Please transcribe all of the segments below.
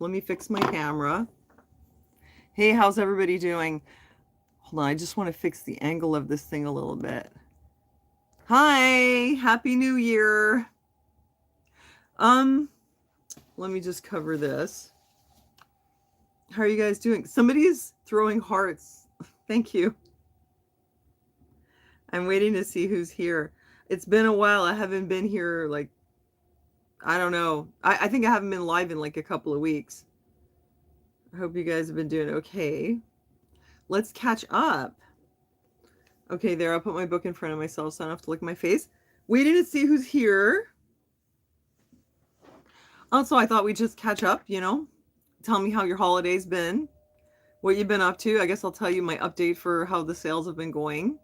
Let me fix my camera. Hey, how's everybody doing? Hold on, I just want to fix the angle of this thing a little bit. Hi, Happy New Year. Let me just cover this. How are you guys doing? Somebody's throwing hearts. Thank you. I'm waiting to see who's here. It's been a while. I haven't been here, like, I don't know. I think I haven't been live in like a couple of weeks. I hope you guys have been doing okay. Let's catch up. Okay, there, I'll put my book in front of myself so I don't have to look at my face. Waiting to see who's here. Also, I thought we'd just catch up, Tell me how your holiday's been, what you've been up to. I guess I'll tell you my update for how the sales have been going.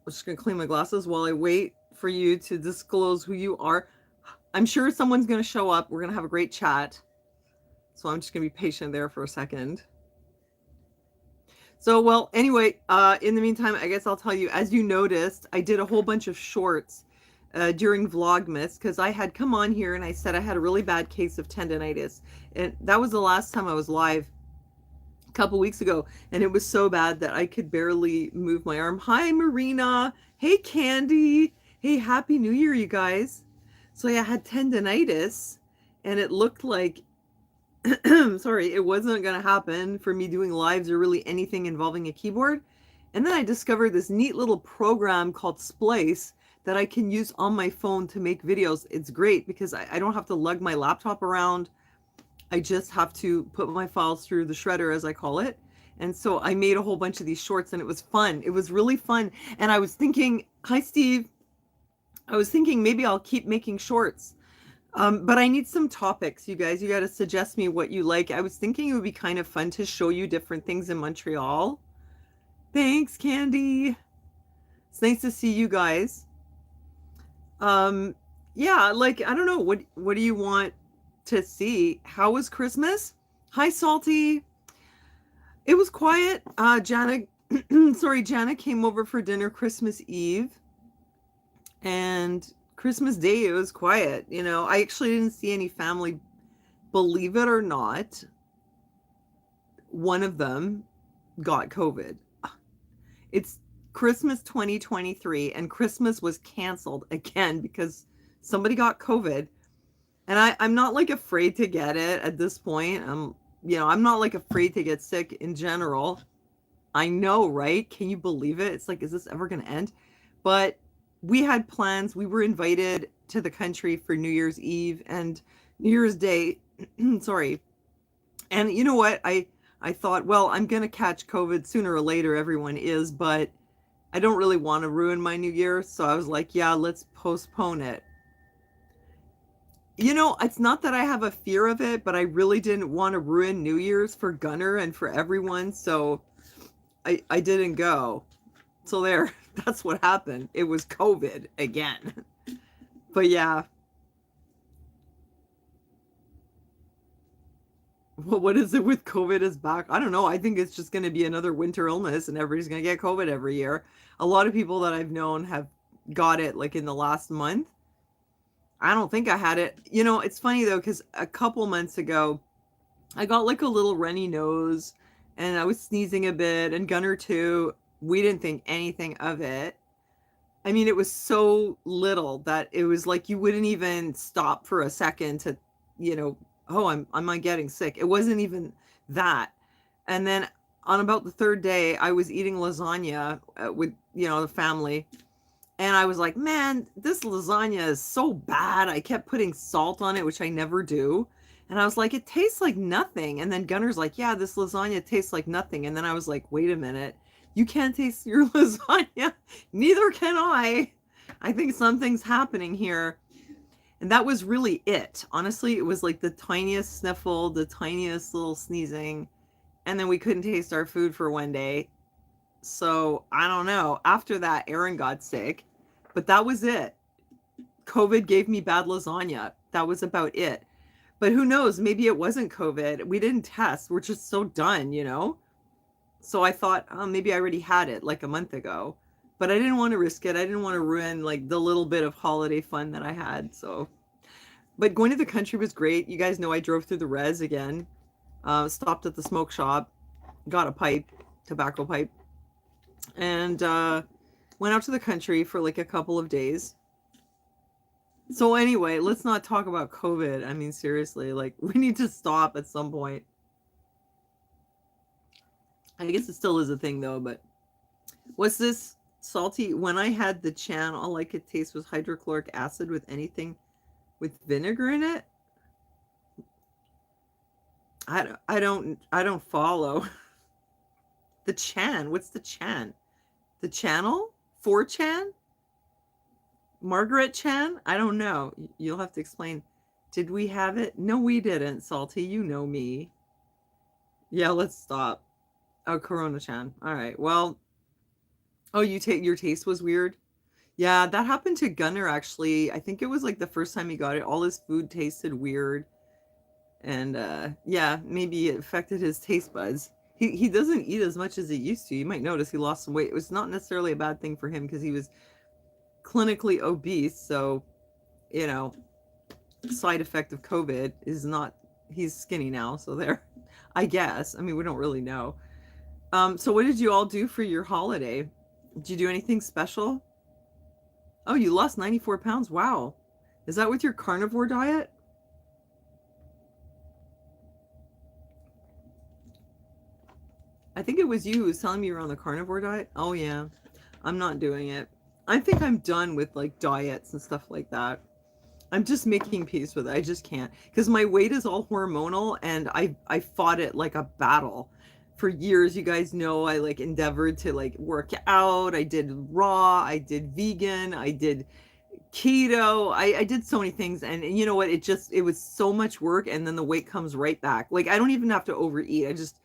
I'm just going to clean my glasses while I wait for you to disclose who you are. I'm sure someone's going to show up. We're going to have a great chat. So I'm just going to be patient there for a second. So, well, anyway, in the meantime, I guess I'll tell you, as you noticed, I did a whole bunch of shorts during Vlogmas because I had come on here and I said I had a really bad case of tendonitis. And that was the last time I was live a couple weeks ago. And it was so bad that I could barely move my arm. Hi, Marina. Hey, Candy. Hey, Happy New Year, you guys. So yeah, I had tendonitis and it looked like sorry, it wasn't going to happen for me doing lives or really anything involving a keyboard. And then I discovered this neat little program called Splice that I can use on my phone to make videos. It's great because I don't have to lug my laptop around. I just have to put my files through the shredder, as I call it. And so I made a whole bunch of these shorts and it was fun. It was really fun. And I was thinking, hi, Steve. I was thinking maybe I'll keep making shorts. But I need some topics, you guys. You got to suggest me what you like. I was thinking it would be kind of fun to show you different things in Montreal. Thanks, Candy. It's nice to see you guys. Yeah, like, I don't know. What do you want to see? How was Christmas? Hi, Salty. It was quiet. Jana, Jana came over for dinner Christmas Eve. And Christmas Day, it was quiet. I actually didn't see any family, believe it or not. One of them got COVID. It's Christmas 2023 and Christmas was canceled again because somebody got COVID. And I'm not like afraid to get it at this point. I'm not like afraid to get sick in general. I know, right? Can you believe it? It's like, is this ever going to end? But we had plans. We were invited to the country for New Year's Eve and New Year's Day. Sorry. And you know what? I thought, well, I'm going to catch COVID sooner or later. Everyone is, but I don't really want to ruin my New Year. So I was like, yeah, let's postpone it. It's not that I have a fear of it, but I really didn't want to ruin New Year's for Gunnar and for everyone. So I didn't go. So there, that's what happened. It was COVID again. But yeah. Well, what is it with COVID is back? I don't know. I think it's just going to be another winter illness and everybody's going to get COVID every year. A lot of people that I've known have got it like in the last month. I don't think I had it. It's funny though, because a couple months ago, I got like a little runny nose and I was sneezing a bit, and Gunnar too. We didn't think anything of it. I mean, it was so little that it was like you wouldn't even stop for a second to, oh, I'm getting sick. It wasn't even that. And then on about the third day, I was eating lasagna with, the family. And I was like, man, this lasagna is so bad. I kept putting salt on it, which I never do. And I was like, it tastes like nothing. And then Gunnar's like, yeah, this lasagna tastes like nothing. And then I was like, wait a minute. You can't taste your lasagna. Neither can I. I think something's happening here. And that was really it. Honestly, it was like the tiniest sniffle, the tiniest little sneezing. And then we couldn't taste our food for one day. So I don't know. After that, Aaron got sick. But that was it. COVID gave me bad lasagna. That was about it. But who knows? Maybe it wasn't COVID. We didn't test. We're just so done, So I thought, oh, maybe I already had it like a month ago. But I didn't want to risk it. I didn't want to ruin like the little bit of holiday fun that I had. So But going to the country was great. You guys know I drove through the res again, stopped at the smoke shop, got a pipe, tobacco pipe, and went out to the country for like a couple of days. So anyway, let's not talk about COVID. I mean, seriously, like we need to stop at some point. I guess it still is a thing though, but what's this salty? When I had the chan, all I could taste was hydrochloric acid with anything with vinegar in it. I don't follow. The chan, what's the chan? The channel? 4chan? Margaret Chan? I don't know. You'll have to explain. Did we have it? No, we didn't, Salty. You know me. Yeah, let's stop. Oh, Corona Chan. All right. Well, oh, you take your taste was weird. Yeah, that happened to Gunner actually. I think it was like the first time he got it. All his food tasted weird. And yeah, maybe it affected his taste buds. He doesn't eat as much as he used to. You might notice he lost some weight. It was not necessarily a bad thing for him because he was clinically obese. So, you know, side effect of COVID is not he's skinny now. So there, I guess. I mean, we don't really know. So what did you all do for your holiday? Did you do anything special? Oh, you lost 94 pounds. Wow. Is that with your carnivore diet? I think it was you who was telling me you were on the carnivore diet. Oh, yeah. I'm not doing it. I think I'm done with like diets and stuff like that. I'm just making peace with it. I just can't because my weight is all hormonal and I fought it like a battle for years. You guys know I like endeavored to like work out. I did raw, I did vegan, I did keto. I did so many things and you know what? It was so much work and then the weight comes right back. Like I don't even have to overeat. I just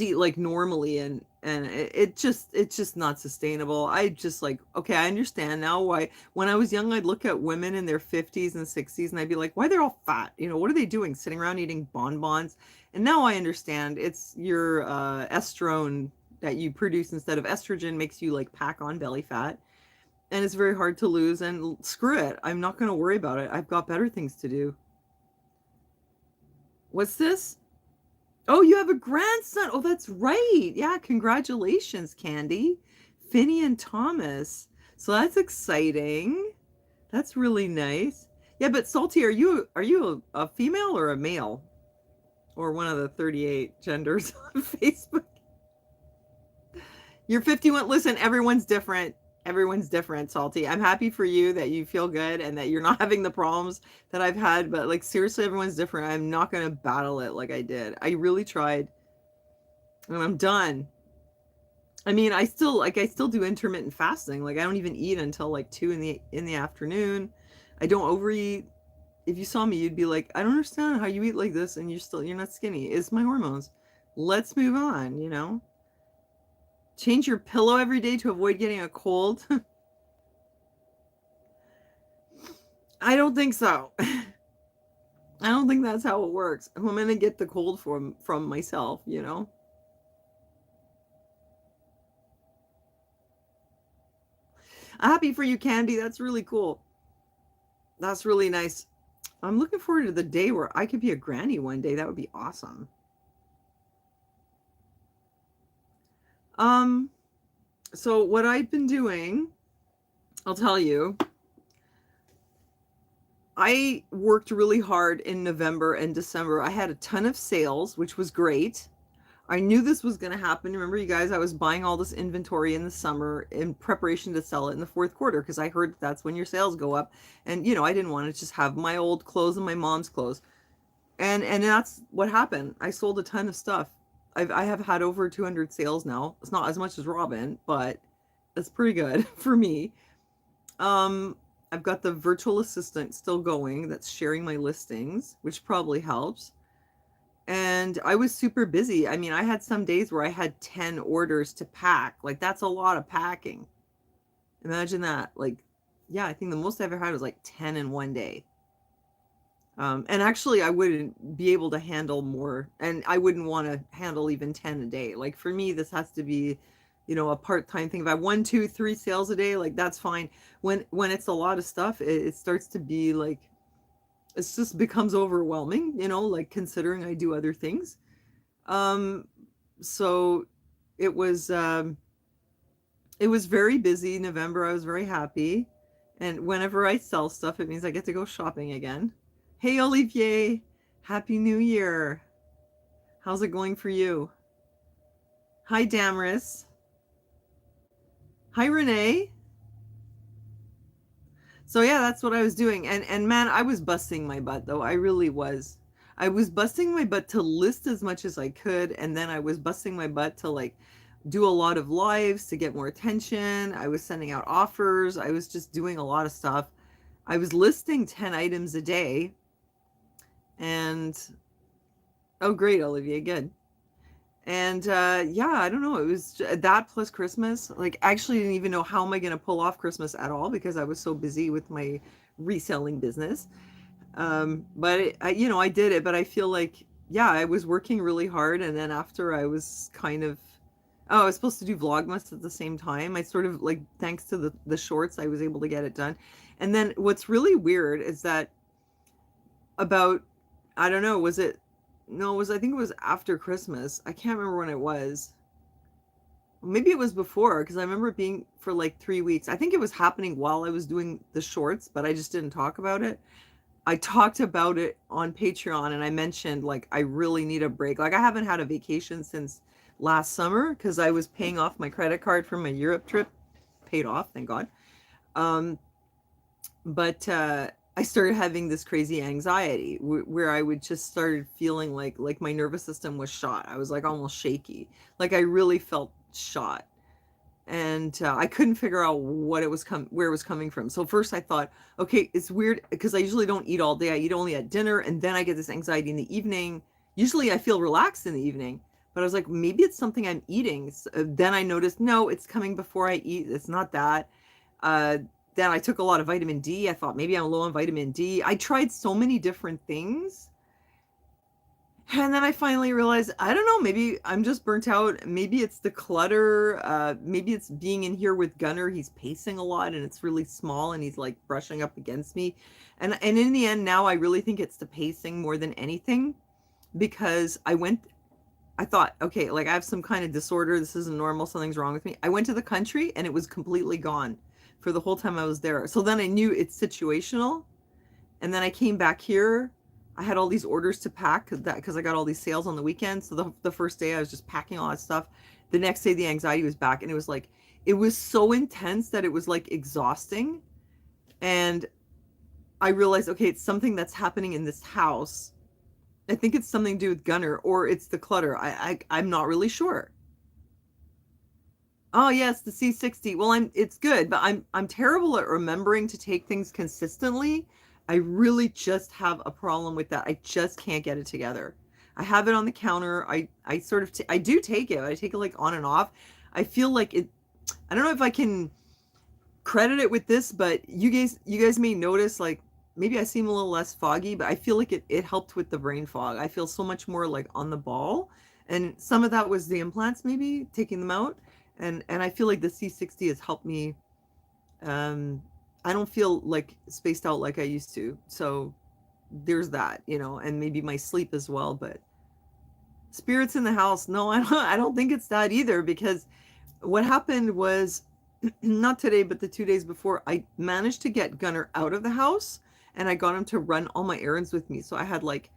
eat like normally and it's just not sustainable. I just like okay, I understand now why when I was young I'd look at women in their 50s and 60s and I'd be like why they're all fat, you know, what are they doing sitting around eating bonbons? And now I understand it's your estrone that you produce instead of estrogen makes you like pack on belly fat and it's very hard to lose and screw it, I'm not going to worry about it, I've got better things to do. What's this? Oh, you have a grandson. Oh, that's right. Yeah, congratulations, Candy. Finny and Thomas. So that's exciting. That's really nice. Yeah, but Salty, are you a female or a male? Or one of the 38 genders on Facebook? You're 51. Listen, everyone's different. Everyone's different, Salty. I'm happy for you that you feel good and that you're not having the problems that I've had, but like seriously, everyone's different. I'm not going to battle it like I did. I really tried and I'm done. I mean, I still do intermittent fasting. Like I don't even eat until like 2 in the afternoon. I don't overeat. If you saw me, you'd be like, "I don't understand how you eat like this and you're not skinny. It's my hormones." Let's move on, you know? Change your pillow every day to avoid getting a cold. I don't think so. I don't think that's how it works. I'm gonna get the cold from myself, you know. Happy for you, Candy. That's really cool. That's really nice. I'm looking forward to the day where I could be a granny one day. That would be awesome. Um, so what I've been doing, I'll tell you, I worked really hard in November and December. I had a ton of sales, which was great. I knew this was going to happen. Remember, you guys, I was buying all this inventory in the summer in preparation to sell it in the fourth quarter because I heard that's when your sales go up. And, you know, I didn't want to just have my old clothes and my mom's clothes. And that's what happened. I sold a ton of stuff. I have had over 200 sales now. It's not as much as Robin, but it's pretty good for me. Um, I've got the virtual assistant still going that's sharing my listings, which probably helps. And I was super busy. I mean, I had some days where I had 10 orders to pack. Like, that's a lot of packing. Imagine that. Like, yeah, I think the most I ever had was like 10 in one day. And actually, I wouldn't be able to handle more, and I wouldn't want to handle even 10 a day. Like, for me, this has to be, you know, a part-time thing. If I have one, two, three sales a day, like, that's fine. When it's a lot of stuff, it starts to be like, it just becomes overwhelming, like considering I do other things. Um, so it was um, it was very busy. November, I was very happy, and whenever I sell stuff, it means I get to go shopping again. Hey, Olivier, Happy New Year! How's it going for you? Hi, Damaris. Hi, Renee. So yeah, that's what I was doing. And man, I was busting my butt though. I really was. I was busting my butt to list as much as I could, and then I was busting my butt to like do a lot of lives to get more attention. I was sending out offers. I was just doing a lot of stuff. I was listing 10 items a day, and oh great, Olivia, good. And yeah, I don't know, it was that plus Christmas. Like actually didn't even know how am I going to pull off Christmas at all because I was so busy with my reselling business. But I did it, but I feel like, yeah, I was working really hard. And then after I was kind of, oh, I was supposed to do Vlogmas at the same time. I sort of like, thanks to the shorts, I was able to get it done. And then what's really weird is that about, I don't know, was it, no, it was, I think it was after Christmas. I can't remember when it was. Maybe it was before because I remember it being for like 3 weeks. I think it was happening while I was doing the shorts, but I just didn't talk about it. I talked about it on Patreon and I mentioned like I really need a break. Like I haven't had a vacation since last summer because I was paying off my credit card for my Europe trip. Paid off, thank God. Um, but I started having this crazy anxiety where I would just started feeling like my nervous system was shot. I was like almost shaky. Like I really felt shot and I couldn't figure out what it was where it was coming from. So first I thought, okay, it's weird because I usually don't eat all day. I eat only at dinner, and then I get this anxiety in the evening. Usually I feel relaxed in the evening, but I was like, maybe it's something I'm eating. So then I noticed, no, it's coming before I eat. It's not that. Uh, then I took a lot of vitamin D. I thought maybe I'm low on vitamin D. I tried so many different things, and then I finally realized, I don't know, maybe I'm just burnt out. Maybe it's the clutter. Maybe it's being in here with Gunner. He's pacing a lot and it's really small and he's like brushing up against me. And in the end, now I really think it's the pacing more than anything because I thought, okay, like I have some kind of disorder. This isn't normal. Something's wrong with me. I went to the country and it was completely gone for the whole time I was there. So then I knew it's situational. And then I came back here. I had all these orders to pack because I got all these sales on the weekend. So the first day I was just packing all that stuff. The next day the anxiety was back and it was like it was so intense that it was like exhausting. And I realized, okay, it's something that's happening in this house. I think it's something to do with Gunner or it's the clutter. I'm not really sure. Oh yes, the C60. Well, it's good, but I'm terrible at remembering to take things consistently. I really just have a problem with that. I just can't get it together. I have it on the counter. I sort of I do take it. I take it like on and off. I feel like it I don't know if I can credit it with this, but you guys may notice like maybe I seem a little less foggy, but I feel like it helped with the brain fog. I feel so much more like on the ball. And some of that was the implants maybe taking them out. And I feel like the C60 has helped me. um I don't feel like spaced out like I used to. So there's that, and maybe my sleep as well, but spirits in the house, no, I don't think it's that either because what happened was not today, but the 2 days before, I managed to get Gunner out of the house and I got him to run all my errands with me. So I had like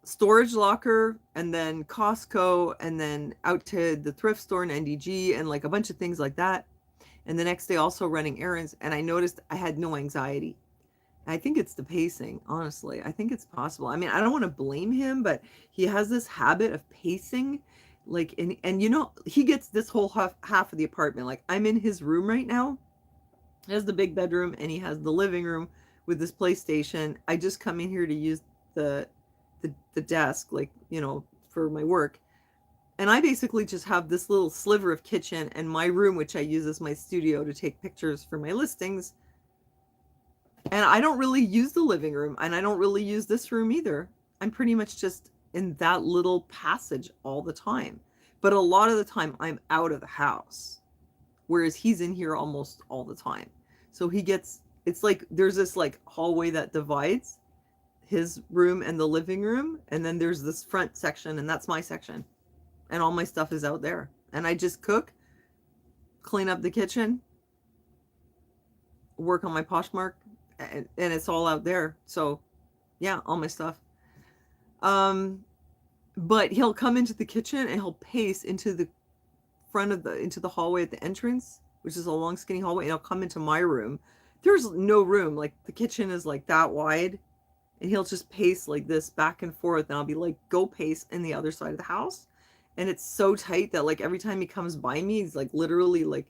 storage locker and then Costco and then out to the thrift store and NDG and like a bunch of things like that. And the next day also running errands, and I noticed I had no anxiety. I think it's the pacing, honestly. I think it's possible. I mean, I don't want to blame him, but he has this habit of pacing. Like, and he gets this whole half of the apartment. Like, I'm in his room right now. He has the big bedroom and he has the living room with this PlayStation. I just come in here to use the the desk, like, for my work. And I basically just have this little sliver of kitchen and my room, which I use as my studio to take pictures for my listings. And I don't really use the living room and I don't really use this room either. I'm pretty much just in that little passage all the time. But a lot of the time I'm out of the house, whereas he's in here almost all the time. So it's like there's this like hallway that divides. his room and the living room, and then there's this front section, and that's my section, and all my stuff is out there. And I just cook, clean up the kitchen, work on my Poshmark, and it's all out there. So, yeah, all my stuff. But he'll come into the kitchen and he'll pace into the front of the hallway at the entrance, which is a long skinny hallway, and he'll come into my room. There's no room. Like, the kitchen is like that wide, and he'll just pace like this back and forth, and I'll be like, go pace in the other side of the house. And it's so tight that like every time he comes by me, he's like literally like,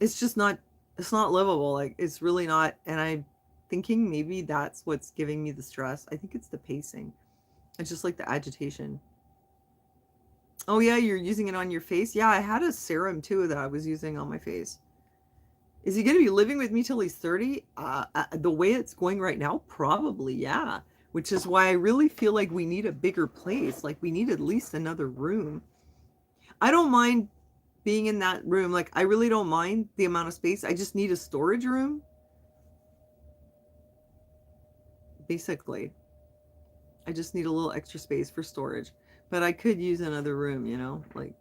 it's just not, it's not livable. Like, it's really not. And I'm thinking maybe that's what's giving me the stress. I think it's the pacing. It's just like the agitation. Oh yeah, you're using it on your face? Yeah, I had a serum too that I was using on my face. Is he going to be living with me till he's 30? The way it's going right now, probably, yeah. Which is why I really feel like we need a bigger place. Like, we need at least another room. I don't mind being in that room. Like, I really don't mind the amount of space. I just need a storage room. Basically. I just need a little extra space for storage. But I could use another room, you know? Like,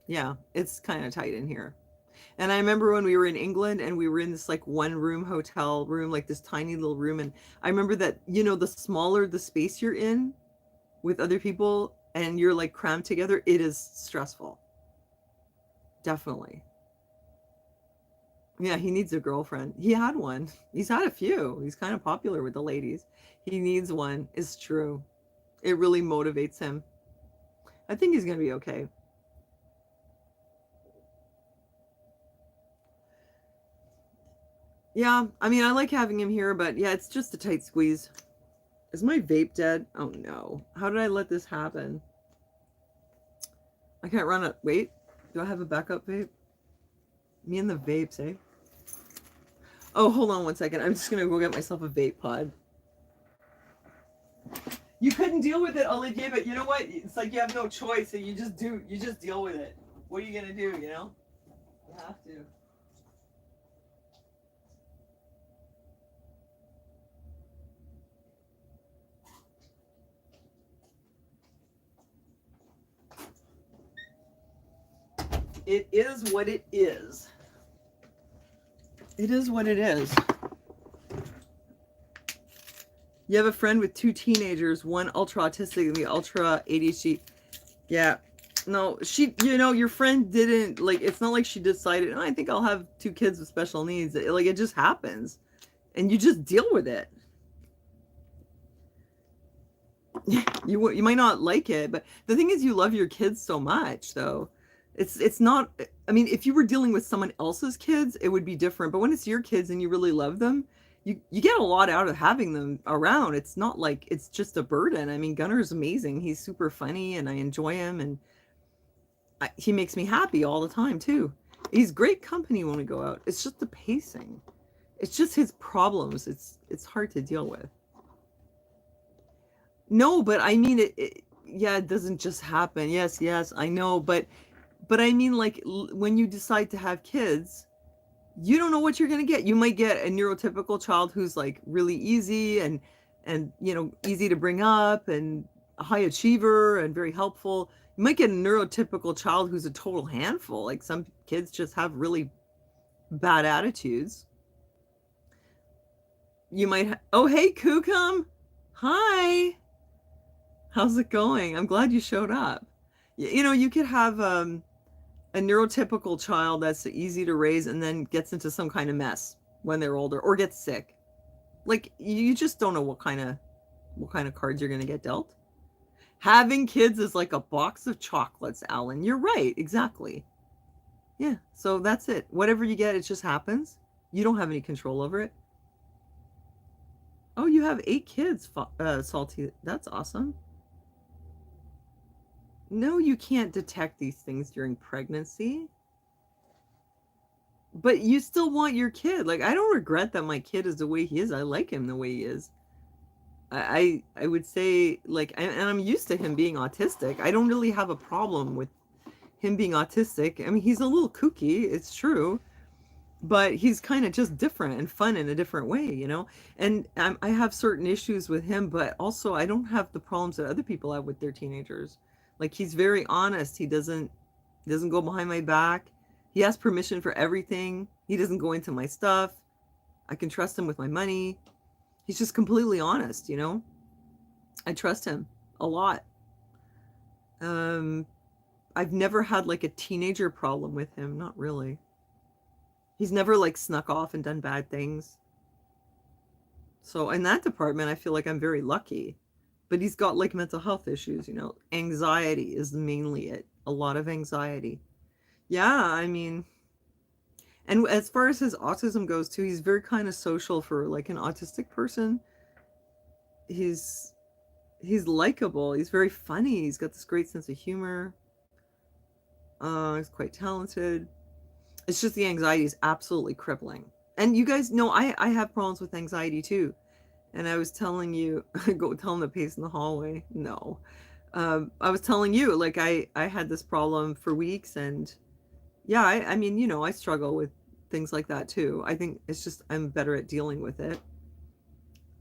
yeah, it's kind of tight in here. And I remember when we were in England and we were in this like one room hotel room, like this tiny little room. And I remember that, you know, the smaller the space you're in with other people and you're like crammed together, it is stressful. Definitely. Yeah, he needs a girlfriend. He had one. He's had a few. He's kind of popular with the ladies. He needs one. It's true. It really motivates him. I think he's going to be okay. Yeah, I mean, I like having him here, but yeah, it's just a tight squeeze. Is my vape dead? Oh no. How did I let this happen? I can't run it. Wait, do I have a backup vape? Me and the vapes, eh? Oh, hold on one second. I'm just going to go get myself a vape pod. You couldn't deal with it, Olivier, but you know what? It's like you have no choice, so you just deal with it. What are you going to do, you know? You have to. It is what it is. It is what it is. You have a friend with 2 teenagers, one ultra autistic and the ultra ADHD. Yeah. No, she, you know, your friend didn't, like, it's not like she decided, oh, I think I'll have 2 kids with special needs. Like, it just happens. And you just deal with it. You might not like it, but the thing is, you love your kids so much, though. It's not, I mean, if you were dealing with someone else's kids, it would be different. But when it's your kids and you really love them, you get a lot out of having them around. It's not like it's just a burden. I mean, Gunner's amazing. He's super funny and I enjoy him, and he makes me happy all the time too. He's great company when we go out. It's just the pacing. It's just his problems. It's hard to deal with. No, but I mean yeah, it doesn't just happen. Yes, I know, but I mean, like, when you decide to have kids, you don't know what you're going to get. You might get a neurotypical child who's like really easy and you know, easy to bring up and a high achiever and very helpful. You might get a neurotypical child who's a total handful. Like, some kids just have really bad attitudes. You might oh, hey, Kukum. Hi. How's it going? I'm glad you showed up. You know, you could have a neurotypical child that's easy to raise and then gets into some kind of mess when they're older or gets sick. Like, you just don't know what kind of cards you're going to get dealt. Having kids is like a box of chocolates, Alan. You're right. Exactly. Yeah. So that's it. Whatever you get, it just happens. You don't have any control over it. Oh, you have 8 kids, Salty. That's awesome. No, you can't detect these things during pregnancy. But you still want your kid. Like, I don't regret that my kid is the way he is. I like him the way he is. I would say, like, and I'm used to him being autistic. I don't really have a problem with him being autistic. I mean, he's a little kooky, it's true. but he's kind of just different and fun in a different way, you know? And I have certain issues with him, but also I don't have the problems that other people have with their teenagers. Like he's very honest. He doesn't go behind my back. He asks permission for everything. He doesn't go into my stuff. I can trust him with my money. He's just completely honest, you know? I trust him a lot. Um I've never had like a teenager problem with him, not really. He's never like snuck off and done bad things. So in that department, I feel like I'm very lucky. But he's got like mental health issues, you know. Anxiety is mainly it. A lot of anxiety. Yeah, I mean, and as far as his autism goes too, he's very kind of social for like an autistic person. He's he's likable. He's very funny. He's got this great sense of humor. He's quite talented. It's just the anxiety is absolutely crippling. And you guys know I have problems with anxiety too. And I was telling you, go tell him the pace in the hallway. No, I was telling you, like I had this problem for weeks, and yeah, I mean, you know, I struggle with things like that too. I think it's just I'm better at dealing with it.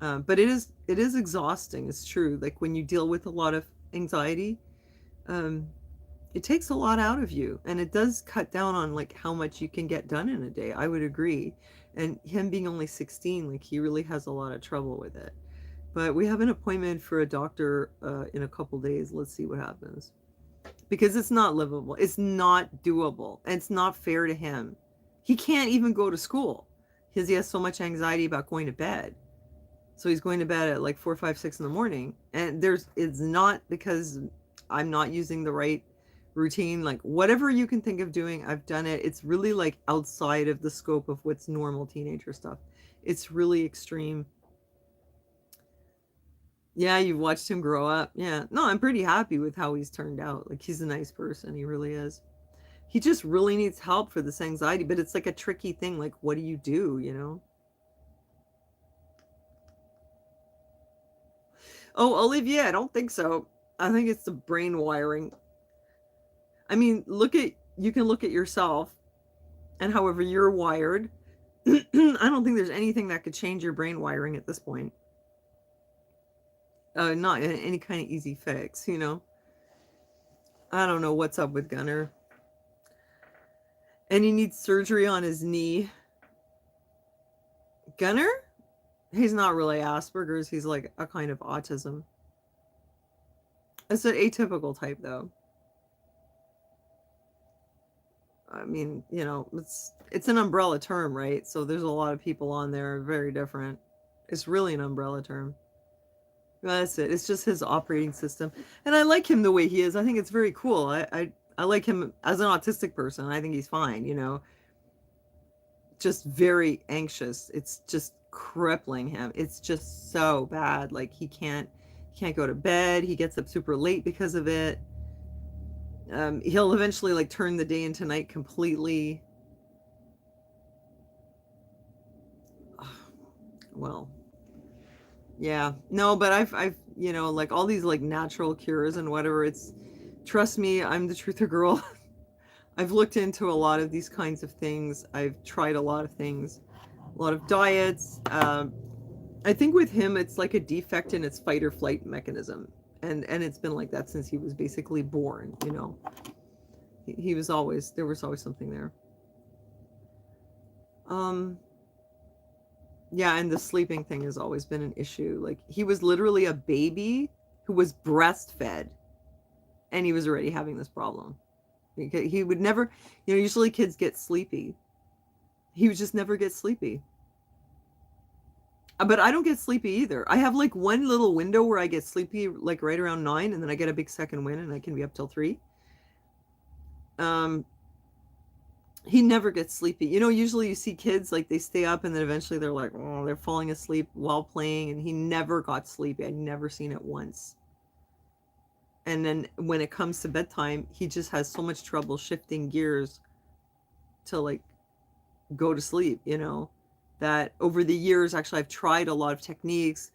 But it is exhausting. It's true. Like when you deal with a lot of anxiety, um, it takes a lot out of you, and it does cut down on like how much you can get done in a day. I would agree. And him being only 16, like he really has a lot of trouble with it. But we have an appointment for a doctor in a couple days. Let's see what happens. Because it's not livable. It's not doable. And it's not fair to him. He can't even go to school because he has so much anxiety about going to bed. So he's going to bed at like 4, 5, 6 in the morning. And it's not because I'm not using the right routine. Like whatever you can think of doing, I've done it. It's really like outside of the scope of what's normal teenager stuff. It's really extreme. Yeah, you've watched him grow up. Yeah. No, I'm pretty happy with how he's turned out. Like he's a nice person. He really is. He just really needs help for this anxiety, but it's like a tricky thing. Like, what do you do, you know? Oh, Olivia, I don't think so. I think it's the brain wiring. I mean, you can look at yourself and however you're wired. I don't think there's anything that could change your brain wiring at this point. Not any kind of easy fix, you know? I don't know what's up with Gunner. And he needs surgery on his knee. Gunner? He's not really Asperger's. He's like a kind of autism. It's an atypical type, though. I mean, you know, it's an umbrella term, right? So there's a lot of people on there very different. It's really an umbrella term. That's it. It's just his operating system, and I like him the way he is. I think it's very cool. I like him as an autistic person. I think he's fine. You know, just very anxious. It's just crippling him. It's just so bad. Like he can't go to bed. He gets up super late because of it. He'll eventually like turn the day into night completely. Well, yeah, no, but I've you know like all these like natural cures and whatever. It's trust me, I'm the truther girl. I've looked into a lot of these kinds of things. I've tried a lot of things, a lot of diets. I think with him, it's like a defect in its fight or flight mechanism, and it's been like that since he was basically born. You know, he was always there was always something there. Um, yeah, and the sleeping thing has always been an issue. Like he was literally a baby who was breastfed, and he was already having this problem. He would never, you know, usually kids get sleepy. He would just never get sleepy. But I don't get sleepy either. I have like one little window where I get sleepy like right around 9, and then I get a big second wind and I can be up till 3. Um he never gets sleepy. You know, usually you see kids like they stay up and then eventually they're like, oh, they're falling asleep while playing, and he never got sleepy. I'd never seen it once. And then when it comes to bedtime, he just has so much trouble shifting gears to like go to sleep, you know, that over the years, actually, I've tried a lot of techniques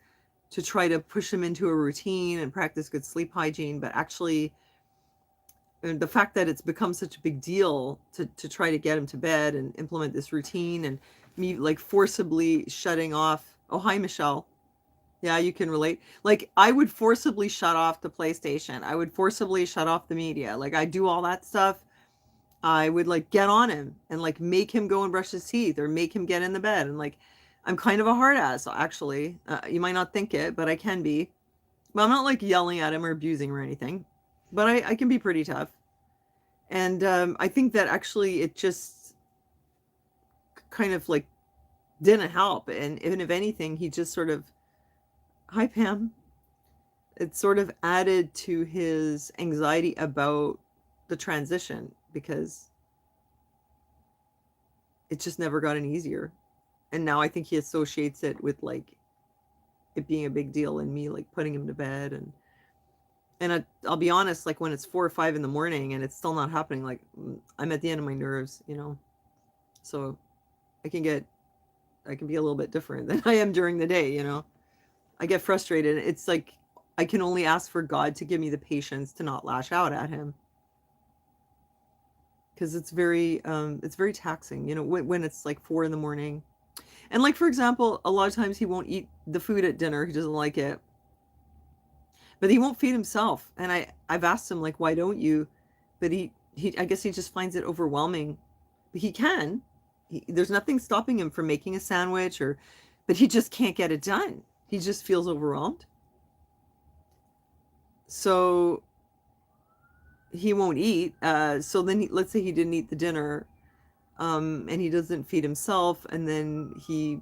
to try to push him into a routine and practice good sleep hygiene. But actually, And the fact that it's become such a big deal to try to get him to bed and implement this routine, and me like forcibly shutting off. Oh, hi, Michelle. Yeah, you can relate. Like, I would forcibly shut off the PlayStation. I would forcibly shut off the media. Like, I do all that stuff. I would like get on him and like make him go and brush his teeth or make him get in the bed. And like, I'm kind of a hard ass, actually. You might not think it, but I can be. But I'm not like yelling at him or abusing him or anything. But I can be pretty tough. And I think that actually it just kind of like didn't help. And even if anything, he just sort of, hi, Pam. It sort of added to his anxiety about the transition because it just never got any easier. And now I think he associates it with like it being a big deal and me like putting him to bed. And I'll be honest, like when it's 4 or 5 in the morning and it's still not happening, like I'm at the end of my nerves, you know. So I can be a little bit different than I am during the day, you know. I get frustrated. It's like I can only ask for God to give me the patience to not lash out at him, because it's very taxing, you know, when it's like 4 in the morning. And like for example, a lot of times he won't eat the food at dinner. He doesn't like it, but he won't feed himself. And I've asked him like, why don't you? But he I guess he just finds it overwhelming. But he can. There's nothing stopping him from making a sandwich but he just can't get it done. He just feels overwhelmed. So he won't eat. So then let's say he didn't eat the dinner, and he doesn't feed himself, and then he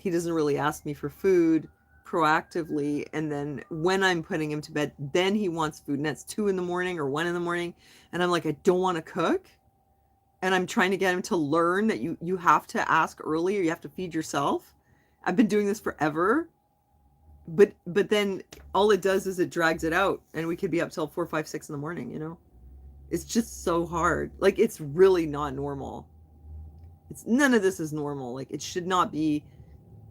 doesn't really ask me for food proactively. And then when I'm putting him to bed, then he wants food, and that's 2 in the morning or 1 in the morning. And I'm like, I don't want to cook. And I'm trying to get him to learn that you have to ask early or you have to feed yourself. I've been doing this forever. But then all it does is it drags it out, and we could be up till 4, 5, 6 in the morning, you know? It's just so hard. Like, it's really not normal. None of this is normal. Like, it should not be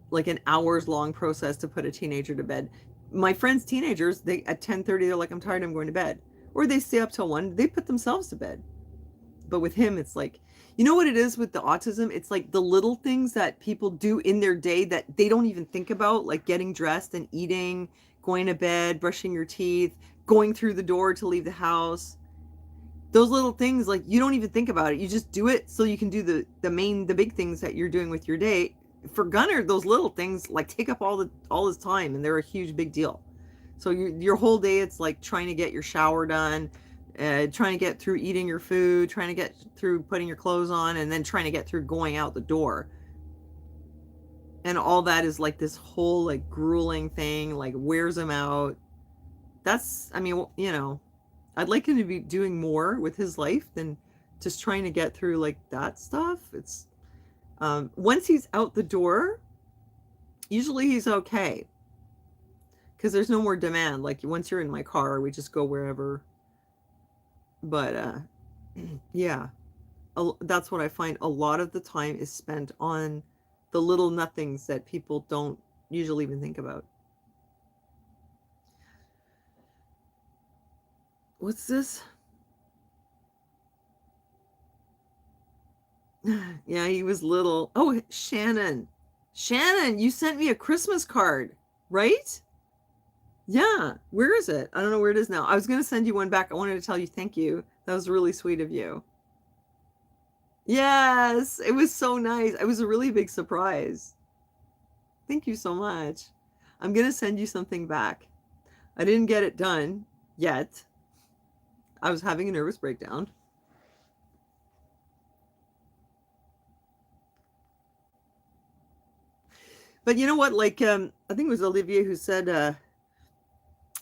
like an hours long process to put a teenager to bed. My friends' teenagers, they at 10:30, they're like, I'm tired, I'm going to bed. Or they stay up till 1, they put themselves to bed. But with him, it's like, you know what it is with the autism? It's like the little things that people do in their day that they don't even think about, like getting dressed and eating, going to bed, brushing your teeth, going through the door to leave the house. Those little things, like you don't even think about it. You just do it so you can do the big things that you're doing with your day. For Gunnar, those little things like take up all his time, and they're a huge big deal. So your whole day, it's like trying to get your shower done, trying to get through eating your food, trying to get through putting your clothes on, and then trying to get through going out the door. And all that is like this whole like grueling thing, like wears him out. I mean, you know, I'd like him to be doing more with his life than just trying to get through like that stuff. It's once he's out the door, usually he's okay because there's no more demand. Like once you're in my car, we just go wherever. But yeah, that's what I find a lot of the time is spent on the little nothings that people don't usually even think about. What's this? Yeah, he was little. Oh, Shannon. Shannon, you sent me a Christmas card, right? Yeah. Where is it? I don't know where it is now. I was going to send you one back. I wanted to tell you thank you. That was really sweet of you. Yes, it was so nice. It was a really big surprise. Thank you so much. I'm going to send you something back. I didn't get it done yet. I was having a nervous breakdown. But you know what? Like, I think it was Olivia who said,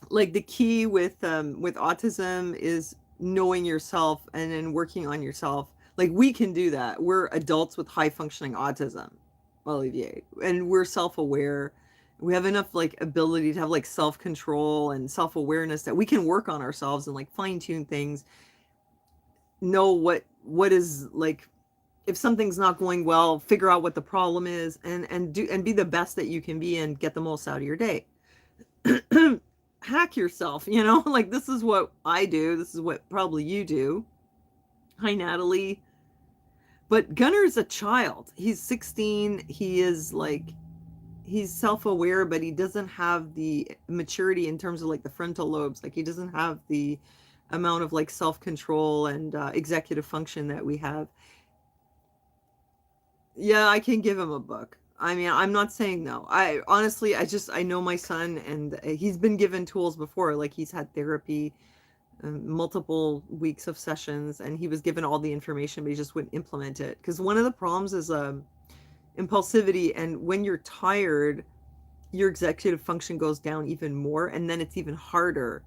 like the key with autism is knowing yourself and then working on yourself. Like we can do that. We're adults with high functioning autism, Olivier, and we're self-aware. We have enough like ability to have like self-control and self-awareness that we can work on ourselves and like fine-tune things, know what is like, if something's not going well, figure out what the problem is, and be the best that you can be and get the most out of your day. hack yourself, you know? Like, this is what I do. This is what probably you do. Hi, Natalie. But Gunner's a child. He's 16. He is like, he's self-aware, but he doesn't have the maturity in terms of like the frontal lobes. Like, he doesn't have the amount of like self-control and executive function that we have. Yeah, I can give him a book. I mean, I'm not saying no. I honestly, I know my son, and he's been given tools before. Like, he's had therapy, multiple weeks of sessions, and he was given all the information, but he just wouldn't implement it. Because one of the problems is impulsivity, and when you're tired, your executive function goes down even more, and then it's even harder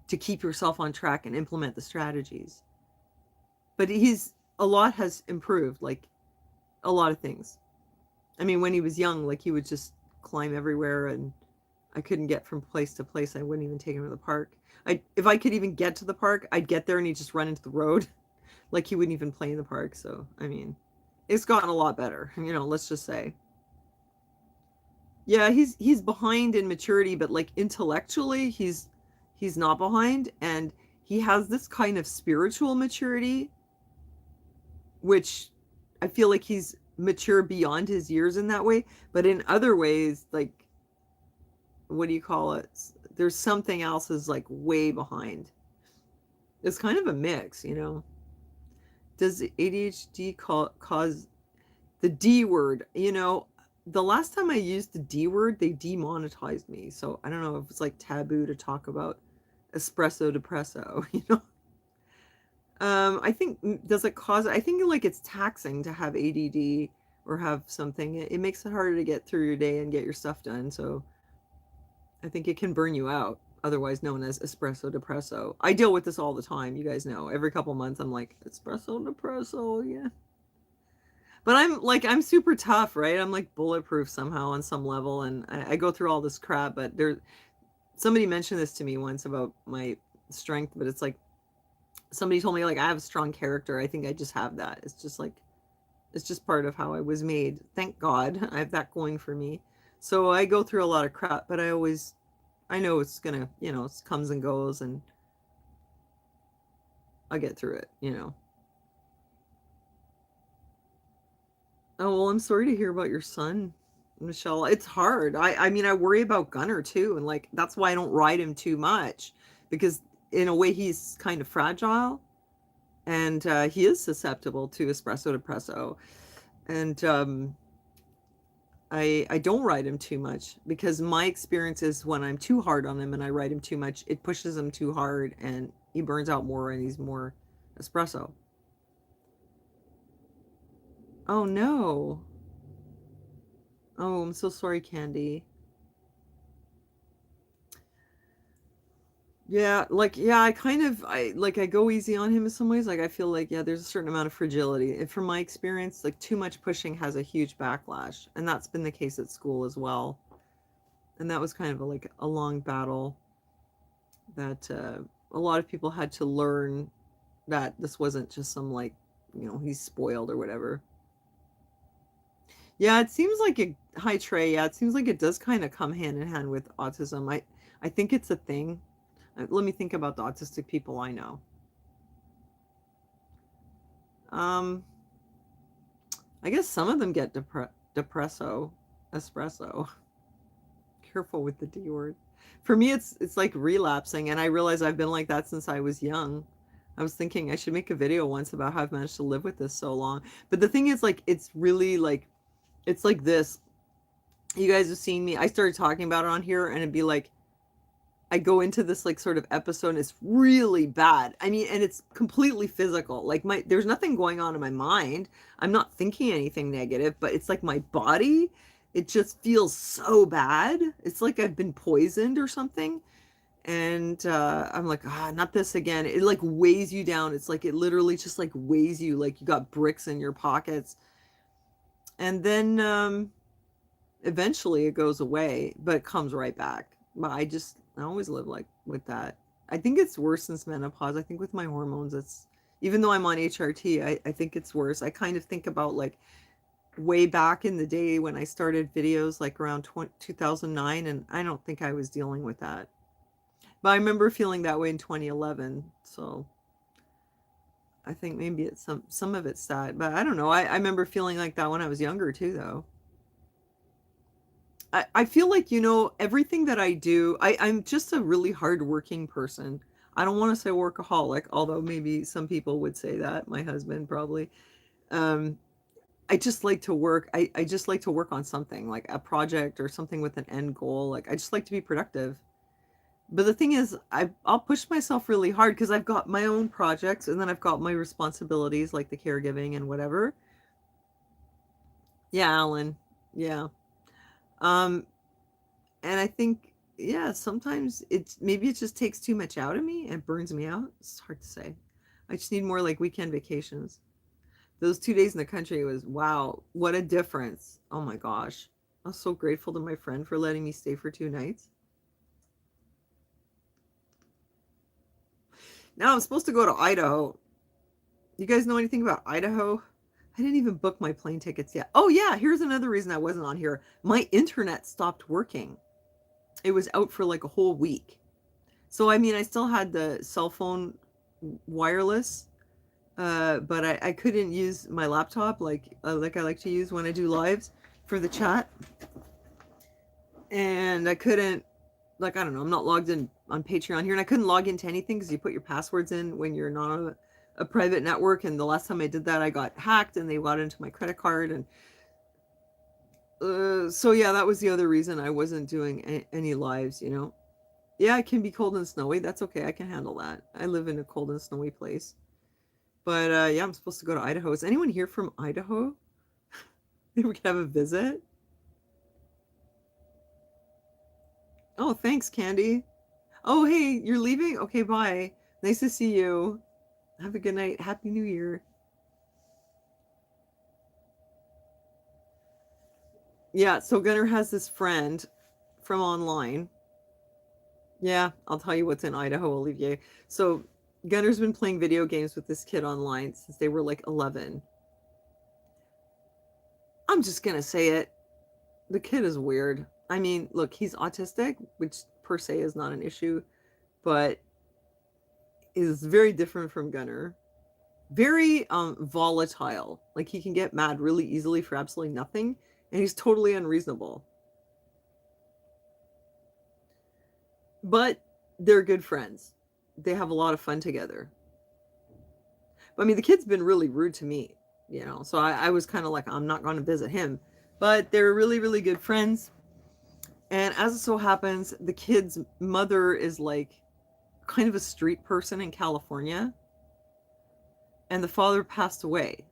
to keep yourself on track and implement the strategies. But a lot has improved, like a lot of things. I mean, when he was young, like he would just climb everywhere, and I couldn't get from place to place. I wouldn't even take him to the park. If I could even get to the park, I'd get there and he'd just run into the road. Like, he wouldn't even play in the park. So, I mean, it's gotten a lot better, let's just say. Yeah, he's behind in maturity, but like intellectually, he's not behind, and he has this kind of spiritual maturity, which I feel like he's mature beyond his years in that way, but in other ways, like, what do you call it? There's something else is like way behind. It's kind of a mix. Does ADHD cause the D word? The last time I used the D word, they demonetized me. So I don't know if it's like taboo to talk about espresso depresso, I think, does it cause, I think like it's taxing to have ADD or have something. It makes it harder to get through your day and get your stuff done. So I think it can burn you out, otherwise known as espresso depresso. I deal with this all the time. You guys know. Every couple months, I'm like, espresso depresso, yeah. But I'm super tough, right? I'm like bulletproof somehow on some level, and I go through all this crap. But somebody mentioned this to me once about my strength, but it's like somebody told me like I have a strong character. I think I just have that. It's just part of how I was made. Thank God I have that going for me. So I go through a lot of crap, but I know it's gonna, it comes and goes, and I'll get through it. Oh, well, I'm sorry to hear about your son, Michelle. It's hard. I mean, I worry about Gunner too, and like that's why I don't ride him too much, because in a way he's kind of fragile, and he is susceptible to espresso depresso, and I don't ride him too much, because my experience is when I'm too hard on him and I ride him too much, it pushes him too hard and he burns out more and he's more espresso. Oh no. Oh, I'm so sorry, Candy. Yeah, like, yeah, I go easy on him in some ways. Like, I feel like, yeah, there's a certain amount of fragility. And from my experience, like, too much pushing has a huge backlash. And that's been the case at school as well. And that was kind of like a long battle that a lot of people had to learn, that this wasn't just some, like, he's spoiled or whatever. Yeah, it seems like hi Trey. Yeah, it seems like it does kind of come hand in hand with autism. I think it's a thing. Let me think about the autistic people I know. Um, I guess some of them get depresso, espresso. Careful with the D word. For me, it's like relapsing, and I realize I've been like that since I was young. I was thinking I should make a video once about how I've managed to live with this so long. But the thing is, like, it's really like, it's like this. You guys have seen me. I started talking about it on here, and it'd be like, I go into this like sort of episode and it's really bad. I mean, and it's completely physical. Like, there's nothing going on in my mind. I'm not thinking anything negative, but it's like my body, it just feels so bad. It's like I've been poisoned or something. And I'm like, not this again. It like weighs you down. It's like it literally just like weighs you, like you got bricks in your pockets. And then eventually it goes away, but it comes right back. But I always live like with that. I think it's worse since menopause. I think with my hormones, it's, even though I'm on HRT, I think it's worse. I kind of think about like way back in the day when I started videos like around 2009, and I don't think I was dealing with that. But I remember feeling that way in 2011. So I think maybe it's some of it's sad, but I don't know. I remember feeling like that when I was younger too, though. I feel like, everything that I do, I'm just a really hardworking person. I don't want to say workaholic, although maybe some people would say that. My husband probably. Um, I just like to work. I just like to work on something like a project or something with an end goal. Like I just like to be productive. But the thing is, I'll push myself really hard because I've got my own projects and then I've got my responsibilities like the caregiving and whatever. Yeah, Alan. Yeah. Um, and I think, yeah, sometimes maybe it just takes too much out of me and burns me out. It's hard to say. I just need more like weekend vacations. Those 2 days in the country was, wow, what a difference. Oh my gosh. I was so grateful to my friend for letting me stay for 2 nights. Now I'm supposed to go to Idaho. You guys know anything about Idaho? I didn't even book my plane tickets yet. Oh, yeah, here's another reason I wasn't on here. My internet stopped working. It was out for like a whole week. So, I mean, I still had the cell phone wireless, but I couldn't use my laptop like I like to use when I do lives for the chat. And I couldn't, like, I don't know, I'm not logged in on Patreon here, and I couldn't log into anything because you put your passwords in when you're not on a private network. And the last time I did that, I got hacked and they got into my credit card. And so, yeah, that was the other reason I wasn't doing any lives. Yeah, it can be cold and snowy. That's okay. I can handle that. I live in a cold and snowy place. But yeah, I'm supposed to go to Idaho. Is anyone here from Idaho? Maybe we could have a visit. Oh, thanks, Candy. Oh, hey, you're leaving? Okay, bye. Nice to see you. Have a good night. Happy New Year. Yeah, so Gunnar has this friend from online. Yeah, I'll tell you what's in Idaho, Olivier. So Gunnar's been playing video games with this kid online since they were like 11. I'm just gonna say it. The kid is weird. I mean, look, he's autistic, which per se is not an issue, but is very different from Gunnar. Very volatile. Like he can get mad really easily for absolutely nothing, and he's totally unreasonable. But they're good friends. They have a lot of fun together. But I mean, the kid's been really rude to me. So I was kind of like, I'm not going to visit him. But they're really, really good friends. And as it so happens, the kid's mother is like kind of a street person in California. And the father passed away.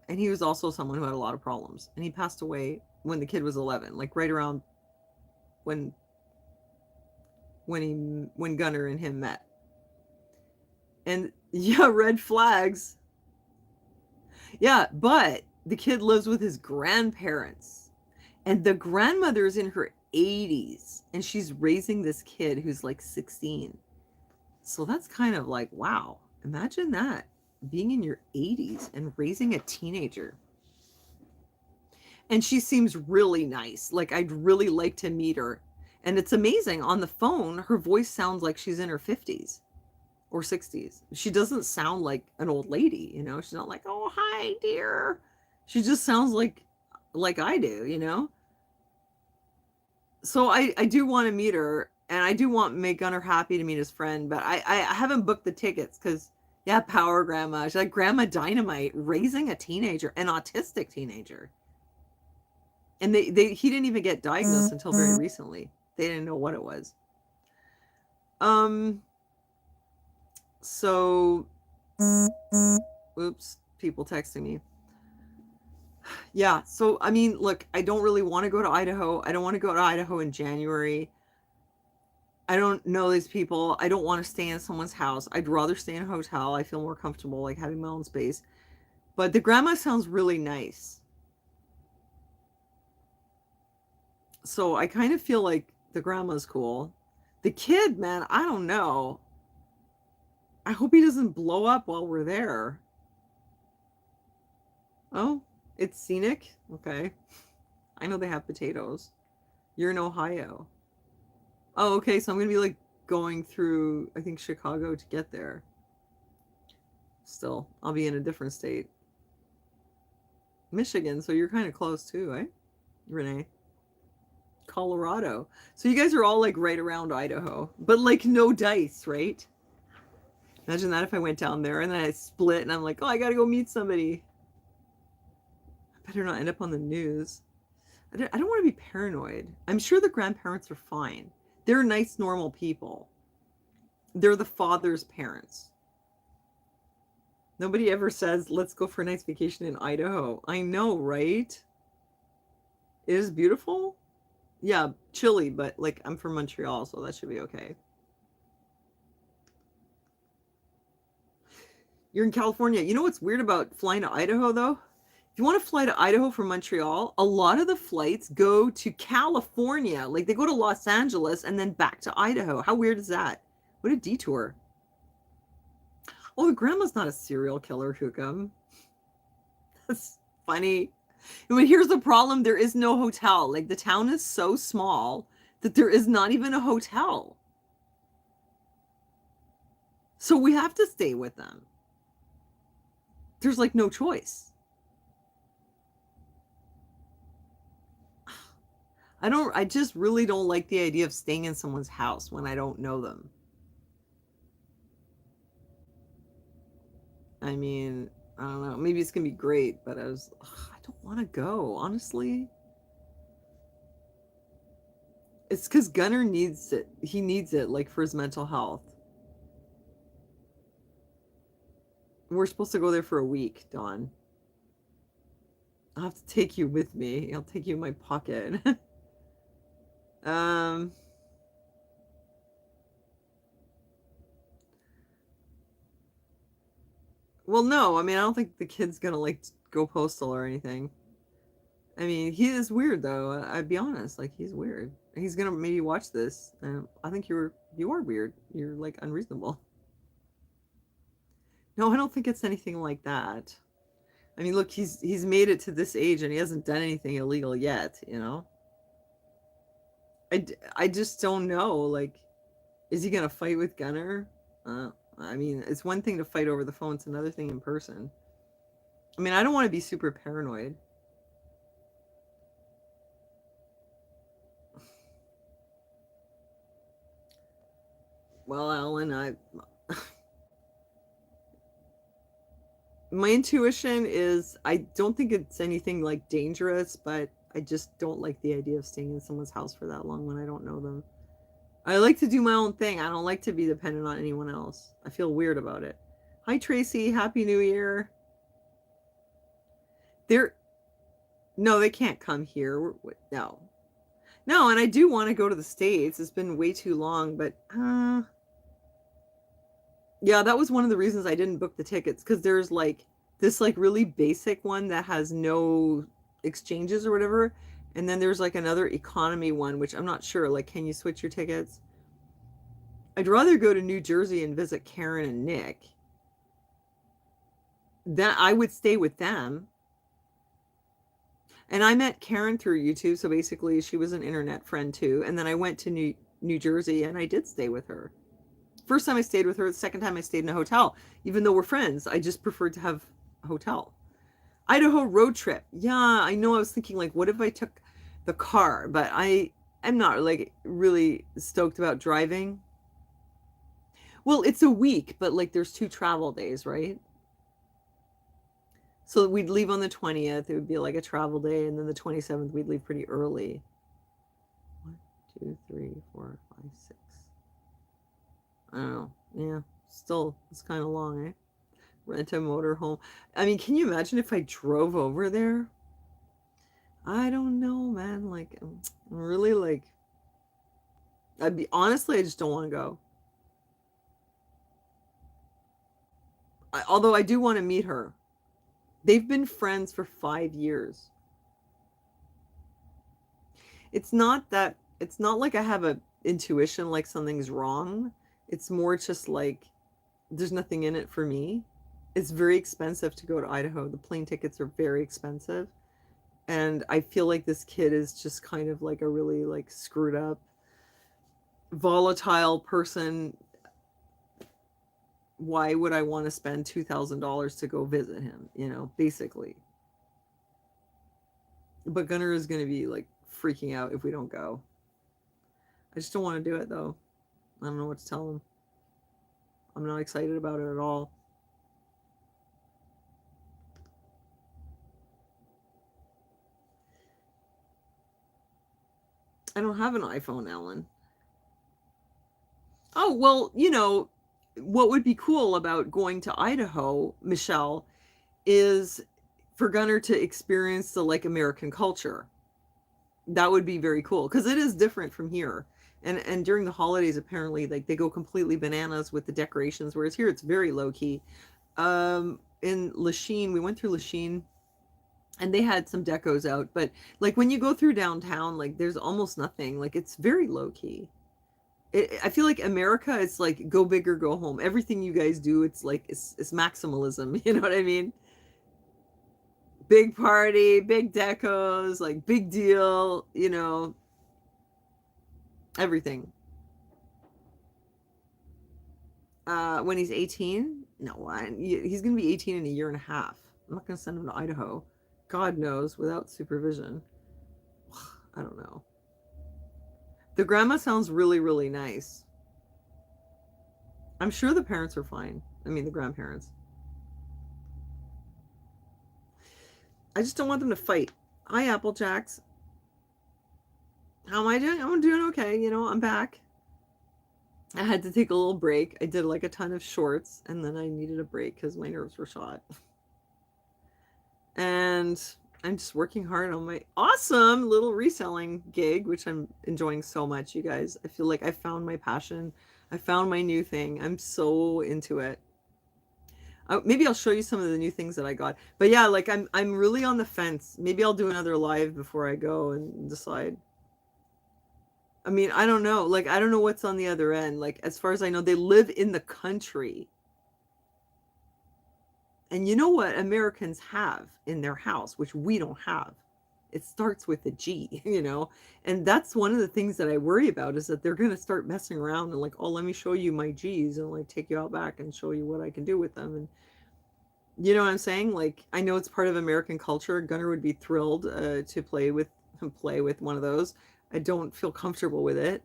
And he was also someone who had a lot of problems. And he passed away when the kid was 11, like right around when Gunnar and him met. And yeah, red flags. Yeah, but the kid lives with his grandparents. And the grandmother's in her 80s and she's raising this kid who's like 16. So that's kind of like, wow, imagine that, being in your 80s and raising a teenager. And she seems really nice. Like, I'd really like to meet her. And it's amazing. On the phone, her voice sounds like she's in her 50s or 60s. She doesn't sound like an old lady. She's not like, oh, hi, dear. She just sounds like I do. So I do want to meet her, and I do want make Gunnar happy to meet his friend, but I haven't booked the tickets because, yeah, power grandma. She's like Grandma Dynamite raising a teenager, an autistic teenager. And he didn't even get diagnosed until very recently. They didn't know what it was. So, oops, people texting me. Yeah, so I mean, look, I don't really want to go to Idaho. I don't want to go to Idaho in January. I don't know these people. I don't want to stay in someone's house. I'd rather stay in a hotel. I feel more comfortable like having my own space. But the grandma sounds really nice. So I kind of feel like the grandma's cool. The kid, man, I don't know. I hope he doesn't blow up while we're there. Oh, it's scenic? Okay. I know they have potatoes. You're in Ohio. Oh, okay, so I'm going to be like going through, I think, Chicago to get there. Still, I'll be in a different state. Michigan, so you're kind of close too, eh, Renee? Colorado. So you guys are all like right around Idaho, but like no dice, right? Imagine that if I went down there and then I split and I'm like, oh, I gotta go meet somebody. I better not end up on the news. I don't want to be paranoid. I'm sure the grandparents are fine. They're nice, normal people. They're the father's parents. Nobody ever says, let's go for a nice vacation in Idaho. I know, right? It is beautiful. Yeah, chilly, but like I'm from Montreal, so that should be okay. You're in California. You know what's weird about flying to Idaho, though? If you want to fly to Idaho from Montreal, a lot of the flights go to California. Like they go to Los Angeles and then back to Idaho. How weird is that? What a detour. Oh, grandma's not a serial killer, Hukum. That's funny. But here's the problem, there is no hotel. Like the town is so small that there is not even a hotel. So we have to stay with them. There's like no choice. I just really don't like the idea of staying in someone's house when I don't know them. I mean, I don't know. Maybe it's gonna be great, but I don't want to go, honestly. It's because Gunnar needs it. He needs it, like, for his mental health. We're supposed to go there for a week, Dawn. I'll have to take you with me. I'll take you in my pocket. um... Well, no. I mean, I don't think the kid's gonna, like, go postal or anything. I mean, he is weird, though. I'd be honest. Like, he's weird. He's gonna maybe watch this. I think you are weird. You're, like, unreasonable. No, I don't think it's anything like that. I mean, look, he's made it to this age and he hasn't done anything illegal yet, you know? I just don't know. Like, is he gonna fight with Gunnar? I mean, it's one thing to fight over the phone, it's another thing in person. I mean, I don't want to be super paranoid. Well, Alan, my intuition is I don't think it's anything like dangerous, but I just don't like the idea of staying in someone's house for that long when I don't know them. I like to do my own thing. I don't like to be dependent on anyone else. I feel weird about it. Hi, Tracy. Happy New Year. They're no, they can't come here. No, no, and I do want to go to the States. It's been way too long, but yeah, that was one of the reasons I didn't book the tickets because there's like this like really basic one that has no exchanges or whatever, and then there's like another economy one which I'm not sure. Like, can you switch your tickets? I'd rather go to New Jersey and visit Karen and Nick. That I would stay with them. And I met Karen through YouTube, so basically she was an internet friend too. And then I went to New Jersey and I did stay with her. First time I stayed with her, the second time I stayed in a hotel. Even though we're friends, I just preferred to have a hotel. Idaho road trip. Yeah, I know. I was thinking like, what if I took the car? But I'm not like really stoked about driving. Well, it's a week, but like there's 2 travel days, right? So we'd leave on the 20th. It would be like a travel day, and then the 27th we'd leave pretty early. 1, 2, 3, 4, 5, 6. I don't know. Yeah, still it's kind of long, eh? Rent a motor home. I mean, can you imagine if I drove over there? I don't know, man. Like, I'm really like, I'd be honestly, I just don't want to go. Although I do want to meet her. They've been friends for 5 years. It's not like I have a intuition like something's wrong. It's more just like there's nothing in it for me. It's very expensive to go to Idaho. The plane tickets are very expensive. And I feel like this kid is just kind of like a really like screwed up volatile person, why would I want to spend $2,000 to go visit him, basically. But Gunnar is going to be like freaking out if we don't go. I just don't want to do it though. I don't know what to tell him. I'm not excited about it at all. I don't have an iPhone, Ellen. Oh, well, what would be cool about going to Idaho, Michelle, is for Gunnar to experience the like American culture. That would be very cool because it is different from here. And during the holidays, apparently, like they go completely bananas with the decorations, whereas here it's very low key. In Lachine, we went through Lachine and they had some decos out, but like when you go through downtown, like there's almost nothing. Like it's very low key. I feel like America, it's like go big or go home. Everything you guys do, it's like it's maximalism. You know what I mean? Big party, big decos, like big deal. Everything. When he's 18, no, he's gonna be 18 in a year and a half. I'm not gonna send him to Idaho. God knows, without supervision. I don't know. The grandma sounds really, really nice. I'm sure the parents are fine. I mean, the grandparents. I just don't want them to fight. Hi, Applejacks. How am I doing? I'm doing okay. I'm back. I had to take a little break. I did like a ton of shorts, and then I needed a break because my nerves were shot. And I'm just working hard on my awesome little reselling gig, which I'm enjoying so much, you guys. I feel like I found my passion. I found my new thing. I'm so into it. Maybe I'll show you some of the new things that I got. But yeah, like I'm really on the fence. Maybe I'll do another live before I go and decide. I mean, I don't know. Like I don't know what's on the other end. Like as far as I know, they live in the country. And you know what Americans have in their house, which we don't have? It starts with a G, And that's one of the things that I worry about is that they're going to start messing around and like, oh, let me show you my G's and like take you out back and show you what I can do with them. And you know what I'm saying? Like, I know it's part of American culture. Gunnar would be thrilled to play with one of those. I don't feel comfortable with it.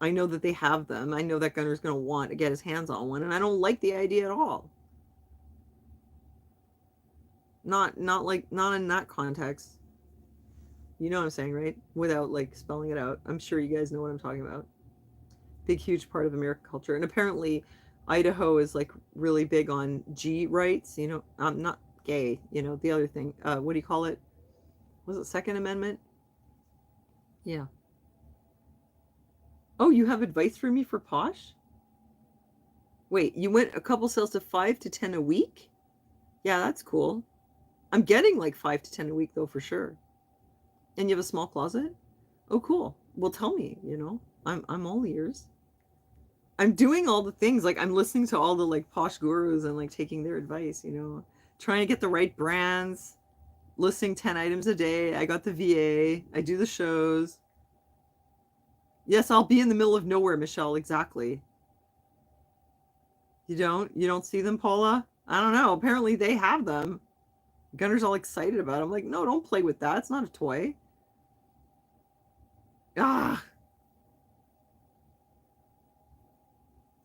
I know that they have them. I know that Gunnar's going to want to get his hands on one, and I don't like the idea at all. Not in that context. You know what I'm saying, right? Without like spelling it out. I'm sure you guys know what I'm talking about. Big huge part of American culture. And apparently Idaho is like really big on G rights, I'm not gay, the other thing. What do you call it? Was it Second Amendment? Yeah. Oh, you have advice for me for Posh? Wait, you went a couple sales to 5 to 10 a week? Yeah, that's cool. I'm getting like 5 to 10 a week though for sure. And you have a small closet? Oh, cool. Well, tell me. I'm all ears. I'm doing all the things. Like I'm listening to all the like Posh gurus and like taking their advice. Trying to get the right brands. Listing 10 items a day. I got the VA. I do the shows. Yes, I'll be in the middle of nowhere, Michelle. Exactly. You don't see them, Paula? I don't know. Apparently they have them. Gunner's all excited about it. I'm like, no, don't play with that. It's not a toy. Ah.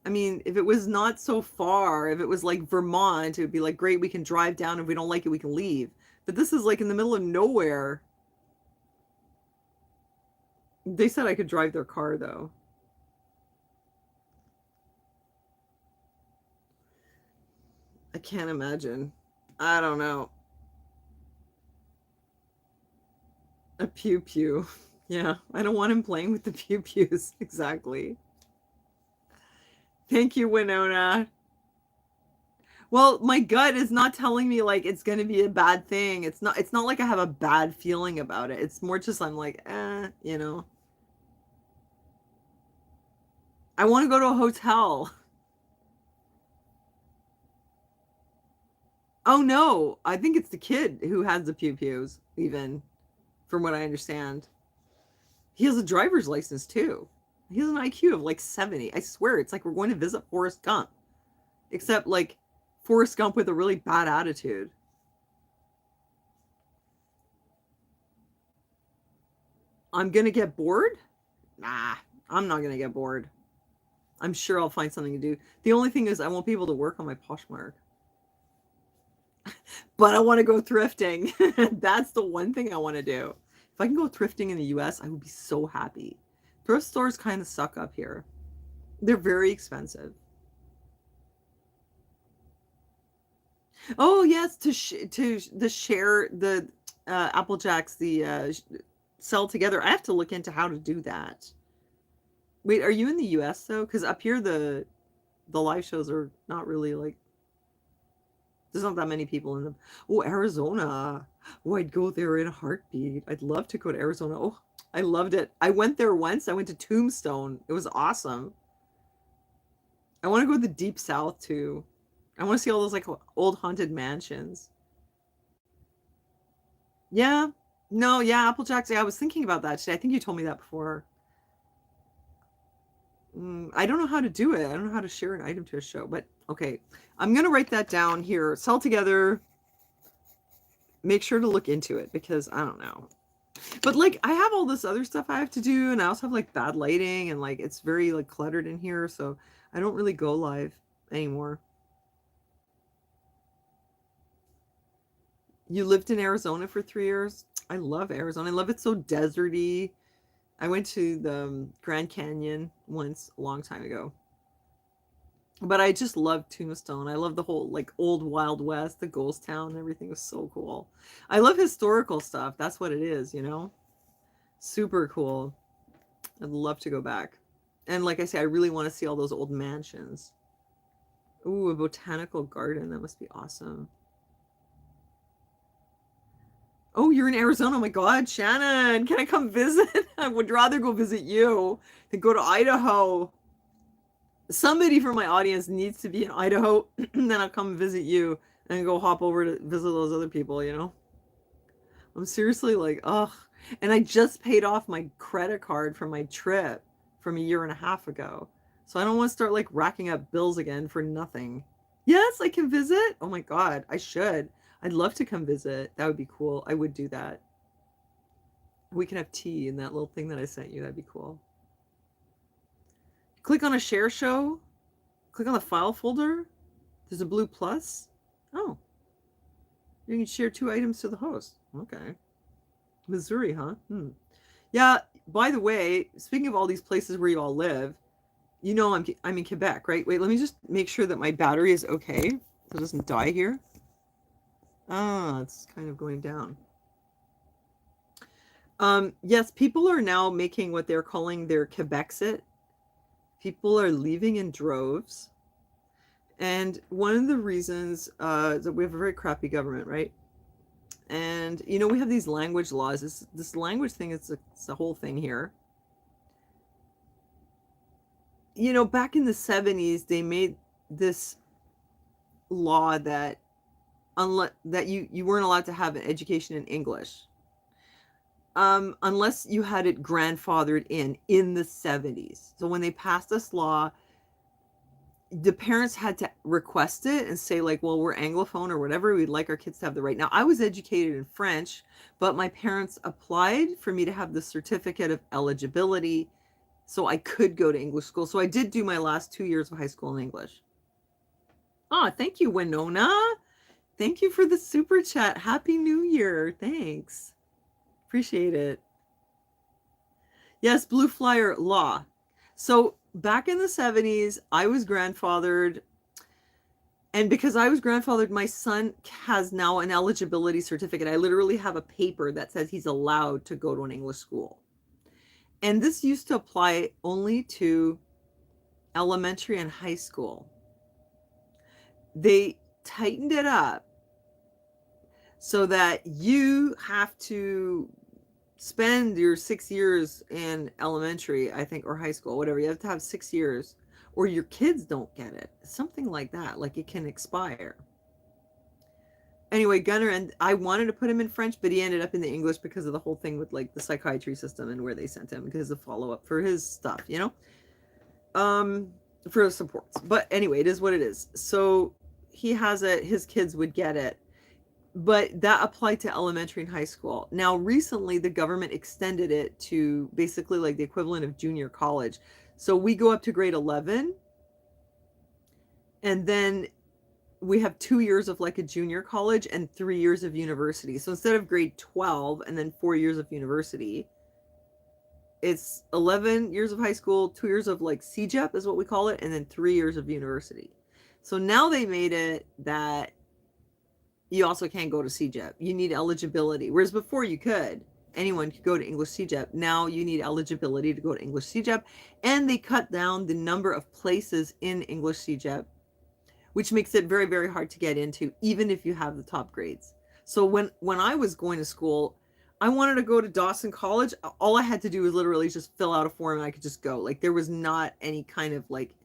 I mean, if it was not so far, if it was like Vermont, it would be like, great, we can drive down. If we don't like it, we can leave. But this is like in the middle of nowhere. They said I could drive their car, though. I can't imagine. I don't know. A pew pew. Yeah, I don't want him playing with the pew pews. Exactly. Thank you, Winona. Well, my gut is not telling me like it's going to be a bad thing. It's not like I have a bad feeling about it. It's more just I'm like, I want to go to a hotel. Oh no, I think it's the kid who has the pew pews even from what I understand. He has a driver's license too. He has an IQ of like 70. I swear, it's like we're going to visit Forrest Gump, except like Forrest Gump with a really bad attitude. I'm gonna get bored? Nah, I'm not gonna get bored. I'm sure I'll find something to do. The only thing is, I won't be able to work on my Poshmark. But I want to go thrifting. That's the one thing I want to do. If I can go thrifting in the US, I would be so happy. Thrift stores kind of suck up here. They're very expensive. Oh yes, to the share the Apple Jacks, the sell together. I have to look into how to do that. Wait, are you in the US though? Because up here the live shows are not really like, there's not that many people in them. Oh, Arizona. Oh, I'd go there in a heartbeat. I'd love to go to Arizona. Oh, I loved it. I went there once. I went to Tombstone. It was awesome. I want to go to the deep south too. I want to see all those like old haunted mansions. Yeah. No, yeah, Applejacks. Yeah, I was thinking about that today. I think you told me that before. I don't know how to do it. I don't know how to share an item to a show, but okay. I'm going to write that down here. Sell together. Make sure to look into it because I don't know. But like I have all this other stuff I have to do, and I also have like bad lighting, and like it's very like cluttered in here, so I don't really go live anymore. You lived in Arizona for 3 years? I love Arizona. I love it so deserty. I went to the Grand Canyon once a long time ago. But I just love Tombstone. I love the whole like old Wild West, the ghost town, everything was so cool. I love historical stuff. That's what it is, you know? Super cool. I'd love to go back. And like I say, I really want to see all those old mansions. Ooh, a botanical garden. That must be awesome. Oh, you're in Arizona. Oh my God, Shannon, can I come visit? I would rather go visit you than go to Idaho. Somebody from my audience needs to be in Idaho, then I'll come visit you and go hop over to visit those other people, you know? I'm seriously like, ugh. And I just paid off my credit card for my trip from a year and a half ago. So I don't want to start like racking up bills again for nothing. Yes, I can visit. Oh my God, I should. I'd love to come visit. That would be cool. I would do that. We can have tea in that little thing that I sent you. That'd be cool. Click on a share show. Click on the file folder. There's a blue plus. Oh, you can share 2 items to the host. Okay. Missouri, huh? Yeah, by the way, speaking of all these places where you all live, you know I'm in Quebec, right? Wait, let me just make sure that my battery is okay so it doesn't die here. Ah, it's kind of going down. Yes, people are now making what they're calling their Quebexit. People are leaving in droves. And one of the reasons that we have a very crappy government, right? And you know we have these language laws. This language thing is it's a whole thing here. You know, back in the 70s, they made this law that unless that you weren't allowed to have an education in English, unless you had it grandfathered in the 70s. So when they passed this law, the parents had to request it and say like, well, we're Anglophone or whatever, we'd like our kids to have the right. Now I was educated in French, but my parents applied for me to have the certificate of eligibility so I could go to English school. So I did do my last 2 years of high school in English. Oh, thank you, Winona. Thank you for the super chat. Happy New Year. Thanks. Appreciate it. Yes, Blue Flyer law. So back in the 70s, I was grandfathered. And because I was grandfathered, my son has now an eligibility certificate. I literally have a paper that says he's allowed to go to an English school. And this used to apply only to elementary and high school. They tightened it up so that you have to spend your 6 years in elementary, I think, or high school, whatever. You have to have 6 years, or your kids don't get it. Something like that. Like it can expire. Anyway, Gunnar, and I wanted to put him in French, but he ended up in the English because of the whole thing with like the psychiatry system and where they sent him because of follow up for his stuff, you know, um, for supports. But anyway, it is what it is. So he has it. His kids would get it, but that applied to elementary and high school. Now, recently, the government extended it to basically like the equivalent of junior college. So we go up to grade 11, and then we have 2 years of like a junior college and 3 years of university. So instead of grade 12 and then 4 years of university, it's 11 years of high school, 2 years of like CJEP is what we call it, and then 3 years of university. So now they made it that you also can't go to CJEP. You need eligibility. Whereas before you could. Anyone could go to English CJEP. Now you need eligibility to go to English CJEP. And they cut down the number of places in English CJEP, which makes it very, very hard to get into, even if you have the top grades. So when I was going to school, I wanted to go to Dawson College. All I had to do was literally just fill out a form and I could just go. Like there was not any kind of like,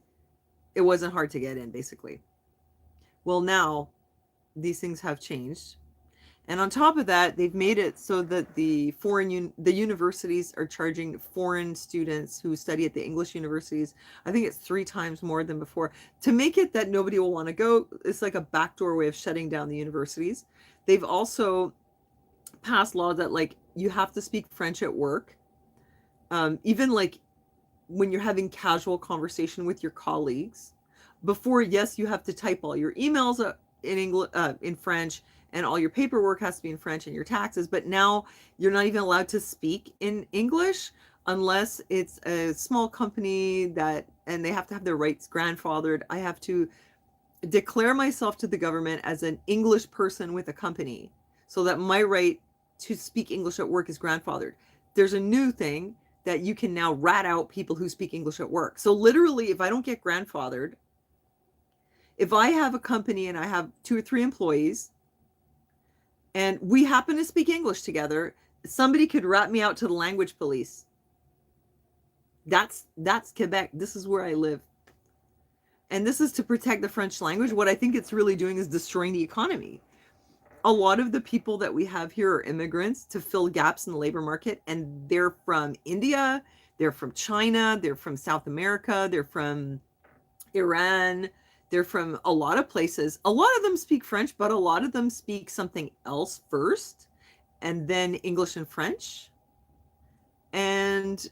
it wasn't hard to get in, basically. Well, now these things have changed. And on top of that, they've made it so that the universities are charging foreign students who study at the English universities, I think it's 3 times more than before, to make it that nobody will want to go. It's like a backdoor way of shutting down the universities. They've also passed laws that like you have to speak French at work. Even like when you're having casual conversation with your colleagues. Before, yes, you have to type all your emails in English, in French, and all your paperwork has to be in French and your taxes. But now you're not even allowed to speak in English unless it's a small company that, and they have to have their rights grandfathered. I have to declare myself to the government as an English person with a company so that my right to speak English at work is grandfathered. There's a new thing that you can now rat out people who speak English at work. So literally, if I don't get grandfathered, if I have a company and I have 2 or 3 employees and we happen to speak English together, somebody could rat me out to the language police. That's Quebec. This is where I live. And this is to protect the French language. What I think it's really doing is destroying the economy. A lot of the people that we have here are immigrants to fill gaps in the labor market, and they're from India, they're from China, they're from South America, they're from Iran, they're from a lot of places. A lot of them speak French, but a lot of them speak something else first, and then English and French. And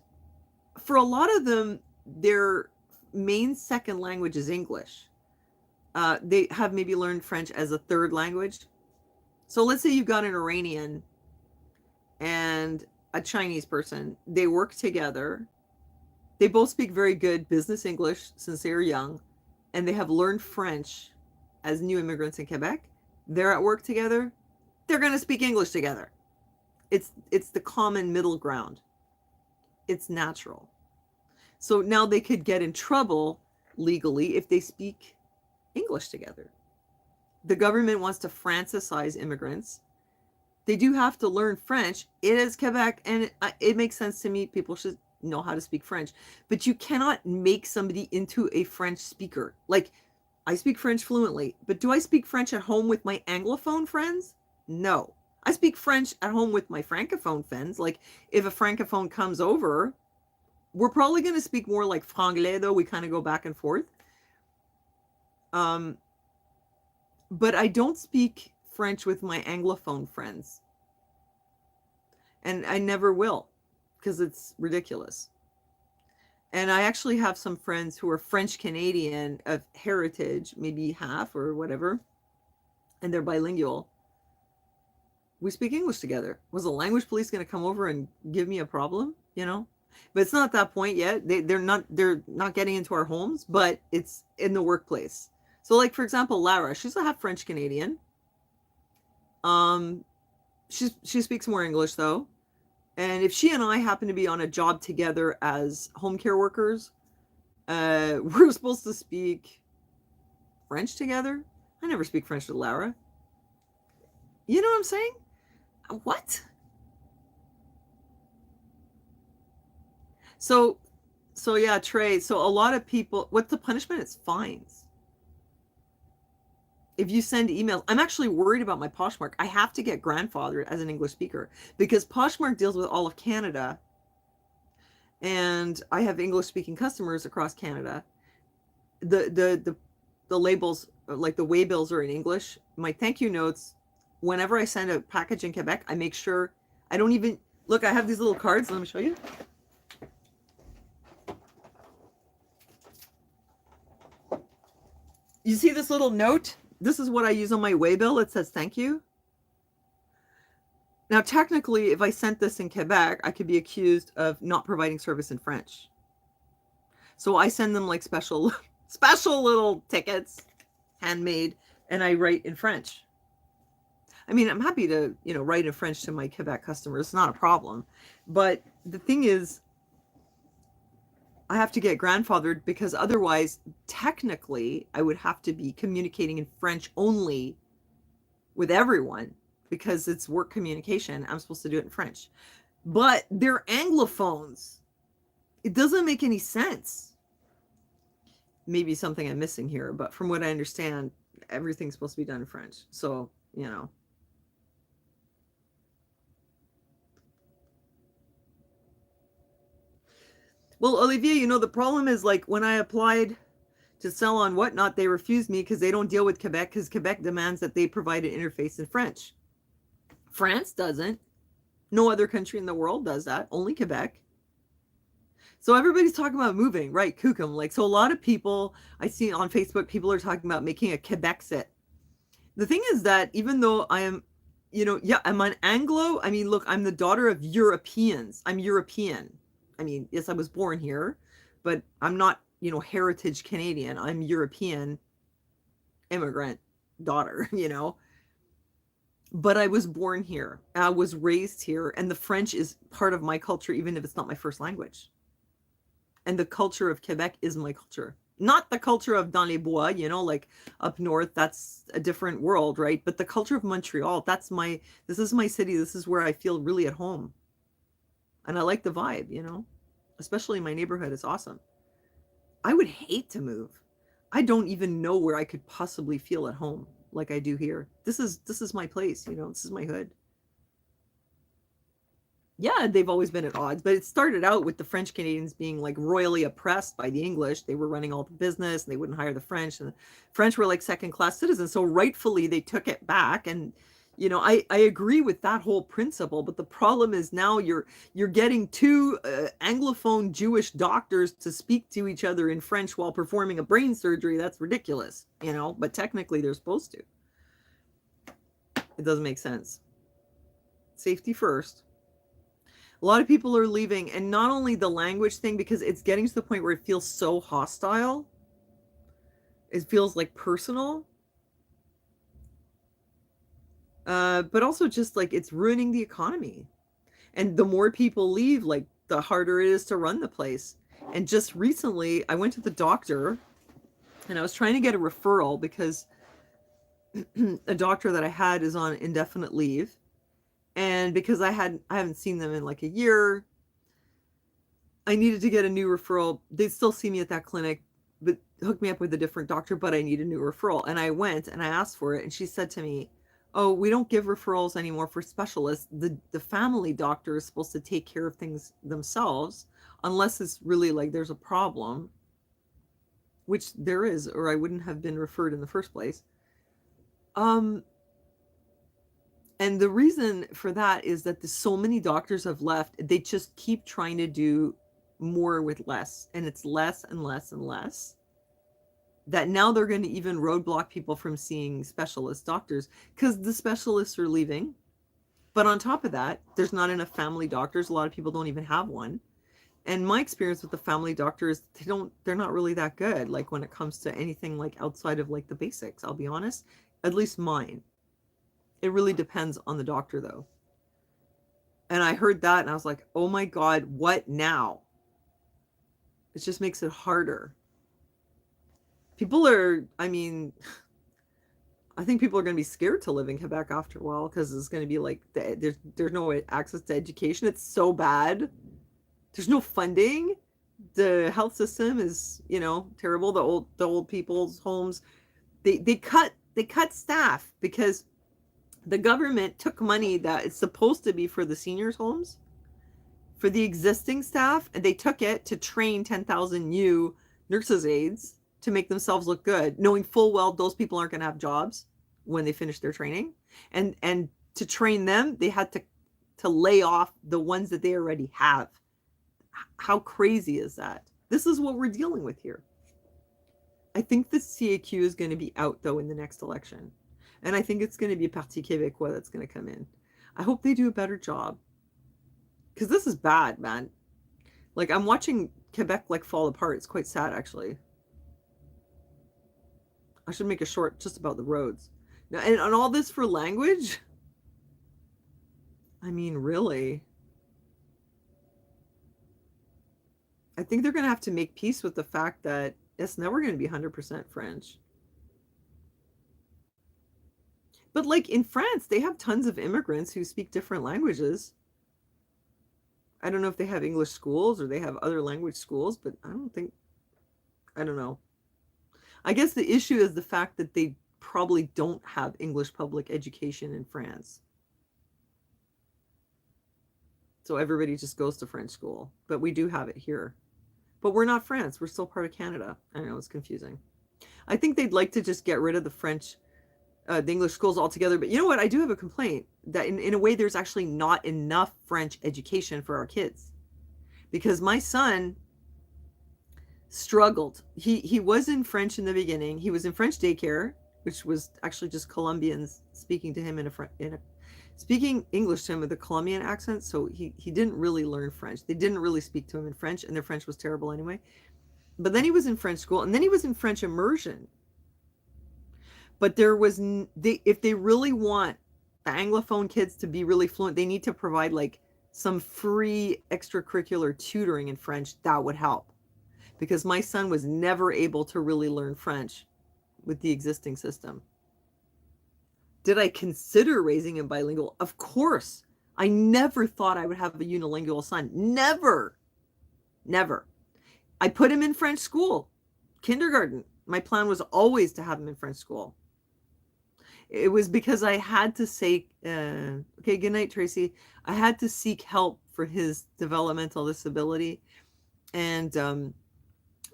for a lot of them, their main second language is English. They have maybe learned French as a third language. So let's say you've got an Iranian and a Chinese person. They work together. They both speak very good business English since they were young, and they have learned French as new immigrants in Quebec. They're at work together. They're going to speak English together. It's the common middle ground. It's natural. So now they could get in trouble legally if they speak English together. The government wants to francisize immigrants. They do have to learn French. It is Quebec, and it makes sense to me. People should know how to speak French. But you cannot make somebody into a French speaker. Like, I speak French fluently, but do I speak French at home with my Anglophone friends? No. I speak French at home with my Francophone friends. Like, if a Francophone comes over, we're probably going to speak more like Franglais, though. We kind of go back and forth. But I don't speak French with my Anglophone friends. And I never will, because it's ridiculous. And I actually have some friends who are French Canadian of heritage, maybe half or whatever, and they're bilingual. We speak English together. Was the language police going to come over and give me a problem? You know? But it's not at that point yet. They're not getting into our homes, but it's in the workplace. So, like, for example, Lara, she's a half French Canadian. She speaks more English, though. And if she and I happen to be on a job together as home care workers, we're supposed to speak French together. I never speak French with Lara. You know what I'm saying? What? So yeah, Trey. So a lot of people, what's the punishment? It's fines. if you send emails, I'm actually worried about my Poshmark. I have to get grandfathered as an English speaker because Poshmark deals with all of Canada, and I have English speaking customers across Canada. The labels, like the waybills, are in English. My thank you notes, whenever I send a package in Quebec, I make sure I don't even look. I have these little cards. Let me show you. You see this little note? This is what I use on my waybill. It says thank you. Now, technically, if I sent this in Quebec, I could be accused of not providing service in French. So I send them like special little tickets, handmade, and I write in French. I mean, I'm happy to, write in French to my Quebec customers. It's not a problem. But the thing is, I have to get grandfathered because otherwise, technically, I would have to be communicating in French only with everyone because it's work communication. I'm supposed to do it in French. But they're Anglophones. It doesn't make any sense. Maybe something I'm missing here, but from what I understand, everything's supposed to be done in French. So, Well, Olivier, the problem is like when I applied to sell on Whatnot, they refused me because they don't deal with Quebec because Quebec demands that they provide an interface in French. France doesn't. No other country in the world does that. Only Quebec. So everybody's talking about moving, right? Kukum. Like, so a lot of people I see on Facebook, people are talking about making a Quebexit. The thing is that even though I am, I'm an Anglo. I mean, look, I'm the daughter of Europeans. I'm European. I mean, yes, I was born here, but I'm not, heritage Canadian. I'm European immigrant daughter, But I was born here. I was raised here, and the French is part of my culture, even if it's not my first language. And the culture of Quebec is my culture. Not the culture of dans les bois, like up north, that's a different world, right? But the culture of Montreal, this is my city. This is where I feel really at home. And I like the vibe, especially my neighborhood is awesome. I would hate to move. I don't even know where I could possibly feel at home like I do here. This is my place, this is my hood. Yeah, they've always been at odds, but it started out with the French Canadians being like royally oppressed by the English. They were running all the business and they wouldn't hire the French, and the French were like second class citizens. So rightfully they took it back, and I agree with that whole principle, but the problem is now you're getting two Anglophone Jewish doctors to speak to each other in French while performing a brain surgery. That's ridiculous, but technically they're supposed to. It doesn't make sense. Safety first. A lot of people are leaving, and not only the language thing, because it's getting to the point where it feels so hostile. It feels like personal. But also just like it's ruining the economy. And the more people leave, like the harder it is to run the place. And just recently I went to the doctor and I was trying to get a referral because a doctor that I had is on indefinite leave. And because I haven't seen them in like a year, I needed to get a new referral. They still see me at that clinic, but hook me up with a different doctor, but I need a new referral. And I went and I asked for it, and she said to me, "Oh, we don't give referrals anymore for specialists. The family doctor is supposed to take care of things themselves unless it's really like there's a problem," which there is, or I wouldn't have been referred in the first place. And the reason for that is that so many doctors have left. They just keep trying to do more with less, and it's less and less and less. That now they're going to even roadblock people from seeing specialist doctors because the specialists are leaving. But on top of that, there's not enough family doctors. A lot of people don't even have one. And my experience with the family doctors, they're not really that good. Like when it comes to anything like outside of like the basics, I'll be honest, at least mine. It really depends on the doctor though. And I heard that and I was like, oh my God, what now? It just makes it harder. People are, I think people are going to be scared to live in Quebec after a while because it's going to be like, there's no access to education. It's so bad. There's no funding. The health system is, terrible. The old people's homes, they cut they cut staff because the government took money that is supposed to be for the seniors' homes for the existing staff, and they took it to train 10,000 new nurses aides to make themselves look good, knowing full well those people aren't going to have jobs when they finish their training. And to train them, they had to lay off the ones that they already have. How crazy is that? This is what we're dealing with here. I think the CAQ is going to be out, though, in the next election. And I think it's going to be Parti Québécois that's going to come in. I hope they do a better job. Because this is bad, man. Like, I'm watching Quebec, like, fall apart. It's quite sad, actually. I should make a short just about the roads. Now, and on all this for language? I mean, really? I think they're going to have to make peace with the fact that it's never going to be 100% French. But like in France, they have tons of immigrants who speak different languages. I don't know if they have English schools or they have other language schools, but I don't know. I guess the issue is the fact that they probably don't have English public education in France. So everybody just goes to French school, but we do have it here. But we're not France. We're still part of Canada. I know, it's confusing. I think they'd like to just get rid of the English schools altogether. But you know what? I do have a complaint that in a way there's actually not enough French education for our kids. Because my son struggled. He was in French in the beginning. He was in French daycare, which was actually just Colombians speaking to him speaking English to him with a Colombian accent, so he didn't really learn French. They didn't really speak to him in French, and their French was terrible anyway. But then he was in French school, and then he was in French immersion. But if they really want the Anglophone kids to be really fluent, they need to provide like some free extracurricular tutoring in French. That would help. Because my son was never able to really learn French with the existing system. Did I consider raising him bilingual? Of course. I never thought I would have a unilingual son. Never. Never. I put him in French school, kindergarten. My plan was always to have him in French school. It was because I had to say, okay, good night, Tracy. I had to seek help for his developmental disability. And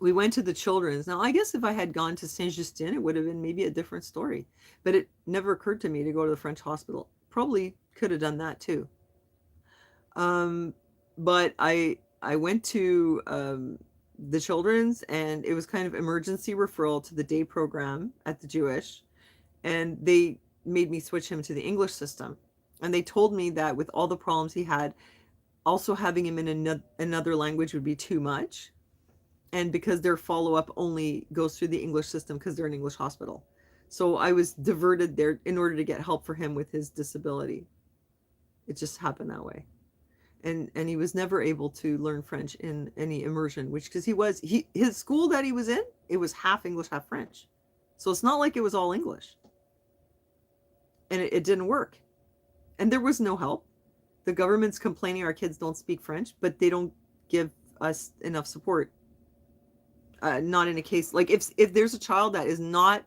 we went to the children's. Now, I guess if I had gone to Saint Justin, it would have been maybe a different story. But it never occurred to me to go to the French hospital. Probably could have done that too. But I went to the children's, and it was kind of emergency referral to the day program at the Jewish. And they made me switch him to the English system. And they told me that with all the problems he had, also having him in another language would be too much. And because their follow-up only goes through the English system because they're an English hospital. So I was diverted there in order to get help for him with his disability. It just happened that way. And he was never able to learn French in any immersion, which because his school that he was in, it was half English, half French. So it's not like it was all English. And it didn't work. And there was no help. The government's complaining our kids don't speak French, but they don't give us enough support. Not in a case like if there's a child that is not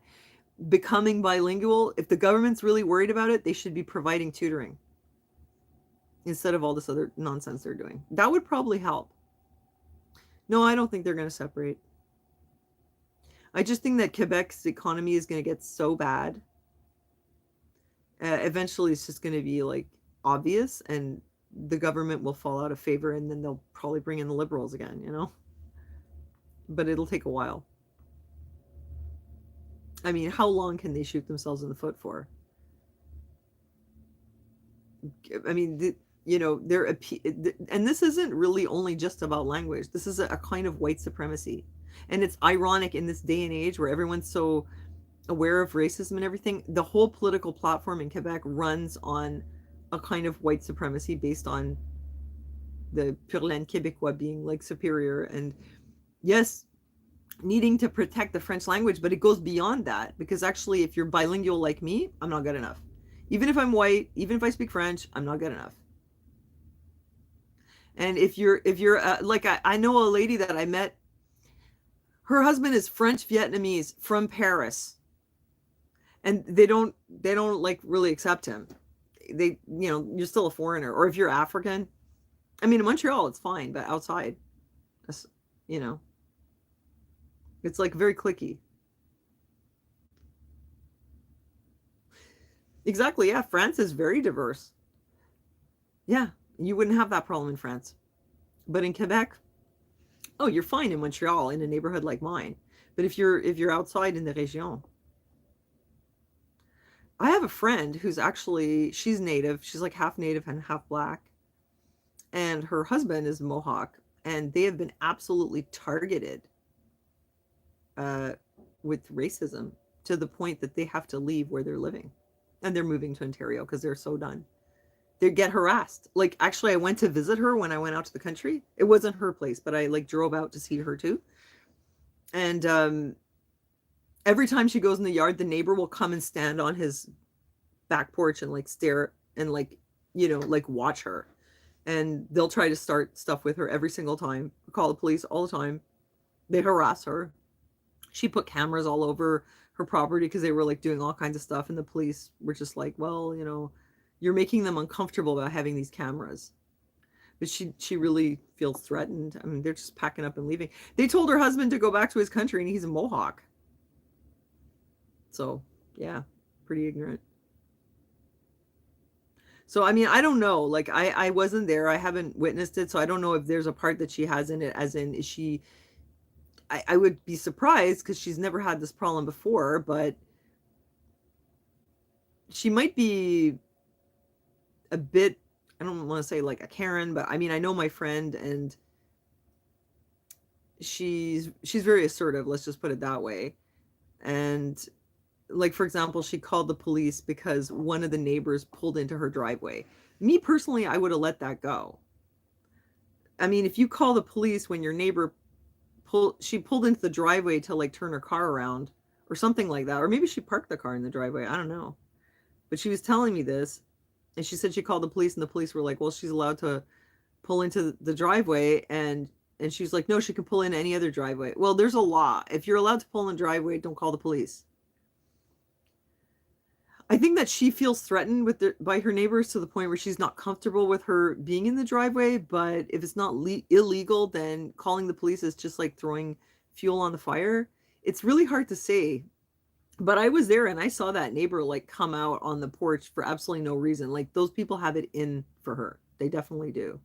becoming bilingual, if the government's really worried about it, they should be providing tutoring instead of all this other nonsense they're doing. That would probably help. No, I don't think they're going to separate. I just think that Quebec's economy is going to get so bad. Eventually, it's just going to be like obvious, and the government will fall out of favor, and then they'll probably bring in the liberals again, you know? But it'll take a while. I mean, how long can they shoot themselves in the foot for? I mean, and this isn't really only just about language. This is a kind of white supremacy. And it's ironic in this day and age where everyone's so aware of racism and everything. The whole political platform in Quebec runs on a kind of white supremacy based on the pur laine Québécois being like superior, and yes, needing to protect the French language, but it goes beyond that, because actually if you're bilingual like me, I'm not good enough. Even if I'm white, even if I speak French, I'm not good enough. And if you're like I know a lady that I met, her husband is French Vietnamese from Paris, And they don't like really accept him. You're still a foreigner, or if you're African. I mean, in Montreal it's fine, but outside, you know, it's like very clicky. Exactly. Yeah, France is very diverse. Yeah, you wouldn't have that problem in France, but in Quebec, oh, you're fine in Montreal in a neighborhood like mine. But if you're outside in the région, I have a friend who's actually she's native. She's like half native and half black, and her husband is Mohawk, and they have been absolutely targeted uh, with racism to the point that they have to leave where they're living, and they're moving to Ontario because they're so done. They get harassed. Like actually, I went to visit her when I went out to the country. It wasn't her place, but I like drove out to see her too. And every time she goes in the yard, the neighbor will come and stand on his back porch and like stare and like like watch her. And they'll try to start stuff with her every single time. Call the police all the time. They harass her. She put cameras all over her property because they were like doing all kinds of stuff, and the police were just like, well, you're making them uncomfortable about having these cameras. But she really feels threatened. I mean, they're just packing up and leaving. They told her husband to go back to his country, and he's a Mohawk. So yeah, pretty ignorant. So I mean, I don't know. Like I wasn't there. I haven't witnessed it, so I don't know if there's a part that she has in it. As in, is she? I would be surprised because she's never had this problem before, but she might be a bit. I don't want to say like a Karen, but I mean, I know my friend, and she's very assertive. Let's just put it that way. And like for example, she called the police because one of the neighbors pulled into her driveway. Me personally, I would have let that go. I mean, if you call the police when your neighbor she pulled into the driveway to like turn her car around or something like that, or maybe she parked the car in the driveway, I don't know. But she was telling me this, and she said she called the police, and the police were like, well, she's allowed to pull into the driveway. And she's like, no, she can pull in any other driveway. Well, there's a law. If you're allowed to pull in the driveway, don't call the police. I think that she feels threatened by her neighbors to the point where she's not comfortable with her being in the driveway. But if it's not illegal, then calling the police is just like throwing fuel on the fire. It's really hard to say. But I was there and I saw that neighbor like come out on the porch for absolutely no reason. Like those people have it in for her. They definitely do.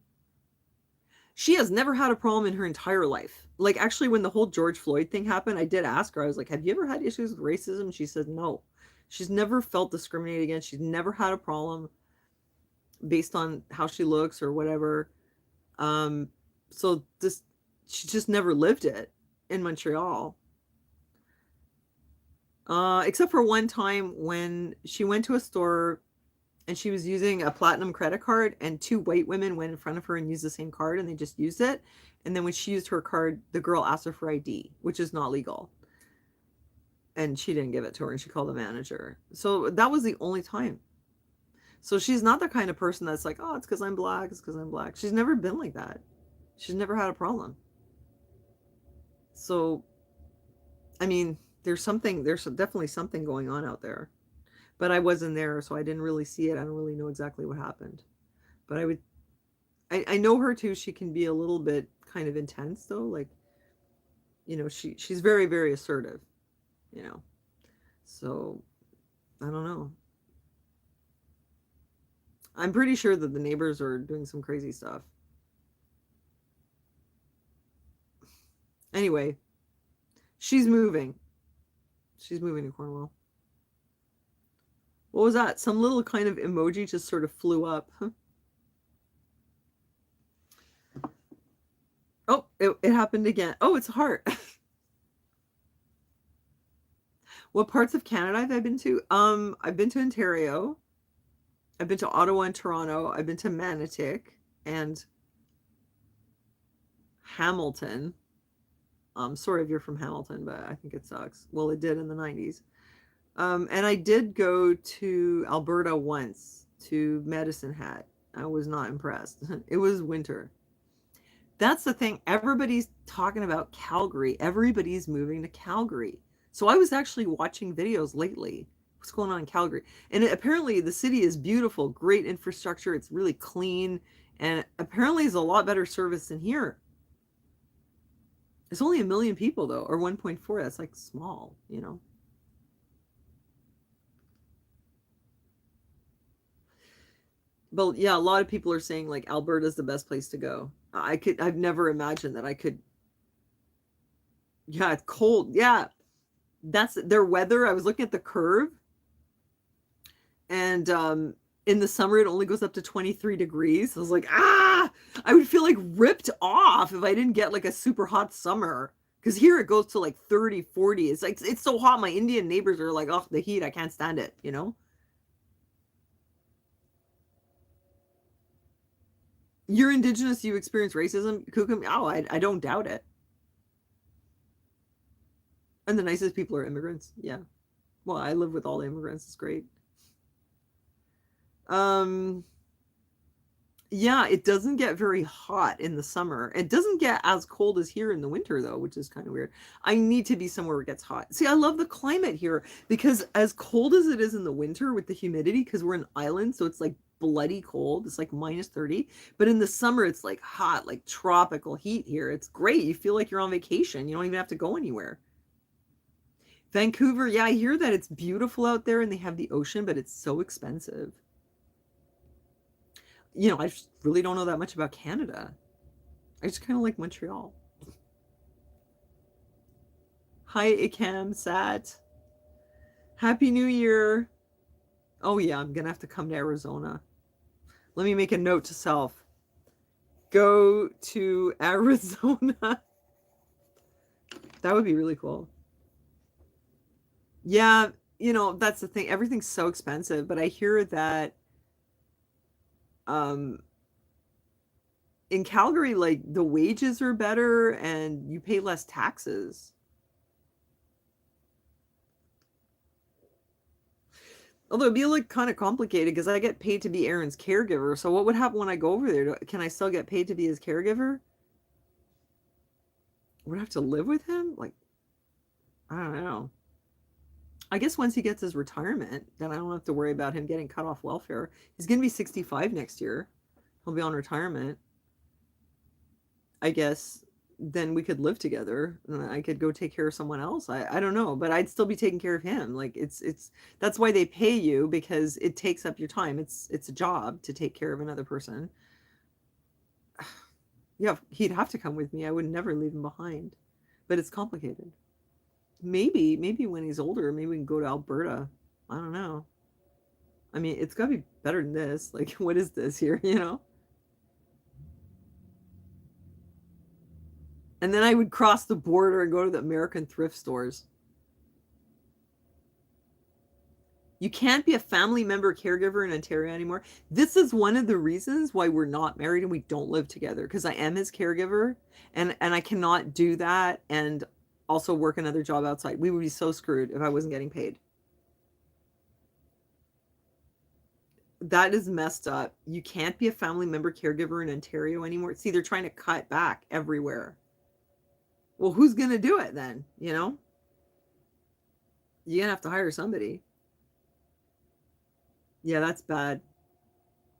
She has never had a problem in her entire life. Like actually when the whole George Floyd thing happened, I did ask her. I was like, "Have you ever had issues with racism?" She said, "No." She's never felt discriminated against. She's never had a problem based on how she looks or whatever. Um so this she just never lived it in Montreal. Except for one time when she went to a store and she was using a platinum credit card, and two white women went in front of her and used the same card, and they just used it. And then when she used her card, the girl asked her for ID, which is not legal, and she didn't give it to her, and she called the manager. So that was the only time. So she's not the kind of person that's like, oh, it's because I'm black, it's because I'm black. She's never been like that. She's never had a problem. So I mean, there's definitely something going on out there. But I wasn't there, so I didn't really see it. I don't really know exactly what happened. But I know her too. She can be a little bit kind of intense though. Like, she's very, very assertive, you know. So I don't know. I'm pretty sure that the neighbors are doing some crazy stuff. Anyway, she's moving. She's moving to Cornwall. What was that? Some little kind of emoji just sort of flew up. Oh, it happened again. Oh, it's a heart. What parts of Canada have I been to? I've been to Ontario. I've been to Ottawa and Toronto. I've been to Manotick and Hamilton. Sorry if you're from Hamilton, but I think it sucks. Well, it did in the 90s. And I did go to Alberta once to Medicine Hat. I was not impressed. It was winter. That's the thing. Everybody's talking about Calgary. Everybody's moving to Calgary. So I was actually watching videos lately what's going on in Calgary? And apparently the city is beautiful, great infrastructure. It's really clean, and apparently it's a lot better service than here. It's only a million people though, or 1.4. That's like small, you know. But yeah, a lot of people are saying like Alberta's the best place to go. I've never imagined that I could. Yeah, it's cold. Yeah, that's their weather. I was looking at the curve, and in the summer it only goes up to 23 degrees. I was like, ah, I would feel like ripped off if I didn't get like a super hot summer. Because here it goes to like 30, 40. It's like it's so hot. My Indian neighbors are like, oh, the heat, I can't stand it, you know? You're indigenous, you experience racism, Kukum. Oh, I don't doubt it. And the nicest people are immigrants. Yeah. Well, I live with all the immigrants. It's great. Um, yeah, it doesn't get very hot in the summer. It doesn't get as cold as here in the winter, though, which is kind of weird. I need to be somewhere where it gets hot. See, I love the climate here because as cold as it is in the winter with the humidity, because we're an island, so it's like bloody cold. It's like minus 30. But in the summer, it's like hot, like tropical heat here. It's great. You feel like you're on vacation. You don't even have to go anywhere. Vancouver, yeah, I hear that it's beautiful out there and they have the ocean, but it's so expensive. You know, I just really don't know that much about Canada. I just kind of like Montreal. Hi, Ikam, Sat. Happy New Year. Oh, yeah, I'm going to have to come to Arizona. Let me make a note to self. Go to Arizona. That would be really cool. Yeah, you know, that's the thing. Everything's so expensive, but I hear that um in Calgary, like the wages are better and you pay less taxes. Although it'd be like kind of complicated because I get paid to be Aaron's caregiver. So what would happen when I go over there? Can I still get paid to be his caregiver? Would I have to live with him? Like, I don't know. I guess once he gets his retirement, then I don't have to worry about him getting cut off welfare. He's going to be 65 next year. He'll be on retirement. I guess then we could live together and I could go take care of someone else. I don't know, but I'd still be taking care of him. Like it's that's why they pay you because it takes up your time. It's a job to take care of another person. Yeah, he'd have to come with me. I would never leave him behind. But it's complicated. Maybe when he's older, maybe we can go to Alberta. I don't know. I mean, it's got to be better than this. Like, what is this here, you know? And then I would cross the border and go to the American thrift stores. You can't be a family member caregiver in Ontario anymore. This is one of the reasons why we're not married and we don't live together because I am his caregiver and I cannot do that and also work another job outside. We would be so screwed if I wasn't getting paid. That is messed up. You can't be a family member caregiver in Ontario anymore. See, they're trying to cut back everywhere. Well, who's going to do it then? You know, you're going to have to hire somebody. Yeah, that's bad.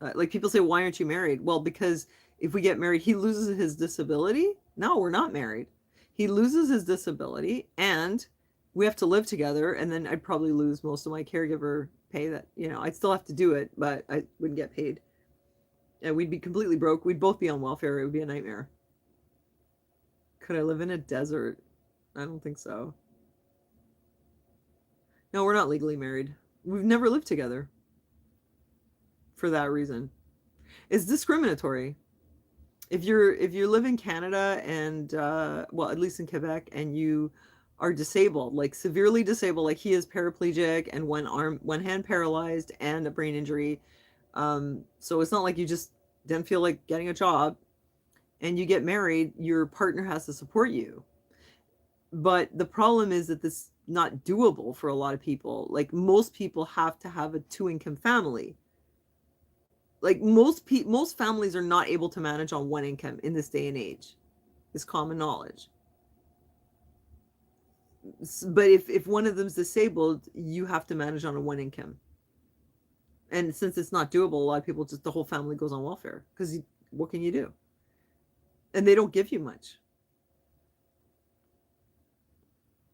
Like people say, why aren't you married? Well, because if we get married, he loses his disability. No, we're not married. He loses his disability and we have to live together. And then I'd probably lose most of my caregiver pay that, you know, I'd still have to do it, but I wouldn't get paid. And we'd be completely broke. We'd both be on welfare. It would be a nightmare. Could I live in a desert? I don't think so. No, we're not legally married. We've never lived together for that reason. It's discriminatory. If you live in Canada and well, at least in Quebec, and you are disabled, like severely disabled, like he is paraplegic and one hand paralyzed and a brain injury. So it's not like you just didn't feel like getting a job and you get married, your partner has to support you. But the problem is that this is not doable for a lot of people. Like most people have to have a two income family. Like most families are not able to manage on one income in this day and age. Is common knowledge. But if one of them's disabled, you have to manage on a one income. And since it's not doable, a lot of people just, the whole family goes on welfare because what can you do? And they don't give you much.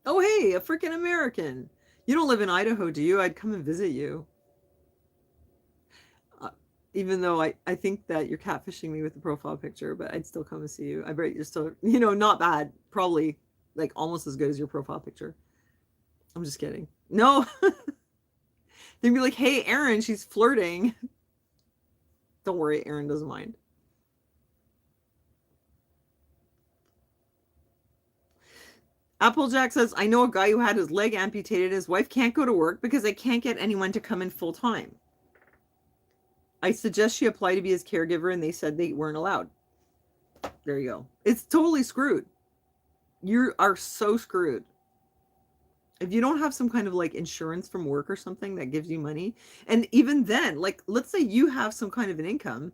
Oh, hey, a freaking American. You don't live in Idaho, do you? I'd come and visit you. Uh, Even though I think that you're catfishing me with the profile picture, but I'd still come and see you. I bet you're still, not bad. Probably like almost as good as your profile picture. I'm just kidding. No. They'd be like, hey, Aaron, she's flirting. Don't worry, Aaron doesn't mind. Applejack says, I know a guy who had his leg amputated. His wife can't go to work because they can't get anyone to come in full time. I suggest she apply to be his caregiver, and they said they weren't allowed. There you go. It's totally screwed. You are so screwed. If you don't have some kind of like insurance from work or something that gives you money, and even then, like, let's say you have some kind of an income,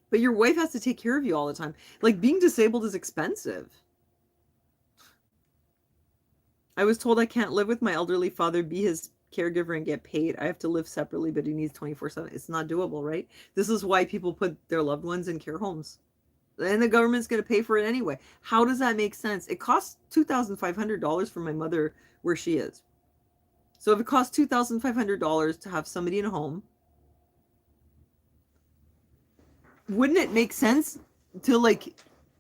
but your wife has to take care of you all the time. Like, being disabled is expensive. I was told I can't live with my elderly father, be his caregiver, and get paid. I have to live separately, but he needs 24/7. It's not doable, right? This is why people put their loved ones in care homes. And the government's going to pay for it anyway. How does that make sense? It costs $2,500 for my mother where she is. So if it costs $2,500 to have somebody in a home, wouldn't it make sense to like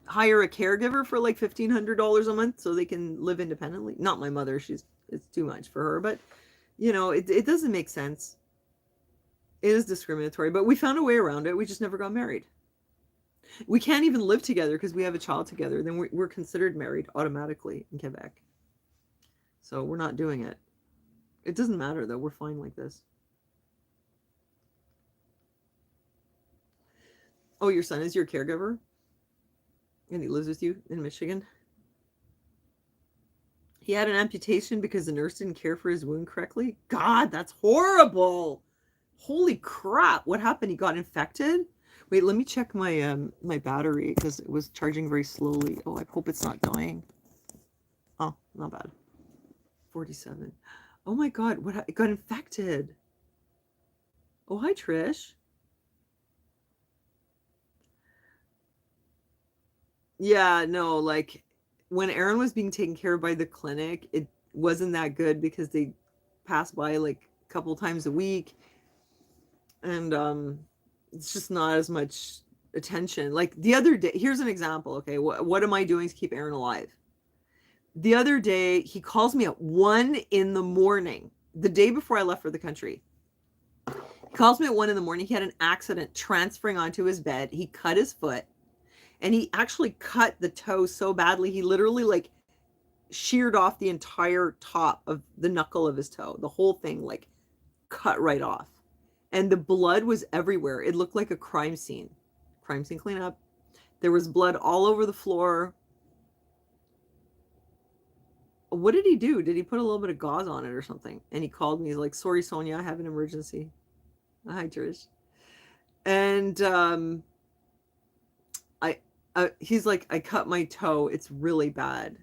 hire a caregiver for like $1,500 a month so they can live independently? Not my mother, it's too much for her, but it doesn't make sense. It is discriminatory, but we found a way around it. We just never got married. We can't even live together because we have a child together. Then we're considered married automatically in Quebec. So we're not doing it. It doesn't matter though. We're fine like this. Oh, your son is your caregiver? And he lives with you in Michigan? He had an amputation because the nurse didn't care for his wound correctly? God, that's horrible. Holy crap. What happened? He got infected? Wait, let me check my battery because it was charging very slowly. Oh, I hope it's not dying. Oh, not bad. 47. Oh my God, it got infected. Oh, hi, Trish. Yeah, no, like when Aaron was being taken care of by the clinic, it wasn't that good because they passed by like a couple times a week. And it's just not as much attention. Like the other day, here's an example. Okay, what am I doing to keep Aaron alive? The other day, he calls me at 1 a.m, the day before I left for the country. He calls me at 1 a.m. He had an accident transferring onto his bed. He cut his foot, and he actually cut the toe so badly he literally like sheared off the entire top of the knuckle of his toe. The whole thing like cut right off. And the blood was everywhere. It looked like a crime scene cleanup. There was blood all over the floor. What did he do? Did he put a little bit of gauze on it or something? And he called me. He's like, sorry, Sonia, I have an emergency. Hi, Trish. And he's like, I cut my toe. It's really bad.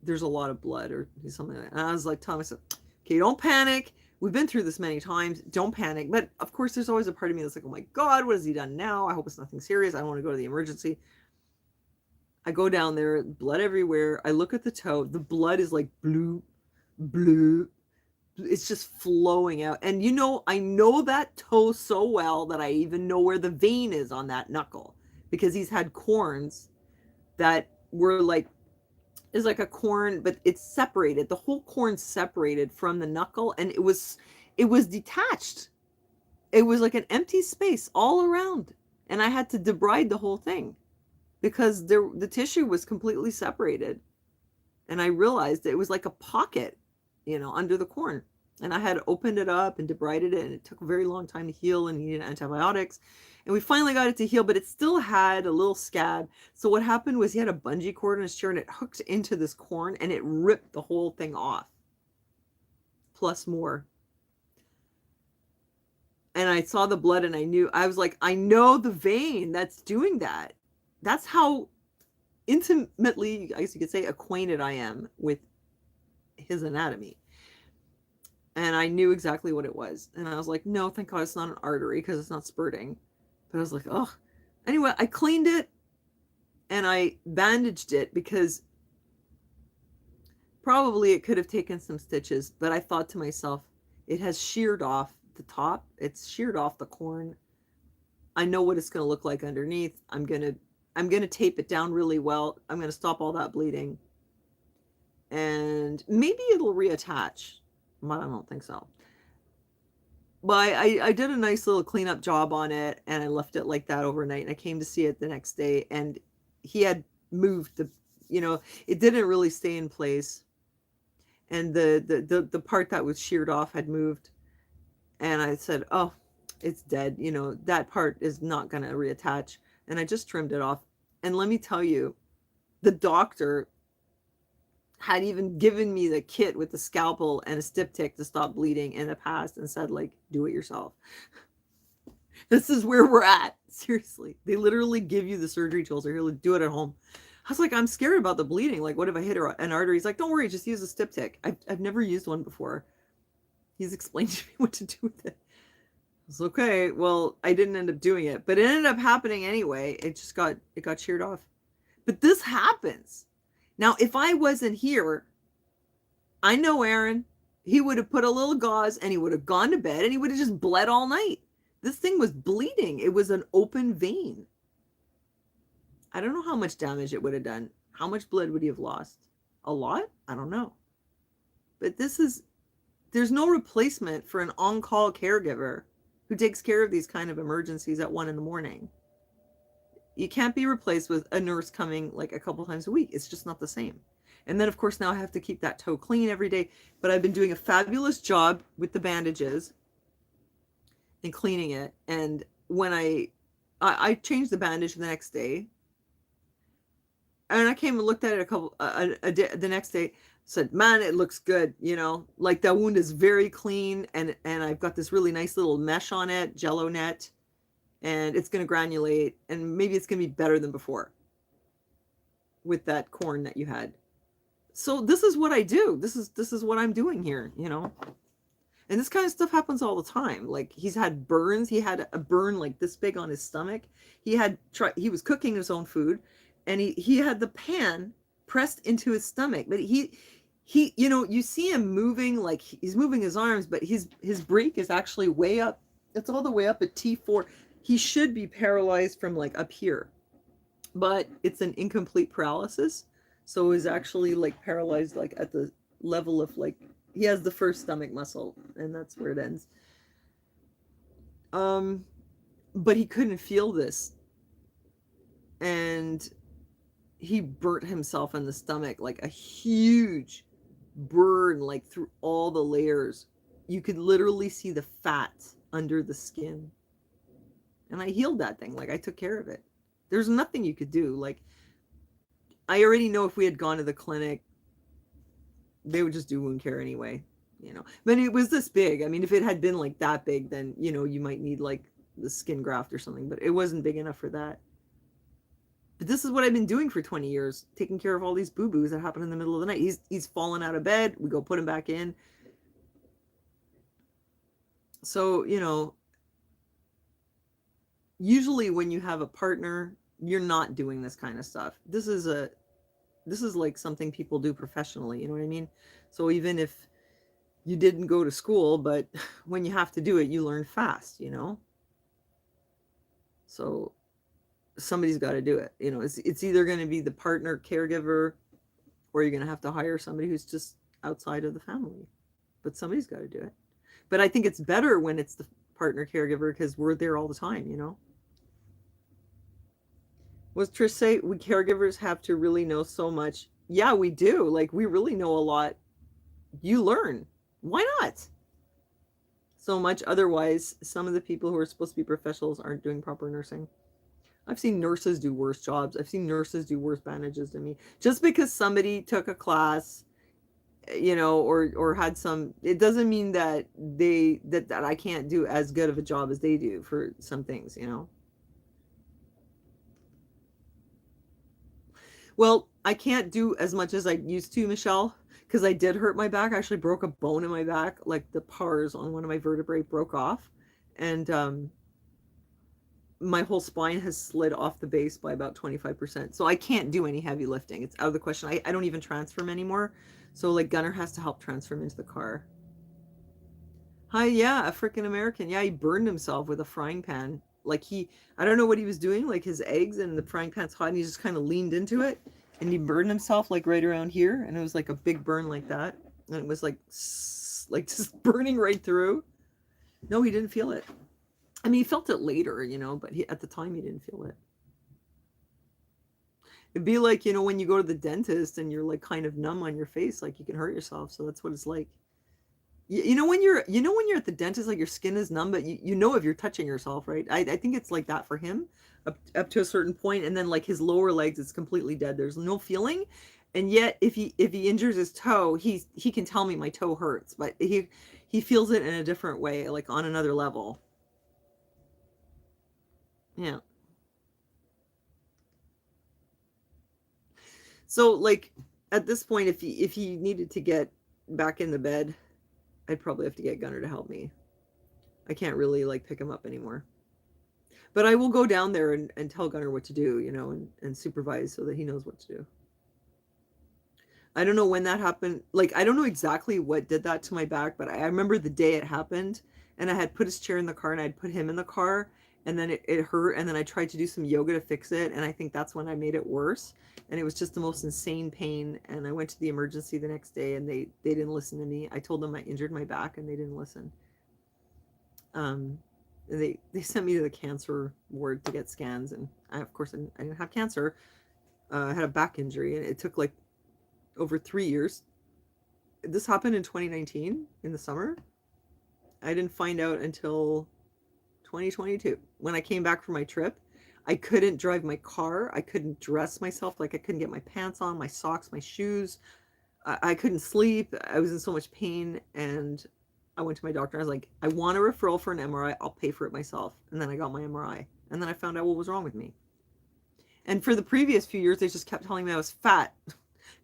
There's a lot of blood or something like that. And I was like, Thomas, okay, don't panic. We've been through this many times. Don't panic. But of course, there's always a part of me that's like, oh my God, what has he done now? I hope it's nothing serious. I don't want to go to the emergency. I go down there, blood everywhere. I look at the toe. The blood is like blue. It's just flowing out. And I know that toe so well that I even know where the vein is on that knuckle because he's had corns that were like, is like a corn, but it's separated. The whole corn separated from the knuckle, and it was detached. It was like an empty space all around, and I had to debride the whole thing because the tissue was completely separated, and I realized it was like a pocket, under the corn, and I had opened it up and debrided it, and it took a very long time to heal and needed antibiotics. And we finally got it to heal, but it still had a little scab. So what happened was he had a bungee cord in his chair and it hooked into this corn and it ripped the whole thing off. Plus more. And I saw the blood and I was like, I know the vein that's doing that. That's how intimately, I guess you could say, acquainted I am with his anatomy. And I knew exactly what it was. And I was like, no, thank God it's not an artery because it's not spurting. But I was like, oh. Anyway, I cleaned it and I bandaged it because probably it could have taken some stitches. But I thought to myself, it has sheared off the top, it's sheared off the corn. I know what it's going to look like underneath. I'm going to tape it down really well. I'm going to stop all that bleeding. And maybe it'll reattach. But I don't think so. But I did a nice little cleanup job on it and I left it like that overnight. And I came to see it the next day and he had moved it didn't really stay in place. And the part that was sheared off had moved. And I said, oh, it's dead. That part is not going to reattach. And I just trimmed it off. And let me tell you, the doctor had even given me the kit with the scalpel and a styptic to stop bleeding in the past and said, like, do it yourself. This is where we're at. Seriously. They literally give you the surgery tools. They're here, like, do it at home. I was like, I'm scared about the bleeding. Like, what if I hit an artery? He's like, don't worry, just use a styptic. I've never used one before. He's explained to me what to do with it. It's okay. Well, I didn't end up doing it, but it ended up happening anyway. It got sheared off. But this happens. Now, if I wasn't here, I know Aaron, he would have put a little gauze and he would have gone to bed and he would have just bled all night. This thing was bleeding. It was an open vein. I don't know how much damage it would have done. How much blood would he have lost? A lot? I don't know. But there's no replacement for an on-call caregiver who takes care of these kind of emergencies at 1 a.m. You can't be replaced with a nurse coming like a couple times a week. It's just not the same. And then, of course, now I have to keep that toe clean every day. But I've been doing a fabulous job with the bandages and cleaning it. And when I changed the bandage the next day, and I came and looked at it the next day, said, man, it looks good. Like that wound is very clean. And I've got this really nice little mesh on it, Jello net. And it's going to granulate and maybe it's going to be better than before with that corn that you had. So this is what I do. This is what I'm doing here, And this kind of stuff happens all the time. Like he's had burns. He had a burn like this big on his stomach. He was cooking his own food and he had the pan pressed into his stomach, but he you see him moving, like he's moving his arms, but his break is actually way up. It's all the way up at T4. He should be paralyzed from like up here, but it's an incomplete paralysis. So he's actually like paralyzed like at the level of like, he has the first stomach muscle and that's where it ends. But he couldn't feel this. And he burnt himself in the stomach, like a huge burn, like through all the layers. You could literally see the fat under the skin. And I healed that thing. Like I took care of it. There's nothing you could do. Like I already know if we had gone to the clinic, they would just do wound care anyway, But it was this big. I mean, if it had been like that big, then, you might need like the skin graft or something, but it wasn't big enough for that. But this is what I've been doing for 20 years, taking care of all these boo-boos that happen in the middle of the night. He's fallen out of bed. We go put him back in. So, usually when you have a partner, you're not doing this kind of stuff. This is like something people do professionally, you know what I mean? So even if you didn't go to school, but when you have to do it, you learn fast, So somebody's got to do it. It's either going to be the partner caregiver or you're going to have to hire somebody who's just outside of the family. But somebody's got to do it. But I think it's better when it's the partner caregiver because we're there all the time, What's Trish say? We caregivers have to really know so much. Yeah, we do. Like, we really know a lot. You learn. Why not? So much. Otherwise, some of the people who are supposed to be professionals aren't doing proper nursing. I've seen nurses do worse jobs. I've seen nurses do worse bandages than me. Just because somebody took a class, or had some, it doesn't mean that that I can't do as good of a job as they do for some things, Well, I can't do as much as I used to, Michelle, because I did hurt my back. I actually broke a bone in my back, like the pars on one of my vertebrae broke off, and my whole spine has slid off the base by about 25%. So I can't do any heavy lifting. It's out of the question. I don't even transfer him anymore. So like Gunnar has to help transfer him into the car. Hi, yeah, a freaking American. Yeah, he burned himself with a frying pan. Like I don't know what he was doing, like his eggs and the frying pan's hot and he just kind of leaned into it and he burned himself like right around here. And it was like a big burn like that. And it was like just burning right through. No, he didn't feel it. I mean, he felt it later, but at the time he didn't feel it. It'd be like, when you go to the dentist and you're like kind of numb on your face, like you can hurt yourself. So that's what it's like. When you're at the dentist, like your skin is numb, but you know if you're touching yourself, right? I think it's like that for him up to a certain point, and then like his lower legs, it's completely dead. There's no feeling, and yet if he injures his toe, he can tell me my toe hurts, but he feels it in a different way, like on another level. Yeah. So like at this point, if he needed to get back in the bed, I'd probably have to get Gunner to help me. I can't really like pick him up anymore. But I will go down there and tell Gunner what to do, and supervise so that he knows what to do. I don't know when that happened. Like, I don't know exactly what did that to my back, but I remember the day it happened. And I had put his chair in the car and I'd put him in the car. And then it hurt. And then I tried to do some yoga to fix it. And I think that's when I made it worse. And it was just the most insane pain. And I went to the emergency the next day and they didn't listen to me. I told them I injured my back and they didn't listen. Um, they sent me to the cancer ward to get scans. And of course, I didn't have cancer. I had a back injury and it took like over 3 years. This happened in 2019 in the summer. I didn't find out until 2022 when I came back from my trip. I couldn't drive my car. I couldn't dress myself. Like I couldn't get my pants on, my socks, my shoes. I couldn't sleep. I was in so much pain. And I went to my doctor. I was like, I want a referral for an MRI. I'll pay for it myself. And then I got my MRI. And then I found out what was wrong with me. And for the previous few years, they just kept telling me I was fat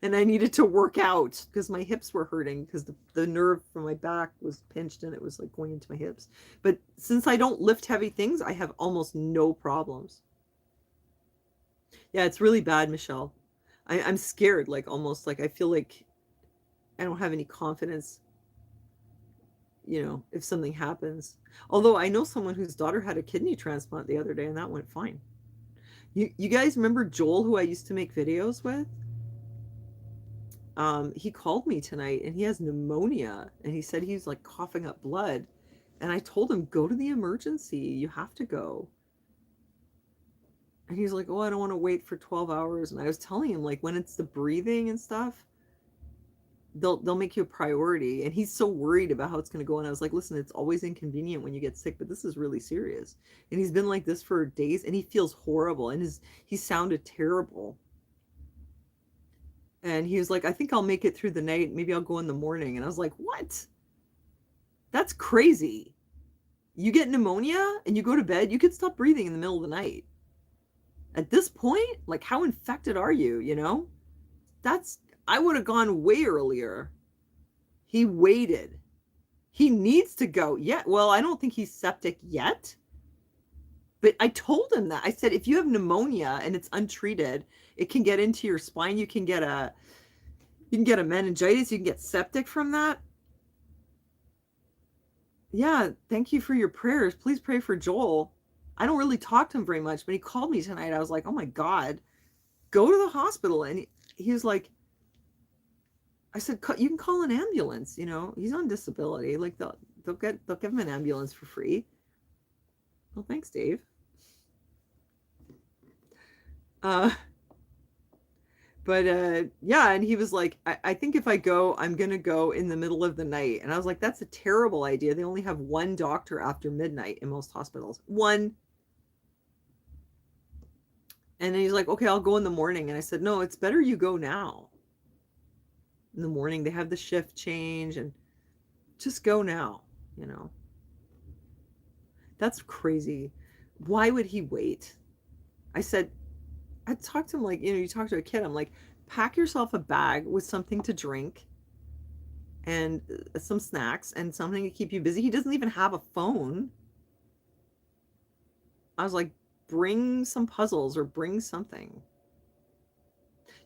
and I needed to work out because my hips were hurting because the nerve from my back was pinched and it was like going into my hips. But since I don't lift heavy things, I have almost no problems. Yeah, it's really bad, Michelle. I'm scared, like almost like I feel like I don't have any confidence, if something happens. Although I know someone whose daughter had a kidney transplant the other day and that went fine. You guys remember Joel, who I used to make videos with? He called me tonight and he has pneumonia and he said he's like coughing up blood. And I told him, go to the emergency. You have to go. And he's like, oh, I don't want to wait for 12 hours. And I was telling him, like, when it's the breathing and stuff, they'll make you a priority. And he's so worried about how it's going to go. And I was like, listen, it's always inconvenient when you get sick, but this is really serious. And he's been like this for days and he feels horrible and he sounded terrible. And he was like, I think I'll make it through the night. Maybe I'll go in the morning. And I was like, what? That's crazy. You get pneumonia and you go to bed, you could stop breathing in the middle of the night. At this point, like, how infected are you? I would have gone way earlier. He waited. He needs to go. Yeah, well, I don't think he's septic yet. But I told him that. I said, if you have pneumonia and it's untreated, it can get into your spine. You can get a meningitis. You can get septic from that. Yeah, thank you for your prayers. Please pray for Joel. I don't really talk to him very much, but he called me tonight. I was like, oh my God, go to the hospital. And he was like, I said, you can call an ambulance. He's on disability. Like they'll give him an ambulance for free. Well, thanks, Dave. Yeah, and he was like, I think if I go, I'm gonna go in the middle of the night. And I was like, that's a terrible idea. They only have one doctor after midnight in most hospitals. One. And then he's like, okay, I'll go in the morning. And I said, no, it's better you go now. In the morning, they have the shift change and just go now, That's crazy. Why would he wait? I said, I talked to him like, you talk to a kid, I'm like, pack yourself a bag with something to drink and some snacks and something to keep you busy. He doesn't even have a phone. I was like, bring some puzzles or bring something.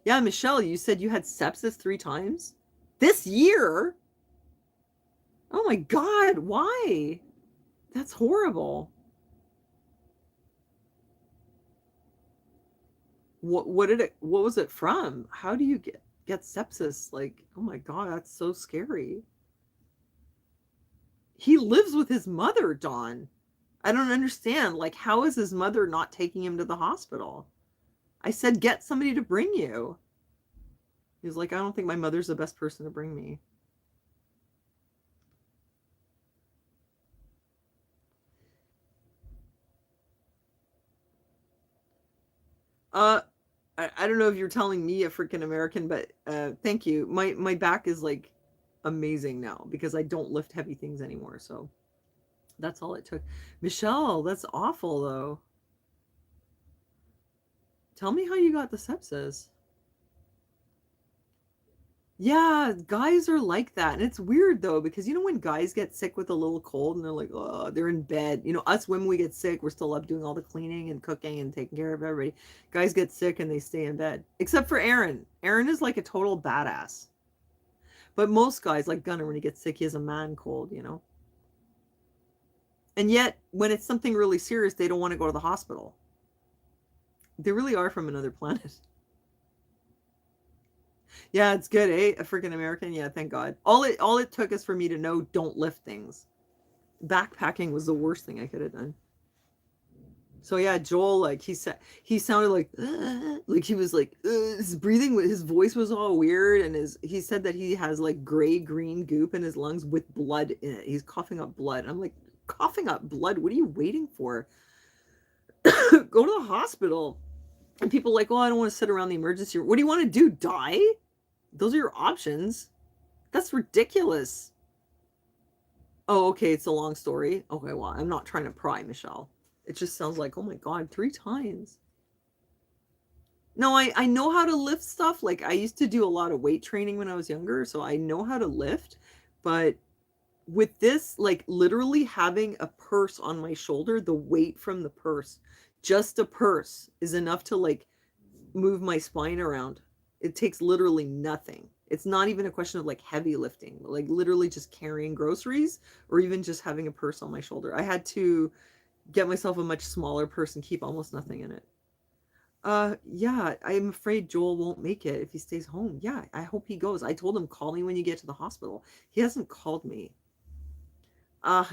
Yeah, Michelle, you said you had sepsis 3 times this year. Oh my God, why? That's horrible. What was it from? How do you get sepsis? Like, oh my God, that's so scary. He lives with his mother, Dawn. I don't understand. Like, how is his mother not taking him to the hospital? I said, get somebody to bring you. He was like, I don't think my mother's the best person to bring me. Uh, I don't know if you're telling me a freaking American, but thank you. My back is like amazing now because I don't lift heavy things anymore. So that's all it took. Michelle, that's awful though. Tell me how you got the sepsis. Yeah, guys are like that. And it's weird though, because when guys get sick with a little cold and they're like, oh, they're in bed. Us women, we get sick, we're still up doing all the cleaning and cooking and taking care of everybody. Guys get sick and they stay in bed. Except for Aaron. Aaron is like a total badass. But most guys, like Gunnar, when he gets sick, he has a man cold. And yet, when it's something really serious, they don't want to go to the hospital. They really are from another planet. Yeah, it's good, eh? A freaking American. Yeah, thank God. All it took is for me to know don't lift things. Backpacking was the worst thing I could have done. So yeah, Joel, like he sounded like he was like his breathing, his voice was all weird, and he said that he has like gray green goop in his lungs with blood in it. He's coughing up blood. I'm like, coughing up blood? What are you waiting for? Go to the hospital. And people are like, oh, I don't want to sit around the emergency room. What do you want to do? Die? Those are your options. That's ridiculous. Oh, okay, it's a long story. Okay, well, I'm not trying to pry, Michelle. It just sounds like, oh my God, 3 times. No, I know how to lift stuff. Like, I used to do a lot of weight training when I was younger, so I know how to lift. But with this, like, literally having a purse on my shoulder, the weight from the purse, just a purse is enough to, like, move my spine around. It takes literally nothing. It's not even a question of like heavy lifting, like literally just carrying groceries or even just having a purse on my shoulder. I had to get myself a much smaller purse and keep almost nothing in it. Yeah, I'm afraid Joel won't make it if he stays home. Yeah, I hope he goes. I told him call me when you get to the hospital. He hasn't called me.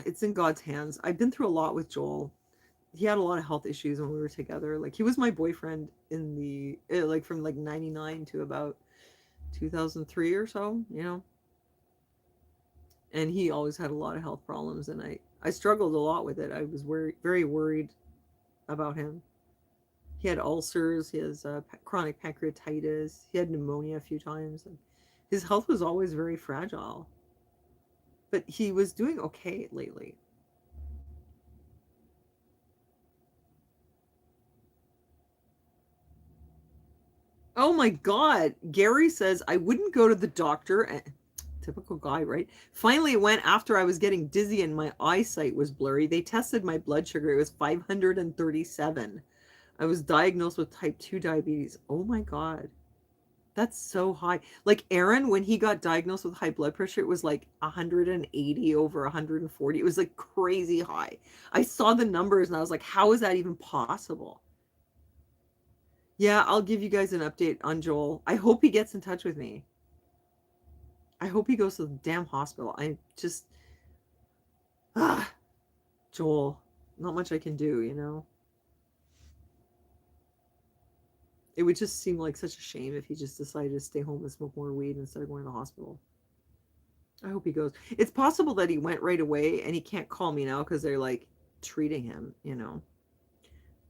It's in God's hands. I've been through a lot with Joel. He had a lot of health issues when we were together. Like he was my boyfriend in the like from like 99 to about 2003 or so. And he always had a lot of health problems and I struggled a lot with it. I was very worried about him. He had ulcers, he has chronic pancreatitis, he had pneumonia a few times. And his health was always very fragile. But he was doing okay lately. Oh my God. Gary says, I wouldn't go to the doctor. Typical guy, right? Finally, it went after I was getting dizzy and my eyesight was blurry. They tested my blood sugar. It was 537. I was diagnosed with type 2 diabetes. Oh my God. That's so high. Like Aaron, when he got diagnosed with high blood pressure, it was like 180 over 140. It was like crazy high. I saw the numbers and I was like, how is that even possible? Yeah, I'll give you guys an update on Joel. I hope he gets in touch with me. I hope he goes to the damn hospital. I just, ah, Joel, not much I can do. It would just seem like such a shame if he just decided to stay home and smoke more weed instead of going to the hospital. I hope he goes. It's possible that he went right away and he can't call me now because they're like treating him.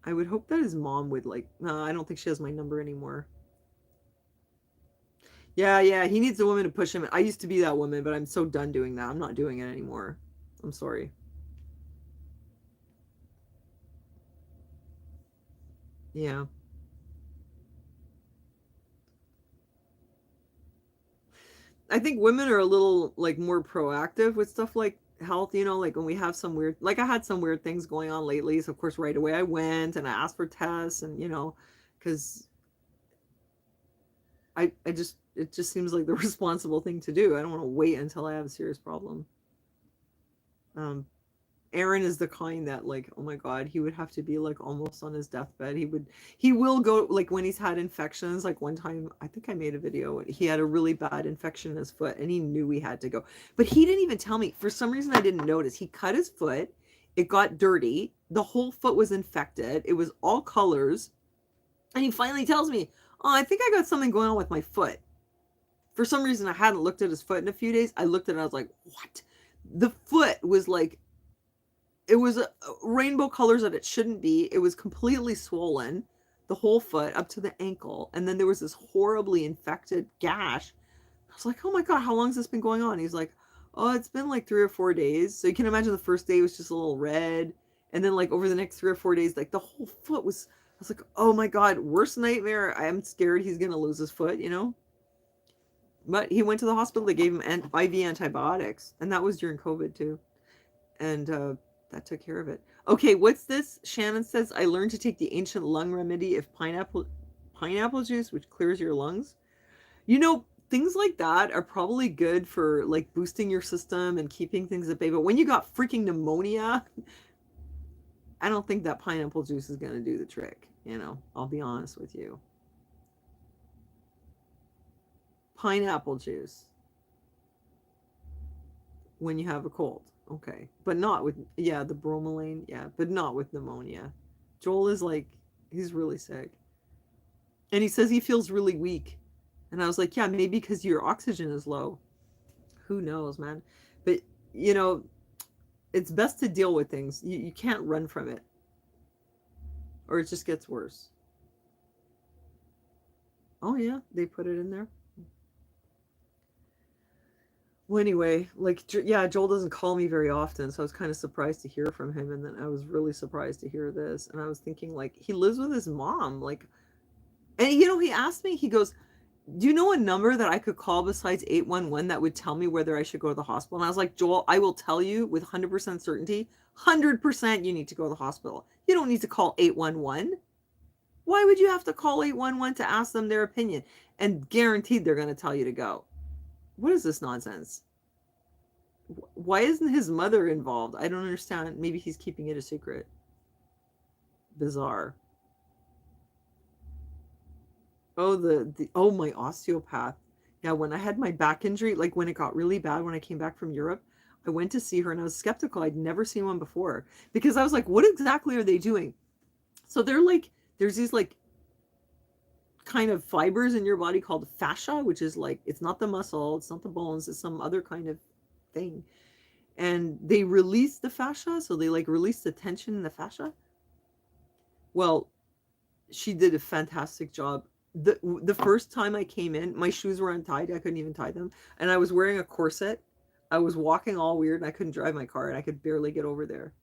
I would hope that his mom would like, no, I don't think she has my number anymore. Yeah, yeah, he needs a woman to push him. I used to be that woman, but I'm so done doing that. I'm not doing it anymore. I'm sorry. Yeah. I think women are a little like more proactive with stuff like health, like when we have some weird, like I had some weird things going on lately. So of course right away I went and I asked for tests and because I just it just seems like the responsible thing to do. I don't want to wait until I have a serious problem. Um, Aaron is the kind that like, oh my god, he would have to be like almost on his deathbed. He will go like when he's had infections. Like one time, I think I made a video. He had a really bad infection in his foot, and he knew he had to go, but he didn't even tell me. For some reason, I didn't notice. He cut his foot. It got dirty. The whole foot was infected. It was all colors, and he finally tells me, "Oh, I think I got something going on with my foot." For some reason, I hadn't looked at his foot in a few days. I looked at it. I was like, "What?" The foot was like it was rainbow colors that it shouldn't be. It was completely swollen, the whole foot up to the ankle, and then there was this horribly infected gash. I was like, "Oh my god, how long has this been going on?" He's like, "Oh, it's been like 3 or 4 days." So you can imagine the first day was just a little red, and then like over the next 3 or 4 days, like the whole foot was. I was like, "Oh my god, worst nightmare!" I am scared he's gonna lose his foot. But he went to the hospital. They gave him IV antibiotics, and that was during COVID too. And that took care of it. Okay, what's this? Shannon says, I learned to take the ancient lung remedy if pineapple juice, which clears your lungs. Things like that are probably good for like boosting your system and keeping things at bay. But when you got freaking pneumonia, I don't think that pineapple juice is gonna do the trick. I'll be honest with you. Pineapple juice when you have a cold. Okay. But not with, yeah, the bromelain. Yeah. But not with pneumonia. Joel is like, he's really sick. And he says he feels really weak. And I was like, yeah, maybe because your oxygen is low. Who knows, man? But, you know, it's best to deal with things. You can't run from it, or it just gets worse. Oh, yeah. They put it in there. Well, anyway, like, yeah, Joel doesn't call me very often, so I was kind of surprised to hear from him, and then I was really surprised to hear this, and I was thinking, like, he lives with his mom, like, and he asked me, he goes, "Do you know a number that I could call besides 811 that would tell me whether I should go to the hospital?" And I was like, "Joel, I will tell you with 100% certainty, 100% you need to go to the hospital. You don't need to call 811. Why would you have to call 811 to ask them their opinion? And guaranteed they're going to tell you to go. What is this nonsense? Why isn't his mother involved? I don't understand. Maybe he's keeping it a secret. Bizarre. Oh, oh, my osteopath. Yeah, when I had my back injury, like when it got really bad when I came back from Europe, I went to see her and I was skeptical. I'd never seen one before because I was like, what exactly are they doing? So they're like, there's these like kind of fibers in your body called fascia, which is like, it's not the muscle, it's not the bones, it's some other kind of thing. And they release the fascia, so they like release the tension in the fascia. Well, she did a fantastic job. The first time I came in, my shoes were untied. I couldn't even tie them, and I was wearing a corset. I was walking all weird, and I couldn't drive my car, and I could barely get over there.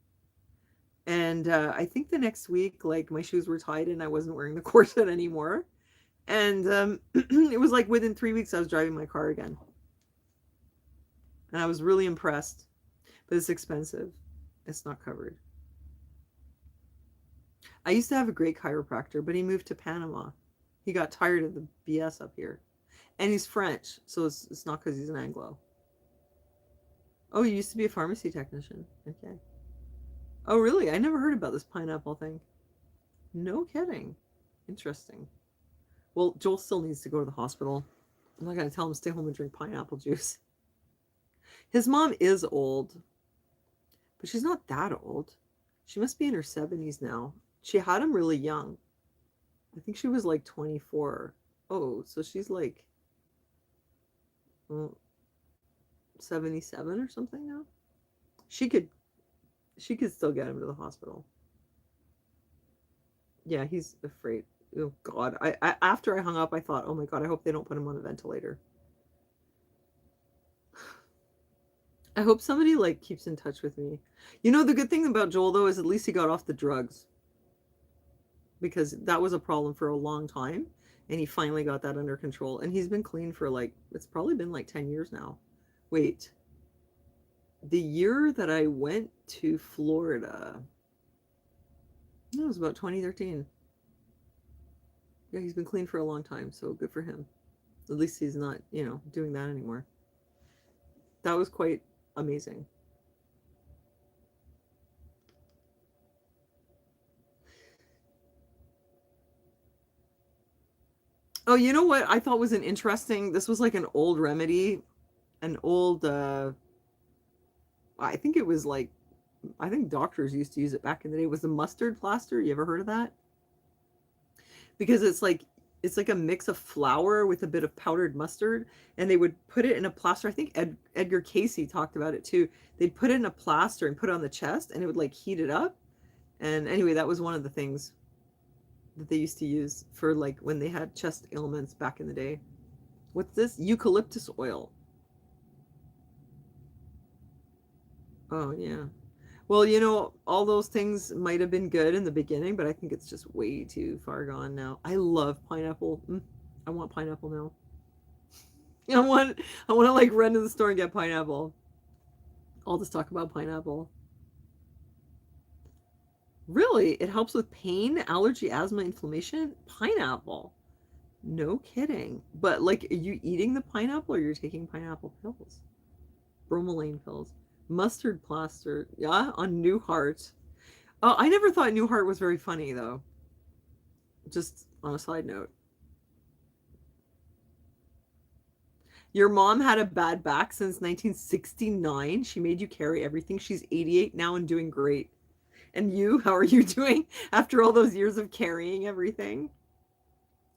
And I think the next week, like my shoes were tied, and I wasn't wearing the corset anymore. And it was like within 3 weeks, I was driving my car again, and I was really impressed. But it's expensive. It's not covered. I used to have a great chiropractor, but he moved to Panama. He got tired of the BS up here. And he's French, so it's not because he's an Anglo. Oh, you used to be a pharmacy technician. Okay. Oh, really? I never heard about this pineapple thing. No kidding. Interesting. Well, Joel still needs to go to the hospital. I'm not going to tell him to stay home and drink pineapple juice. His mom is old, but she's not that old. She must be in her 70s now. She had him really young. I think she was like 24. Oh, so she's like 77 or something now. She could still get him to the hospital. Yeah, he's afraid. Oh God! I after I hung up, I thought, oh my God, I hope they don't put him on a ventilator. I hope somebody like keeps in touch with me. The good thing about Joel though is at least he got off the drugs, because that was a problem for a long time, And he finally got that under control. And he's been clean for like, it's probably been like 10 years now. Wait, the year that I went to Florida, it was about 2013. Yeah, he's been clean for a long time, so good for him. At least he's not, doing that anymore. That was quite amazing. Oh, you know what I thought was an interesting, this was like an old remedy, an old I think it was like, I think doctors used to use it back in the day. It was the mustard plaster. You ever heard of that? Because it's like a mix of flour with a bit of powdered mustard, and they would put it in a plaster. I think Edgar Casey talked about it too. They'd put it in a plaster and put it on the chest, and it would like heat it up. And anyway, that was one of the things that they used to use for like when they had chest ailments back in the day. What's this? Eucalyptus oil. Oh yeah. Well, all those things might have been good in the beginning, but I think it's just way too far gone now. I love pineapple. I want pineapple now. I want to like run to the store and get pineapple. I'll just talk about pineapple. Really? It helps with pain, allergy, asthma, inflammation? Pineapple. No kidding. But like, are you eating the pineapple or you're taking pineapple pills? Bromelain pills. Mustard plaster. Yeah, on Newhart. Oh, I never thought Newhart was very funny though. Just on a side note. Your mom had a bad back since 1969. She made you carry everything. She's 88 now and doing great. And you, how are you doing after all those years of carrying everything?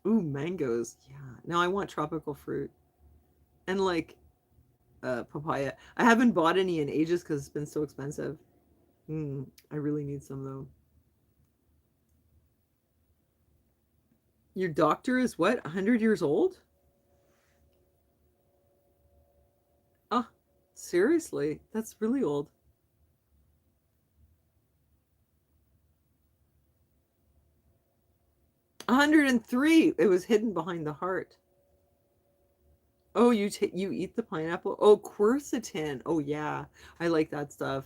Ooh, mangoes. Yeah. Now I want tropical fruit. And like papaya. I haven't bought any in ages because it's been so expensive. I really need some though. Your doctor is what? 100 years old? Oh, seriously? That's really old. 103. It was hidden behind the heart. Oh, you eat the pineapple? Oh, quercetin. Oh yeah. I like that stuff.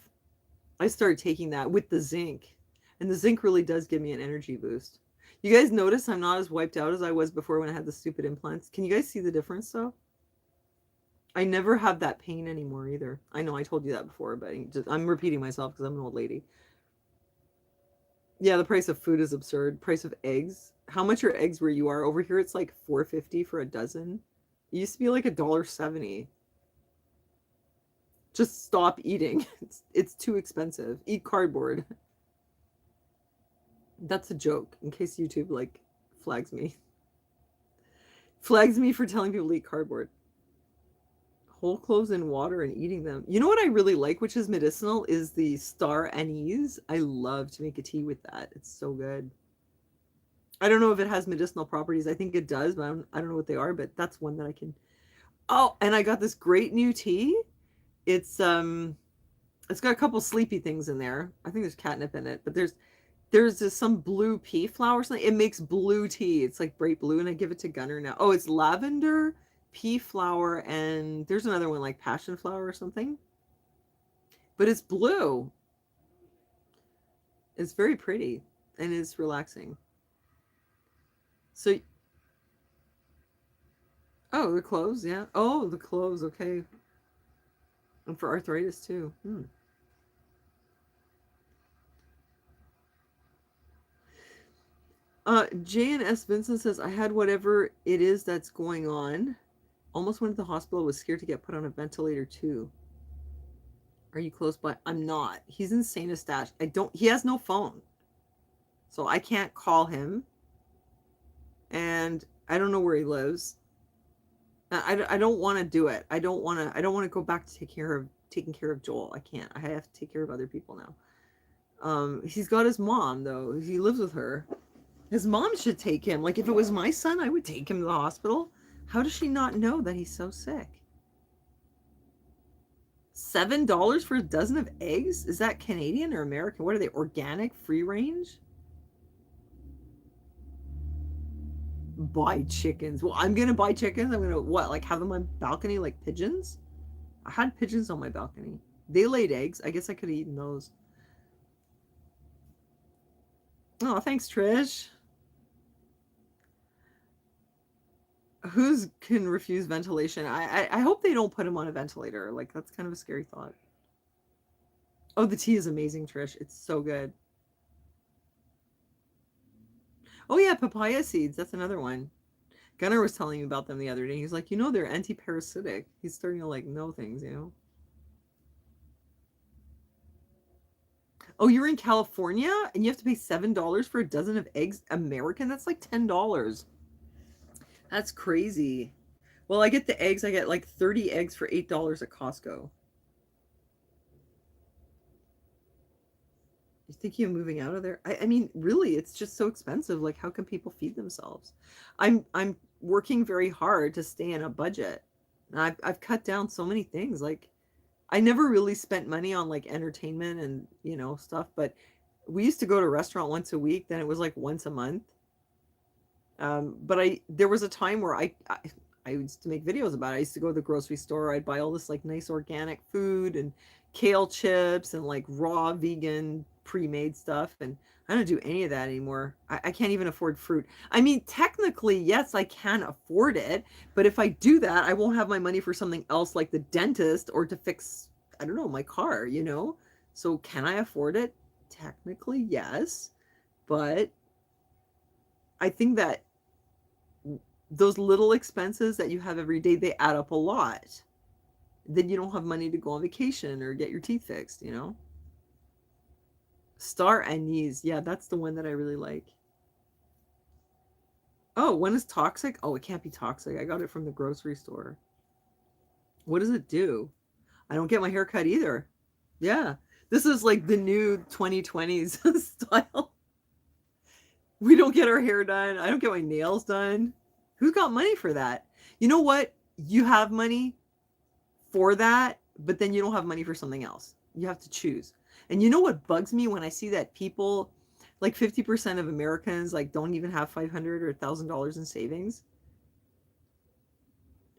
I started taking that with the zinc. And the zinc really does give me an energy boost. You guys notice I'm not as wiped out as I was before when I had the stupid implants. Can you guys see the difference though? I never have that pain anymore either. I know I told you that before, but I'm repeating myself because I'm an old lady. Yeah, the price of food is absurd. Price of eggs. How much are eggs where you are? Over here it's like 4.50 for a dozen. It used to be like $1.70. Just stop eating. It's too expensive. Eat cardboard. That's a joke, in case YouTube like flags me. Flags me for telling people to eat cardboard. Whole cloves in water and eating them. You know what I really like, which is medicinal, is the star anise. I love to make a tea with that. It's so good. I don't know if it has medicinal properties. I think it does, but I don't know what they are, but that's one that I can. Oh, and I got this great new tea. It's got a couple sleepy things in there. I think there's catnip in it, but there's just some blue pea flower or something. It makes blue tea. It's like bright blue, and I give it to Gunner now. Oh, it's lavender, pea flower, and there's another one like passion flower or something. But it's blue. It's very pretty and it's relaxing. So, oh, the cloves, yeah. Oh, the cloves, okay. And for arthritis too. J&S Vincent says, I had whatever it is that's going on. Almost went to the hospital, was scared to get put on a ventilator too. Are you close by? I'm not. He's in St. Eustache. He has no phone. So I can't call him. And I don't know where he lives. I don't want to do it. I don't want to go back to taking care of Joel. I can't. I have to take care of other people now. He's got his mom though. He lives with her. His mom should take him. Like if it was my son, I would take him to the hospital. How does she not know that he's so sick? $7 for a dozen of eggs? Is that Canadian or American? What are they? Organic, free range? buy chickens. Well, I'm gonna buy chickens. I'm gonna what, like have them on my balcony like pigeons? I had pigeons on my balcony. They laid eggs. I guess I could have eaten those. Oh, thanks, Trish. Who's can refuse ventilation? I hope they don't put him on a ventilator. Like that's kind of a scary thought. Oh, the tea is amazing, Trish. It's so good. Oh yeah, papaya seeds. That's another one. Gunnar was telling me about them the other day. He's like, they're anti-parasitic. He's starting to like know things. Oh, you're in California and you have to pay $7 for a dozen of eggs American? That's like $10. That's crazy. Well, I get the eggs. I get like 30 eggs for $8 at Costco. You thinking of moving out of there? I mean, really, it's just so expensive. Like, how can people feed themselves? I'm working very hard to stay in a budget. And I've cut down so many things. Like, I never really spent money on like entertainment and stuff, but we used to go to a restaurant once a week. Then it was like once a month. But there was a time where I used to make videos about it. I used to go to the grocery store. I'd buy all this like nice organic food and kale chips and like raw vegan pre-made stuff. And I don't do any of that anymore. I can't even afford fruit. I mean, technically, yes, I can afford it. But if I do that, I won't have my money for something else like the dentist or to fix, I don't know, my car. So can I afford it? Technically, yes. But I think that those little expenses that you have every day, they add up a lot. Then you don't have money to go on vacation or get your teeth fixed. Star anise. Yeah, that's the one that I really like. Oh, one is toxic? Oh, it can't be toxic. I got it from the grocery store. What does it do? I don't get my hair cut either. Yeah. This is like the new 2020s style. We don't get our hair done. I don't get my nails done. Who's got money for that? You know what? You have money for that, but then you don't have money for something else. You have to choose. And you know what bugs me when I see that people, like 50% of Americans, like don't even have 500 or $1,000 in savings?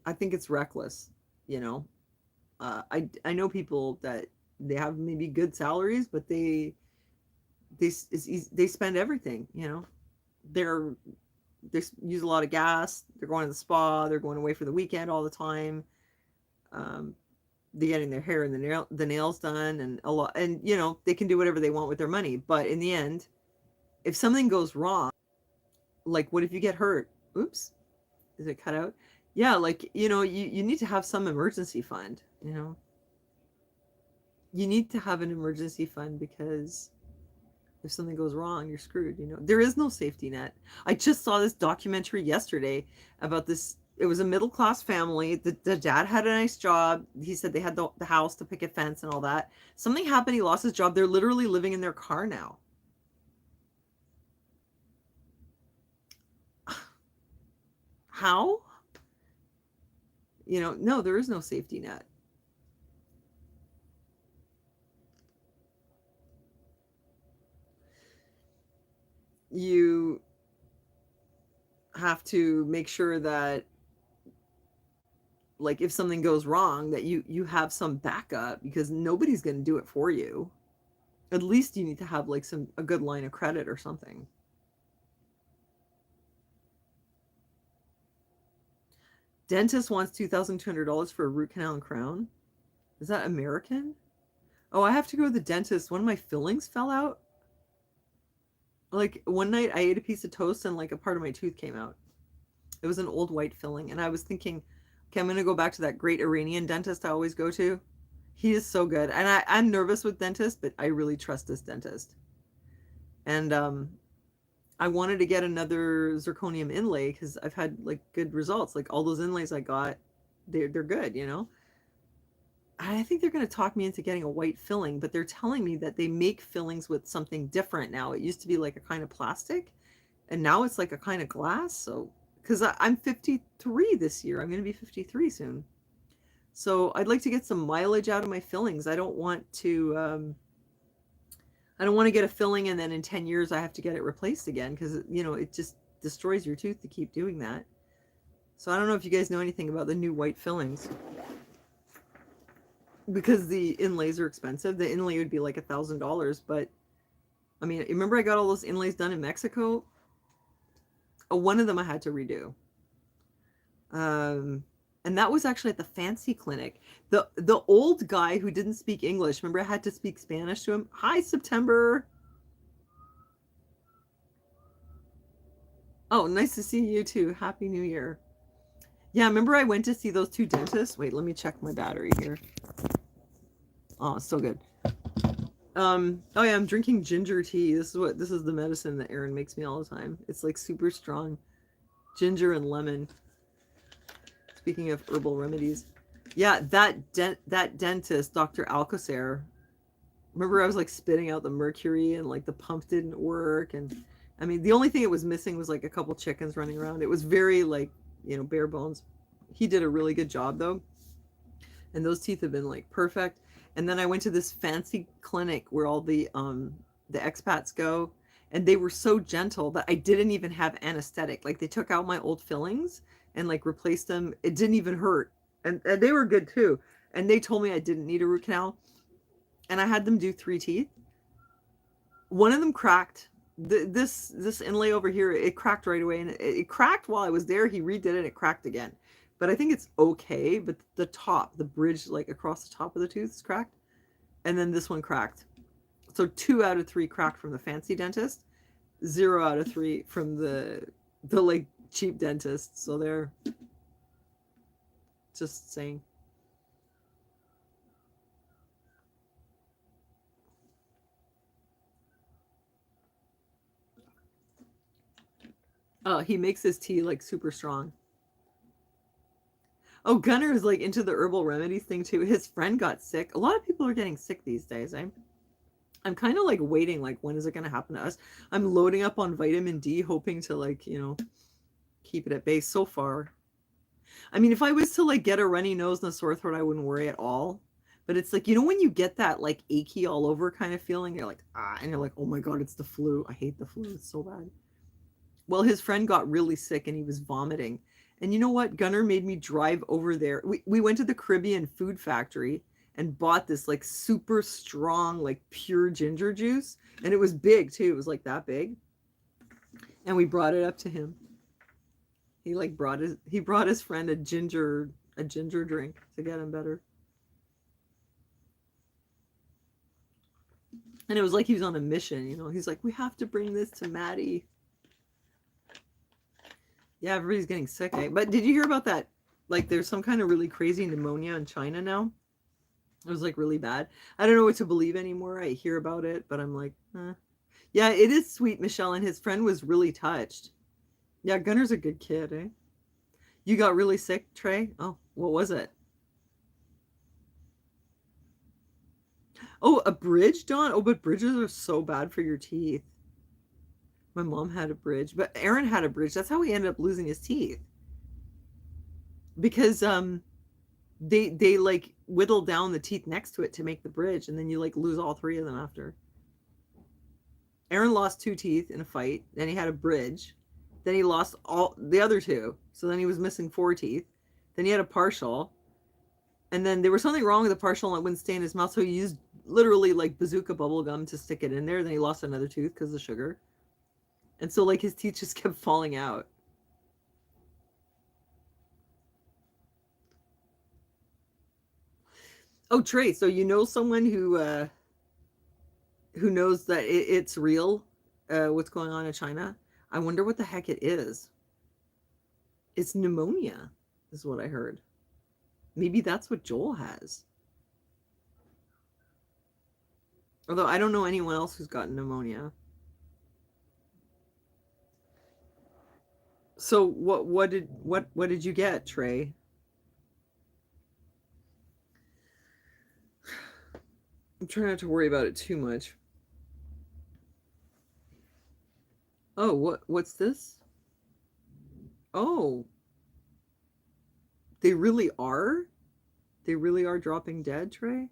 I think it's reckless, you know. I know people that they have maybe good salaries, but they spend everything. They're they use a lot of gas. They're going to the spa. They're going away for the weekend all the time. Um, they're getting their hair and the nails done, and a lot. And they can do whatever they want with their money. But in the end, if something goes wrong, like what if you get hurt? Oops, is it cut out? Yeah, like you need to have some emergency fund. You need to have an emergency fund because if something goes wrong, you're screwed. There is no safety net. I just saw this documentary yesterday about this. It was a middle class family. The dad had a nice job. He said they had the house to picket fence and all that. Something happened. He lost his job. They're literally living in their car now. How? No, there is no safety net. You have to make sure that, like, if something goes wrong, that you have some backup, because nobody's going to do it for you. At least you need to have like a good line of credit or something. Dentist wants $2,200 for a root canal and crown. Is that American? Oh, I have to go to the dentist. One of my fillings fell out. Like one night I ate a piece of toast and like a part of my tooth came out. It was an old white filling. And I was thinking, okay, I'm going to go back to that great Iranian dentist I always go to. He is so good. And I'm nervous with dentists, but I really trust this dentist. And I wanted to get another zirconium inlay because I've had like good results. Like all those inlays I got, they're good. I think they're going to talk me into getting a white filling, but they're telling me that they make fillings with something different now. It used to be like a kind of plastic, and now it's like a kind of glass. So, because I'm 53 this year, I'm going to be 53 soon. So I'd like to get some mileage out of my fillings. I don't want to get a filling and then in 10 years I have to get it replaced again because it just destroys your tooth to keep doing that. So I don't know if you guys know anything about the new white fillings. Because the inlays are expensive. The inlay would be like $1,000, but I mean, remember I got all those inlays done in Mexico? Oh, one of them I had to redo. And that was actually at the fancy clinic. The old guy who didn't speak English, remember I had to speak Spanish to him? Hi, September. Oh, nice to see you too. Happy New Year. Yeah, remember I went to see those two dentists? Wait, let me check my battery here. Oh, it's so good. Oh yeah, I'm drinking ginger tea. This is the medicine that Erin makes me all the time. It's like super strong. Ginger and lemon. Speaking of herbal remedies. Yeah, that dentist, Dr. Alcocer. Remember I was like spitting out the mercury and like the pump didn't work, and I mean the only thing it was missing was like a couple chickens running around. It was very like, bare bones. He did a really good job though. And those teeth have been like perfect. And then I went to this fancy clinic where all the expats go, and they were so gentle that I didn't even have anesthetic. Like they took out my old fillings and like replaced them. It didn't even hurt. And they were good too. And they told me I didn't need a root canal. And I had them do 3 teeth. One of them cracked. This inlay over here, it cracked right away, and it cracked while I was there. He redid it, it cracked again. But I think it's okay. But the bridge like across the top of the tooth is cracked. And then this one cracked. So 2 out of 3 cracked from the fancy dentist. 0 out of 3 from the like cheap dentist. So they're just saying. Oh, he makes his tea like super strong. Oh, Gunnar is like into the herbal remedies thing too. His friend got sick. A lot of people are getting sick these days. I'm kind of like waiting, like when is it going to happen to us? I'm loading up on vitamin D, hoping to like, keep it at bay. So far, I mean, if I was to like get a runny nose and a sore throat, I wouldn't worry at all. But it's like, when you get that like achy all over kind of feeling, you're like, and you're like, oh my God, it's the flu. I hate the flu. It's so bad. Well, his friend got really sick and he was vomiting. And you know what? Gunnar made me drive over there. We went to the Caribbean Food Factory and bought this like super strong, like pure ginger juice. And it was big too. It was like that big. And we brought it up to him. He like brought his friend a ginger drink to get him better. And it was like he was on a mission, He's like, we have to bring this to Maddie. Yeah, everybody's getting sick. But did you hear about that? Like, there's some kind of really crazy pneumonia in China now. It was like really bad. I don't know what to believe anymore. I hear about it, but I'm like, Yeah, it is sweet, Michelle, and his friend was really touched. Yeah, Gunnar's a good kid, eh? You got really sick, Trey? Oh, what was it? Oh, a bridge, Dawn? Oh, but bridges are so bad for your teeth. My mom had a bridge, but Aaron had a bridge. That's how he ended up losing his teeth. Because they like whittle down the teeth next to it to make the bridge, and then you like lose all 3 of them after. Aaron lost 2 teeth in a fight, then he had a bridge, then he lost all the other 2. So then he was missing 4 teeth. Then he had a partial. And then there was something wrong with the partial and it wouldn't stay in his mouth, so he used literally like bazooka bubble gum to stick it in there. Then he lost another tooth because of the sugar. And so like his teeth just kept falling out. Oh, Trey, so you know someone who knows that it's real, what's going on in China? I wonder what the heck it is. It's pneumonia, is what I heard. Maybe that's what Joel has. Although I don't know anyone else who's gotten pneumonia. So what did you get, Trey? I'm trying not to worry about it too much. Oh, what's this? Oh. They really are? They really are dropping dead, Trey?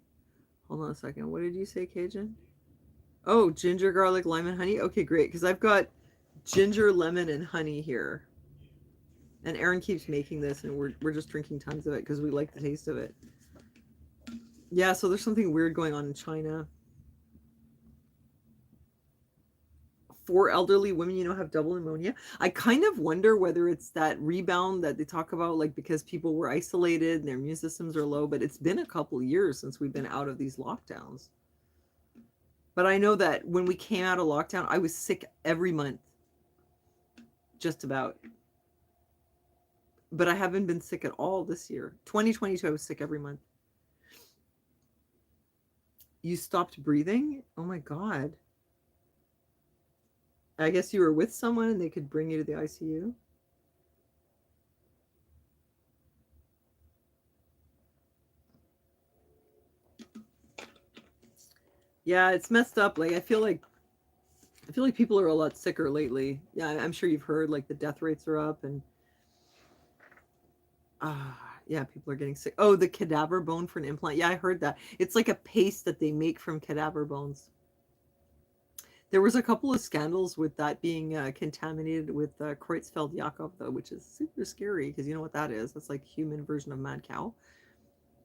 Hold on a second. What did you say, Cajun? Oh, ginger, garlic, lime, and honey? Okay, great. Because I've got ginger, lemon, and honey here. And Erin keeps making this, and we're just drinking tons of it because we like the taste of it. Yeah, so there's something weird going on in China. 4 elderly women, have double pneumonia. I kind of wonder whether it's that rebound that they talk about, like because people were isolated and their immune systems are low, but it's been a couple years since we've been out of these lockdowns. But I know that when we came out of lockdown, I was sick every month, just about. But I haven't been sick at all this year. 2022, I was sick every month. You stopped breathing? Oh my God. I guess you were with someone and they could bring you to the ICU. Yeah, it's messed up. Like I feel like people are a lot sicker lately. Yeah, I'm sure you've heard like the death rates are up and yeah, people are getting sick. Oh, the cadaver bone for an implant. Yeah, I heard that. It's like a paste that they make from cadaver bones. There was a couple of scandals with that being contaminated with Creutzfeldt-Jakob, though, which is super scary because you know what that is. That's like human version of mad cow.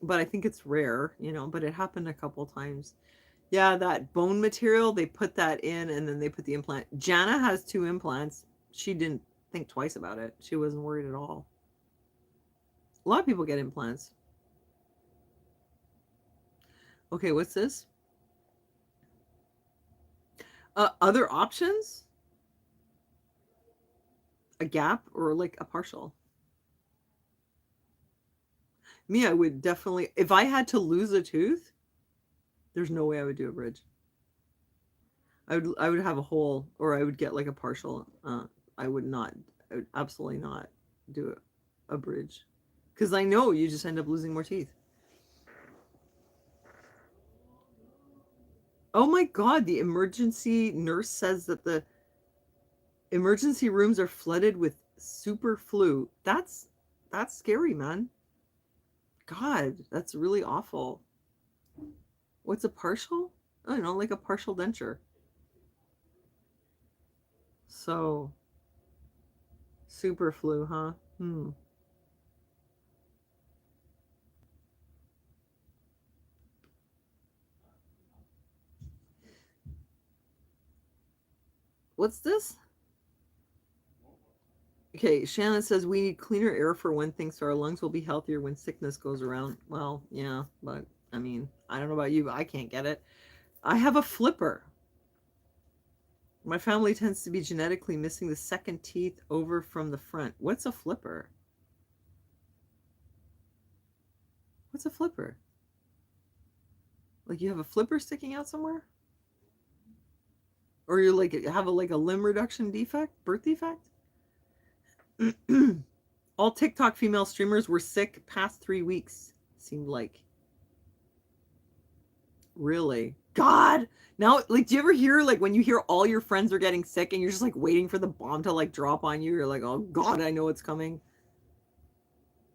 But I think it's rare, but it happened a couple times. Yeah, that bone material, they put that in and then they put the implant. Jana has 2 implants. She didn't think twice about it. She wasn't worried at all. A lot of people get implants. Okay, what's this? Other options? A gap or like a partial? Me, I would definitely, if I had to lose a tooth, there's no way I would do a bridge. I would have a hole or I would get like a partial. I would not, I would absolutely not do a bridge because I know you just end up losing more teeth. Oh my God, the emergency nurse says that the emergency rooms are flooded with super flu. That's scary, man. God, that's really awful. What's a partial? I don't know, like a partial denture. So, super flu, huh? Hmm. What's this? Okay, Shannon says we need cleaner air for one thing so our lungs will be healthier when sickness goes around. Well, yeah, but I mean, I don't know about you, but I can't get it. I have a flipper. My family tends to be genetically missing the second teeth over from the front. What's a flipper? What's a flipper? Like you have a flipper sticking out somewhere? Or you like have a limb reduction defect, birth defect? All TikTok female streamers were sick past 3 weeks. Seemed like really. God. Now, like, do you ever hear like when you hear all your friends are getting sick and you're just like waiting for the bomb to like drop on you? You're like, oh God, I know it's coming.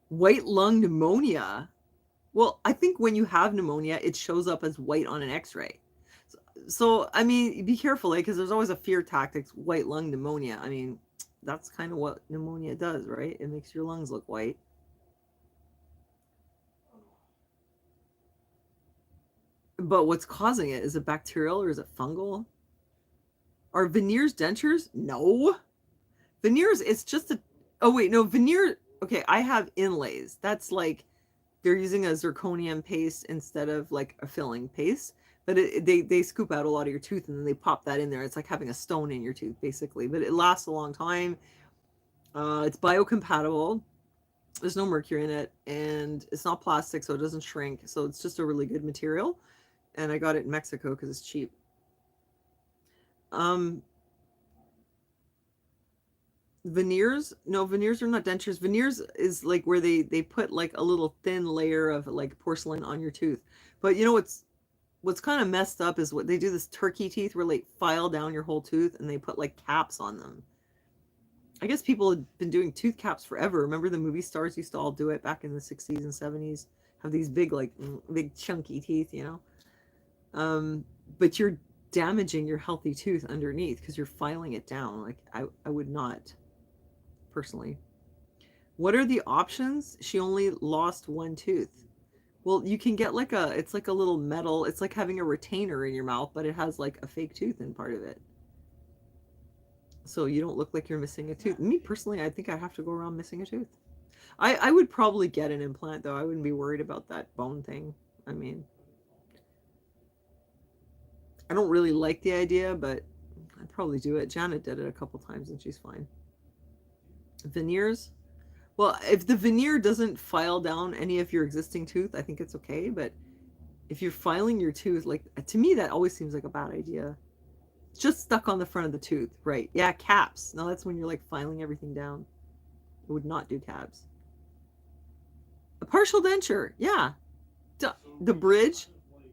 White lung pneumonia. Well, I think when you have pneumonia, it shows up as white on an X-ray. So I mean, be careful, because there's always a fear tactics. White lung pneumonia. I mean, that's kind of what pneumonia does, right? It makes your lungs look white. But what's causing it? Is it bacterial or is it fungal? Are veneers dentures? No. Veneers, it's just a. Oh, wait, no, veneer. Okay, I have inlays. That's like they're using a zirconium paste instead of like a filling paste. But they scoop out a lot of your tooth and then they pop that in there. It's like having a stone in your tooth, basically. But it lasts a long time. It's biocompatible. There's no mercury in it, and it's not plastic, so it doesn't shrink. So it's just a really good material. And I got it in Mexico because it's cheap. Um, Veneers, no, veneers are not dentures. Veneers is like where they put like a little thin layer of like porcelain on your tooth. But you know what's kind of messed up is what they do this turkey teeth where they file down your whole tooth and they put like caps on them. I guess people had been doing tooth caps forever. Remember the movie stars used to all do it back in the 60s and 70s, have these big like big chunky teeth, you know. Um but you're damaging your healthy tooth underneath because you're filing it down. Like I would not personally. What are the options? She only lost one tooth. Well, you can get like it's like a little metal, it's like having a retainer in your mouth, but it has like a fake tooth in part of it. So you don't look like you're missing a tooth. Me personally, I think I have to go around missing a tooth. I would probably get an implant though. I wouldn't be worried about that bone thing. I mean, I don't really like the idea, but I'd probably do it. Janet did it a couple times and she's fine. Veneers? Well, if the veneer doesn't file down any of your existing tooth, I think it's okay. But if you're filing your tooth, like to me, that always seems like a bad idea. It's just stuck on the front of the tooth, right? Yeah, caps. No, that's when you're like filing everything down. I would not do caps. A partial denture, yeah. The bridge.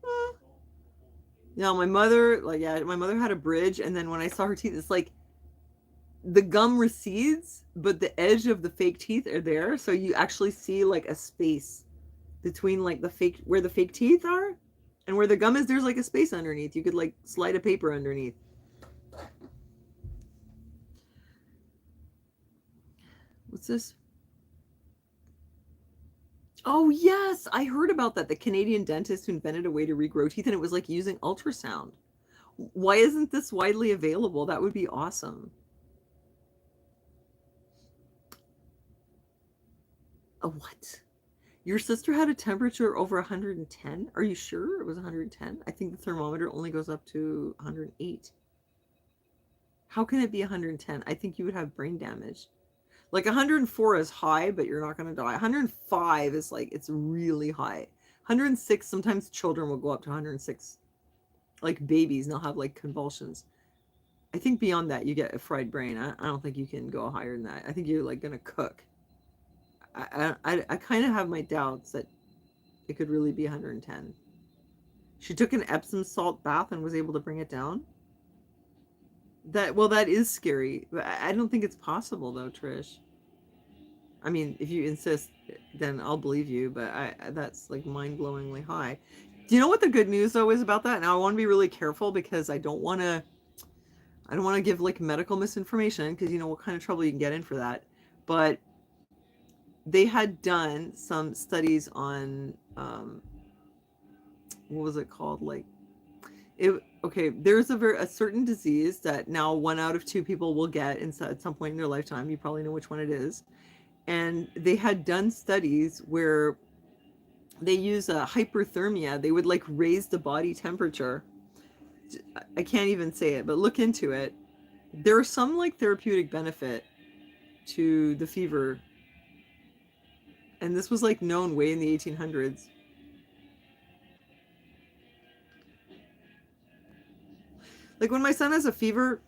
Uh, yeah, my mother, like, yeah, my mother had a bridge, and then when I saw her teeth, it's like the gum recedes, but the edge of the fake teeth are there, so you actually see like a space between like the fake where the fake teeth are and where the gum is. There's like a space underneath. You could like slide a paper underneath. What's this? Oh yes, I heard about that. The Canadian dentist who invented a way to regrow teeth, and it was like using ultrasound. Why isn't this widely available? That would be awesome. A what? Your sister had a temperature over 110? Are you sure it was 110? I think the thermometer only goes up to 108. How can it be 110? I think you would have brain damage. Like 104 is high, but you're not going to die. 105 is like, it's really high. 106, sometimes children will go up to 106. Like babies, and they'll have like convulsions. I think beyond that, you get a fried brain. I don't think you can go higher than that. I think you're like going to cook. I kind of have my doubts that it could really be 110. She took an Epsom salt bath and was able to bring it down. That is scary. But I don't think it's possible though, Trish. I mean, if you insist, then I'll believe you. But that's like mind-blowingly high. Do you know what the good news though is about that? Now I want to be really careful because I don't want to give like medical misinformation because you know what kind of trouble you can get in for that. But they had done some studies on what was it called? Like it. Okay, there's a certain disease that now 1 out of 2 people will get at some point in their lifetime. You probably know which one it is. And they had done studies where they use a hyperthermia. They would like raise the body temperature. I can't even say it, but look into it. There's some like therapeutic benefit to the fever, and this was like known way in the 1800s. Like when my son has a fever,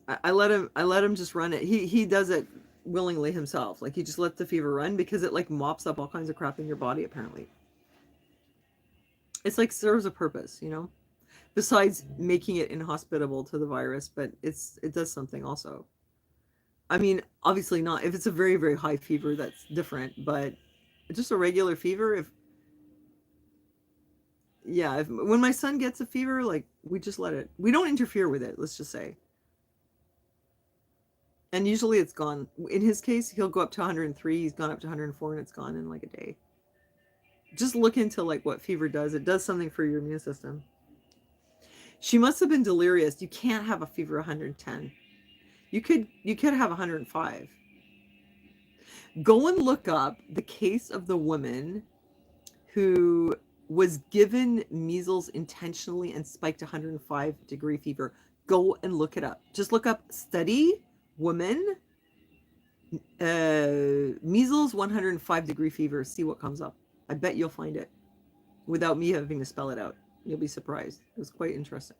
I let him just run it. He does it willingly himself. Like he just lets the fever run because it like mops up all kinds of crap in your body apparently. It's like serves a purpose, you know? Besides making it inhospitable to the virus, but it does something also. I mean, obviously not if it's a very very high fever that's different, but just a regular fever if yeah, if when my son gets a fever, like we just let it. We don't interfere with it, let's just say. And usually it's gone. In his case, he'll go up to 103. He's gone up to 104 and it's gone in like a day. Just look into like what fever does. It does something for your immune system. She must have been delirious. You can't have a fever 110. You could have 105. Go and look up the case of the woman who was given measles intentionally and spiked 105-degree fever. Go and look it up. Just look up study woman measles 105-degree fever. See what comes up. I bet you'll find it without me having to spell it out. You'll be surprised. It was quite interesting.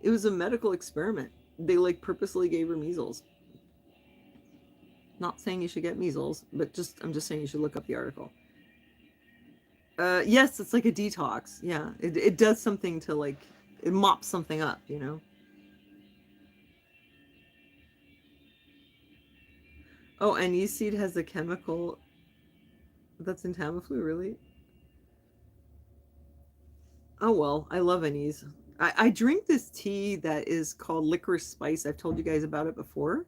It was a medical experiment. They like purposely gave her measles. Not saying you should get measles, but I'm just saying you should look up the article. Yes, it's like a detox. Yeah, it does something to like it mops something up, you know. Oh, and yeast seed has a chemical that's in Tamiflu, really? Oh well, I love anise. I drink this tea that is called licorice spice. I've told you guys about it before.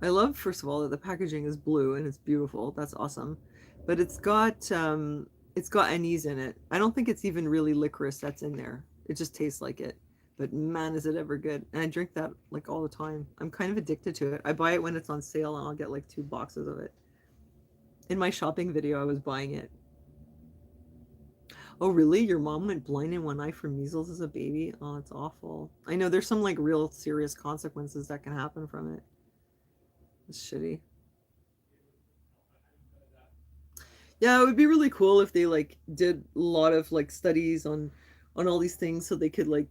I love, first of all, that the packaging is blue and it's beautiful. That's awesome. But it's got anise in it. I don't think it's even really licorice that's in there. It just tastes like it. But man, is it ever good. And I drink that like all the time. I'm kind of addicted to it. I buy it when it's on sale and I'll get like 2 boxes of it. In my shopping video, I was buying it. Oh, really? Your mom went blind in one eye from measles as a baby? Oh, it's awful. I know there's some like real serious consequences that can happen from it. It's shitty. Yeah, it would be really cool if they like did a lot of like studies on all these things so they could like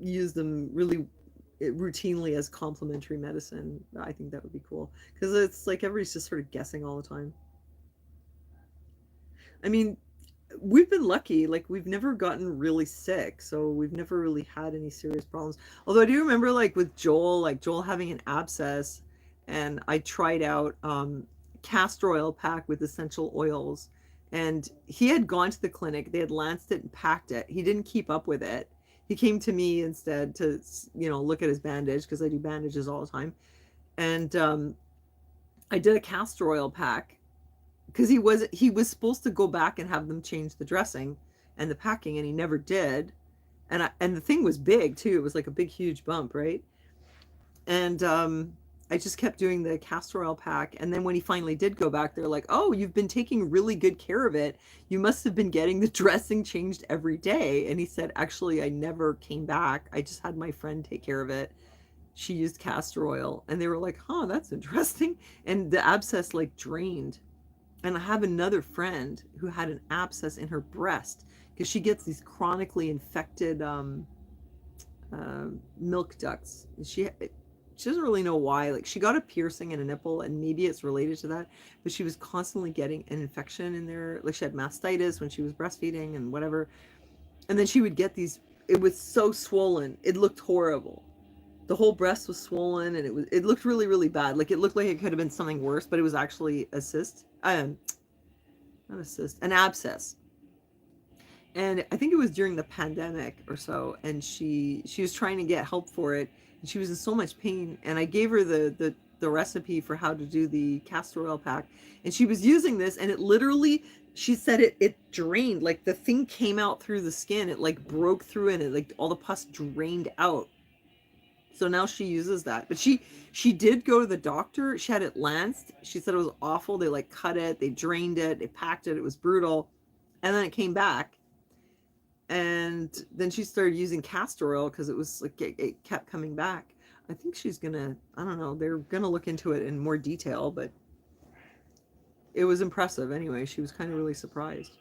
use them really routinely as complementary medicine. I think that would be cool because it's like everybody's just sort of guessing all the time. I mean, we've been lucky. Like we've never gotten really sick, so we've never really had any serious problems. Although I do remember like with Joel, like Joel having an abscess, and I tried out castor oil pack with essential oils, and he had gone to the clinic. They had lanced it and packed it. He didn't keep up with it. He came to me instead to look at his bandage because I do bandages all the time, and I did a castor oil pack because he was supposed to go back and have them change the dressing and the packing, and he never did. And the thing was big too. It was like a big huge bump, right? And I just kept doing the castor oil pack, and then when he finally did go back, they're like, "Oh, you've been taking really good care of it. You must have been getting the dressing changed every day." And he said, "Actually, I never came back. I just had my friend take care of it. She used castor oil." And they were like, "Huh, that's interesting." And the abscess like drained. And I have another friend who had an abscess in her breast because she gets these chronically infected milk ducts. She doesn't really know why. Like she got a piercing in a nipple, and maybe it's related to that. But she was constantly getting an infection in there. Like she had mastitis when she was breastfeeding and whatever. And then she would get these. It was so swollen. It looked horrible. The whole breast was swollen, and it looked really really bad. Like it looked like it could have been something worse, but it was actually a cyst. Not a cyst, an abscess. And I think it was during the pandemic or so, and she was trying to get help for it, and she was in so much pain. And I gave her the recipe for how to do the castor oil pack, and she was using this, and it literally, she said it drained, like the thing came out through the skin, it like broke through, and it like all the pus drained out. So now she uses that. But she did go to the doctor. She had it lanced. She said it was awful. They like cut it, they drained it, they packed it. It was brutal. And then it came back. And then she started using castor oil because it was like it kept coming back. I think she's gonna, I don't know, they're gonna look into it in more detail, but it was impressive anyway. She was kind of really surprised.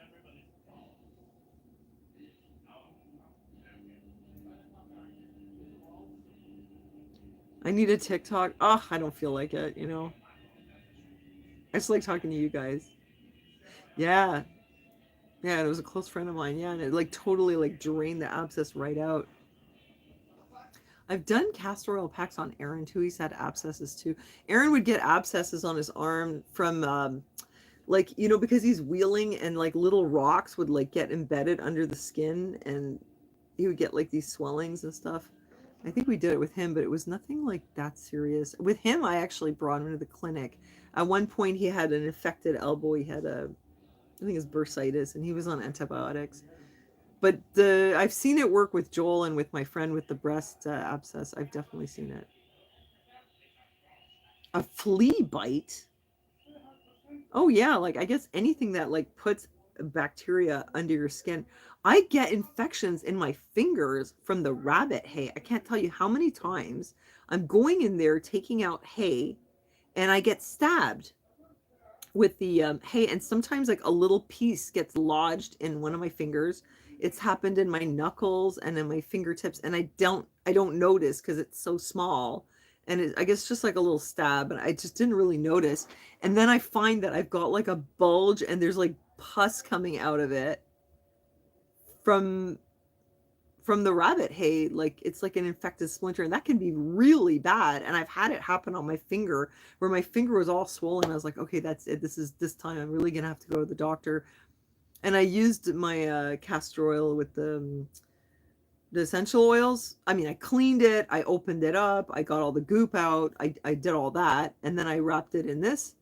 I need a TikTok. Oh, I don't feel like it. I just like talking to you guys. Yeah. Yeah, it was a close friend of mine. Yeah, and it like totally like drained the abscess right out. I've done castor oil packs on Aaron too. He's had abscesses too. Aaron would get abscesses on his arm from like because he's wheeling, and like little rocks would like get embedded under the skin, and he would get like these swellings and stuff. I think we did it with him, but it was nothing like that serious. With him, I actually brought him to the clinic. At one point, he had an infected elbow. He had I think it's bursitis, and he was on antibiotics. But I've seen it work with Joel and with my friend with the breast abscess. I've definitely seen it. A flea bite? Oh yeah, like I guess anything that like puts bacteria under your skin. I get infections in my fingers from the rabbit hay. I can't tell you how many times I'm going in there taking out hay, and I get stabbed with the hay, and sometimes like a little piece gets lodged in one of my fingers. It's happened in my knuckles and in my fingertips, and I don't notice because it's so small, and I guess just like a little stab, and I just didn't really notice. And then I find that I've got like a bulge, and there's like pus coming out of it from the rabbit hay. Like it's like an infected splinter, and that can be really bad. And I've had it happen on my finger, where my finger was all swollen. I was like, okay, that's it. This time I'm really gonna have to go to the doctor. And I used my castor oil with the essential oils. I mean, I cleaned it, I opened it up, I got all the goop out, I did all that, and then I wrapped it in this,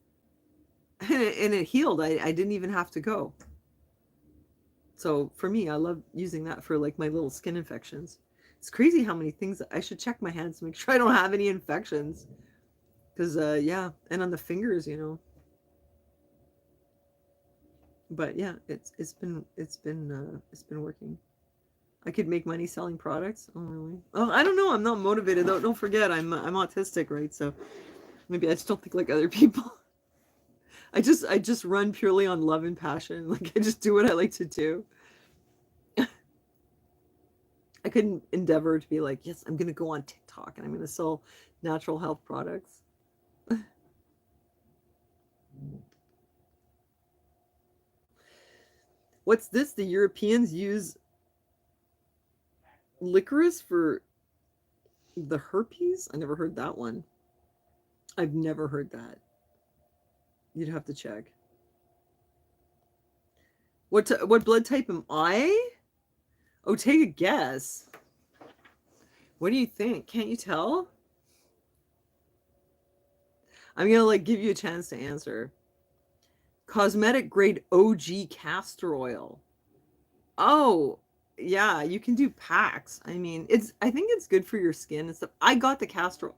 and it healed. I didn't even have to go. So for me, I love using that for like my little skin infections. It's crazy how many things I should check my hands to make sure I don't have any infections. Because yeah, and on the fingers, you know. But yeah, it's been working. I could make money selling products. Oh really? Oh, I don't know. I'm not motivated though. Don't forget, I'm autistic, right? So maybe I just don't think like other people. I just run purely on love and passion. Like I just do what I like to do. I couldn't endeavor to be like, yes, I'm gonna go on TikTok and I'm gonna sell natural health products. What's this? The Europeans use licorice for the herpes? I never heard that one. I've never heard that. You'd have to check. What blood type am I? Oh, take a guess. What do you think? Can't you tell? I'm gonna like give you a chance to answer. Cosmetic grade OG castor oil. Oh, yeah, you can do packs. I mean, I think it's good for your skin and stuff. I got the castor oil.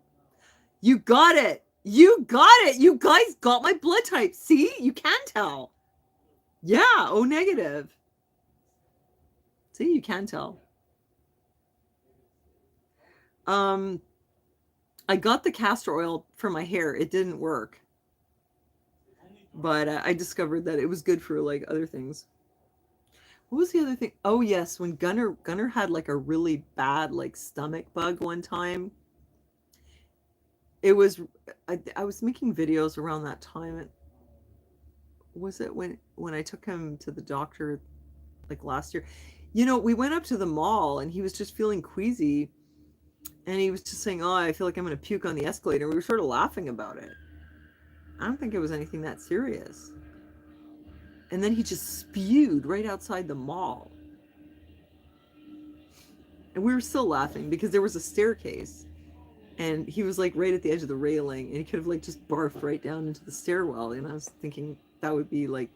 You got it. You got it. You guys got my blood type. See? You can tell. Yeah, O negative. See, you can tell. Um, I got the castor oil for my hair. It didn't work, but I discovered that it was good for like other things. What was the other thing? Oh yes, when Gunner had like a really bad like stomach bug one time. It was I was making videos around that time. And was it when I took him to the doctor like last year? You know, we went up to the mall and he was just feeling queasy and he was just saying, "Oh, I feel like I'm going to puke on the escalator." We were sort of laughing about it. I don't think it was anything that serious. And then he just spewed right outside the mall. And we were still laughing because there was a staircase and he was like right at the edge of the railing and he could have like just barfed right down into the stairwell. And I was thinking that would be like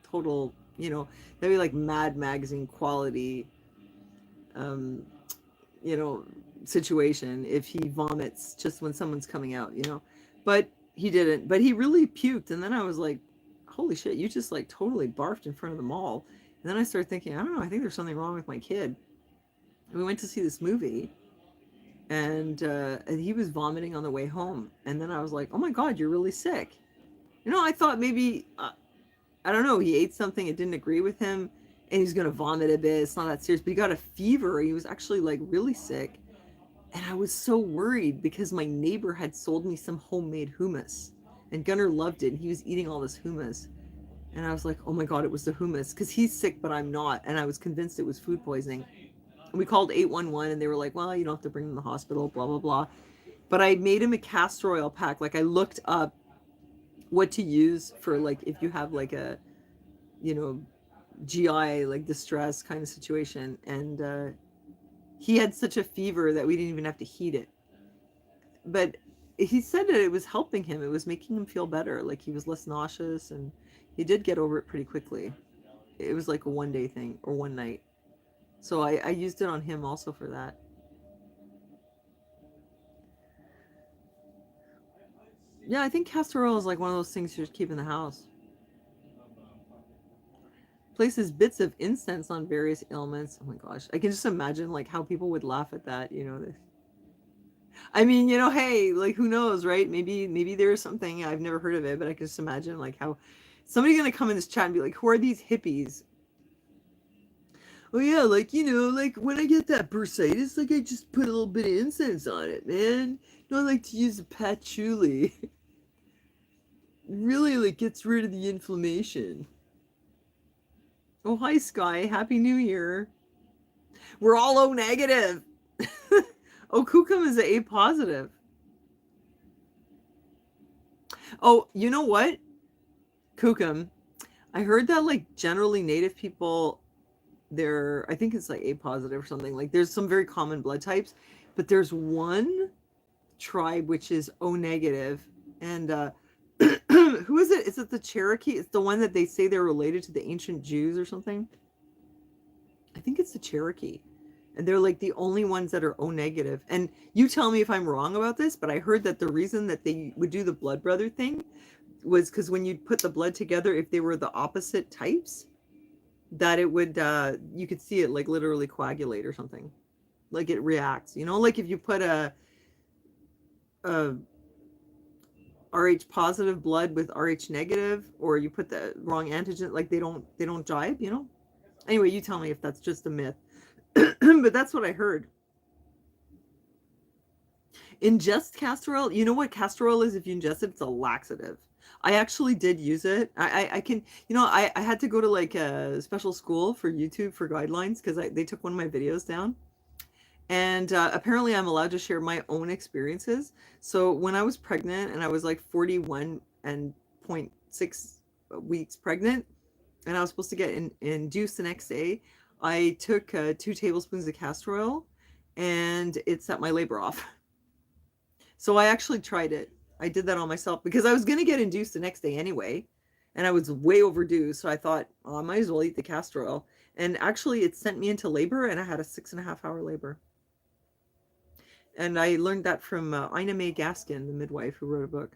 total, that'd be like Mad Magazine quality, um, you know, situation if he vomits just when someone's coming out. But he didn't. But he really puked. And then I was like, holy shit, you just like totally barfed in front of the mall. And then I started thinking, I don't know, I think there's something wrong with my kid. And we went to see this movie and he was vomiting on the way home. And then I was like, oh my God, you're really sick. I thought maybe, I don't know, he ate something, it didn't agree with him, and he's going to vomit a bit. It's not that serious. But he got a fever. He was actually like really sick. And I was so worried because my neighbor had sold me some homemade hummus. And Gunnar loved it. And he was eating all this hummus. And I was like, oh my God, it was the hummus. Because he's sick, but I'm not. And I was convinced it was food poisoning. And we called 811 and they were like, well, you don't have to bring him to the hospital, blah, blah, blah. But I made him a castor oil pack. Like I looked up what to use for like if you have like a, GI like distress kind of situation. And he had such a fever that we didn't even have to heat it. But he said that it was helping him. It was making him feel better. Like he was less nauseous and he did get over it pretty quickly. It was like a 1 day thing or one night. So I used it on him also for that. Yeah, I think castor oil is like one of those things you should keep in the house. Places bits of incense on various ailments. Oh my gosh. I can just imagine like how people would laugh at that. I mean, hey, like who knows, right? Maybe there's something I've never heard of it, but I can just imagine like how somebody's gonna come in this chat and be like, who are these hippies? Oh yeah, like like when I get that bursitis, like I just put a little bit of incense on it, man. I like to use a patchouli. Really like gets rid of the inflammation. Oh hi Sky, Happy New Year. We're all O negative. Oh, Kukum is A positive. Oh, you know what? Kukum, I heard that like generally native people, they're, I think it's like A positive or something. Like there's some very common blood types, but there's one tribe which is O negative, and who is it? Is it the Cherokee? It's the one that they say they're related to the ancient Jews or something. I think it's the Cherokee. And they're like the only ones that are O negative. And you tell me if I'm wrong about this, but I heard that the reason that they would do the blood brother thing was because when you put the blood together, if they were the opposite types, that it would you could see it like literally coagulate or something. Like it reacts, you know, like if you put a Rh positive blood with Rh negative, or you put the wrong antigen, like they don't jibe, you know. Anyway, you tell me if that's just a myth. But that's what I heard. Ingest castor oil. You know what castor oil is? If you ingest it, it's a laxative. I actually did use it. I can, you know, I had to go to like a special school for YouTube for guidelines because they took one of my videos down. And apparently I'm allowed to share my own experiences. So when I was pregnant and I was like 41 and point 0.6 weeks pregnant, and I was supposed to get induced the next day, I took 2 tablespoons of castor oil, and it set my labor off. So I actually tried it. I did that on myself because I was going to get induced the next day anyway. And I was way overdue. So I thought, oh, I might as well eat the castor oil. And actually, it sent me into labor, and I had a 6.5 hour labor. And I learned that from Ina May Gaskin, the midwife who wrote a book.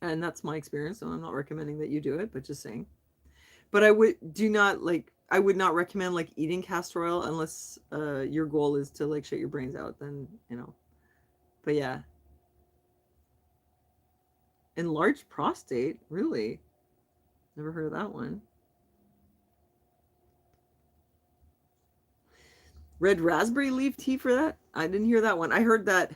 And that's my experience. So I'm not recommending that you do it, but just saying. But I would not recommend like eating castor oil unless your goal is to like shut your brains out. Then, you know. But yeah, enlarged prostate, really? Never heard of that one. Red raspberry leaf tea for that? I didn't hear that one. I heard that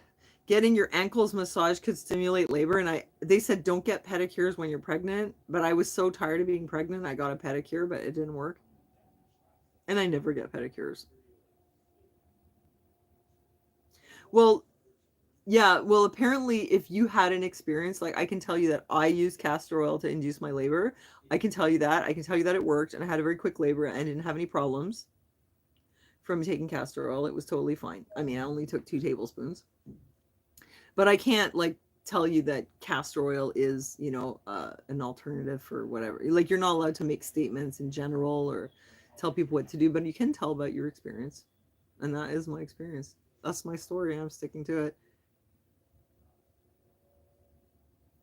getting your ankles massaged could stimulate labor, and I they said don't get pedicures when you're pregnant, but I was so tired of being pregnant I got a pedicure, but it didn't work. And I never get pedicures. Well, yeah, well apparently if you had an experience, like I can tell you that I used castor oil to induce my labor. I can tell you that. I can tell you that it worked, and I had a very quick labor and didn't have any problems from taking castor oil. It was totally fine. I mean, I only took 2 tablespoons. But I can't like tell you that castor oil is, you know, an alternative for whatever. Like you're not allowed to make statements in general or tell people what to do, but you can tell about your experience. And that is my experience. That's my story, and I'm sticking to it.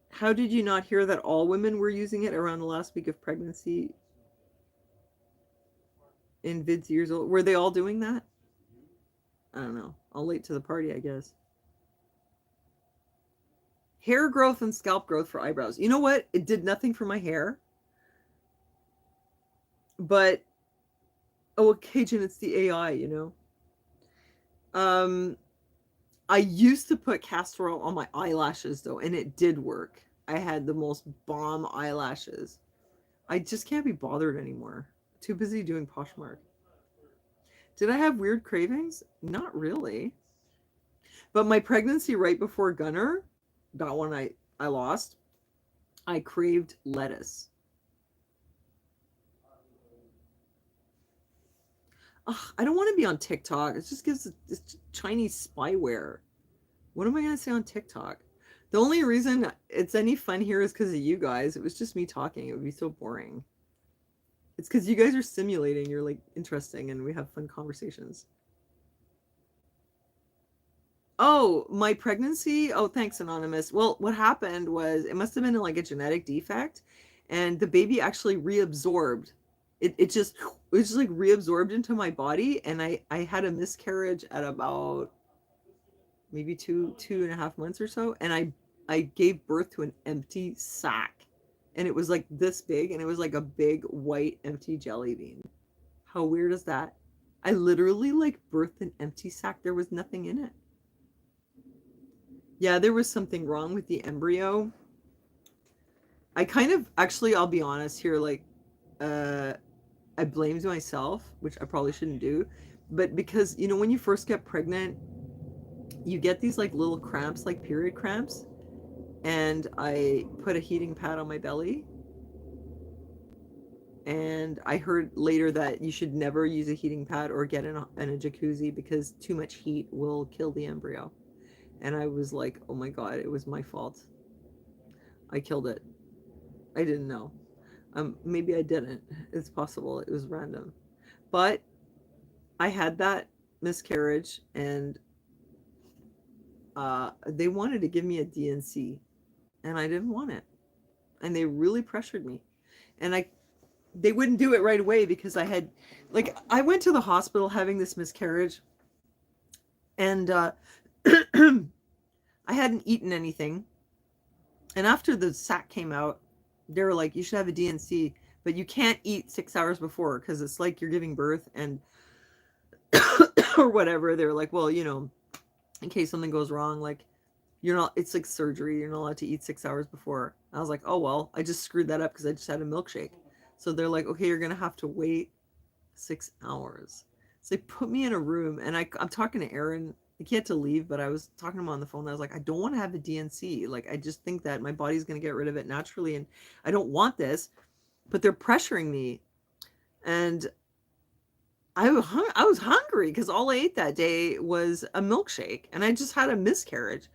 How did you not hear that all women were using it around the last week of pregnancy in Vid's years old? Were they all doing that? I don't know. I'll late to the party, I guess. Hair growth and scalp growth for eyebrows. You know what? It did nothing for my hair, but oh, Cajun, it's the AI, you know. Um, I used to put castor oil on my eyelashes though, and it did work. I had the most bomb eyelashes. I just can't be bothered anymore. Too busy doing Poshmark. Did I have weird cravings? Not really. But my pregnancy right before Gunner, that one I lost, I craved lettuce. Ugh, I don't want to be on TikTok. It just gives this Chinese spyware. What am I going to say on TikTok? The only reason it's any fun here is because of you guys. It was just me talking. It would be so boring. It's because you guys are stimulating. You're like interesting, and we have fun conversations. Oh, my pregnancy. Oh, thanks, Anonymous. Well, what happened was it must have been like a genetic defect, and the baby actually reabsorbed. It just like reabsorbed into my body, and I had a miscarriage at about maybe 2.5 months or so, and I gave birth to an empty sack, and it was like this big, and it was like a big white empty jelly bean. How weird is that? I literally like birthed an empty sack. There was nothing in it. Yeah, there was something wrong with the embryo. I kind of actually, I'll be honest here, like uh I blamed myself, which I probably shouldn't do, but because you know when you first get pregnant, you get these like little cramps, like period cramps, and I put a heating pad on my belly. And I heard later that you should never use a heating pad or get in a jacuzzi because too much heat will kill the embryo. And I was like, oh my God, it was my fault. I killed it. I didn't know. Maybe I didn't. It's possible. It was random. But I had that miscarriage, and they wanted to give me a DNC, and I didn't want it. And they really pressured me. And they wouldn't do it right away because I went to the hospital having this miscarriage, and I hadn't eaten anything. And after the sac came out, they were like, you should have a DNC, but you can't eat 6 hours before because it's like you're giving birth and or whatever. They were like, well, in case something goes wrong, like it's like surgery. You're not allowed to eat 6 hours before. I was like, oh, well, I just screwed that up because I just had a milkshake. So they're like, okay, you're going to have to wait 6 hours. So they put me in a room, and I'm talking to Aaron. He had to leave, but I was talking to him on the phone. I was like, I don't want to have a DNC. Like, I just think that my body's going to get rid of it naturally, and I don't want this. But they're pressuring me, and I was hungry because all I ate that day was a milkshake, and I just had a miscarriage.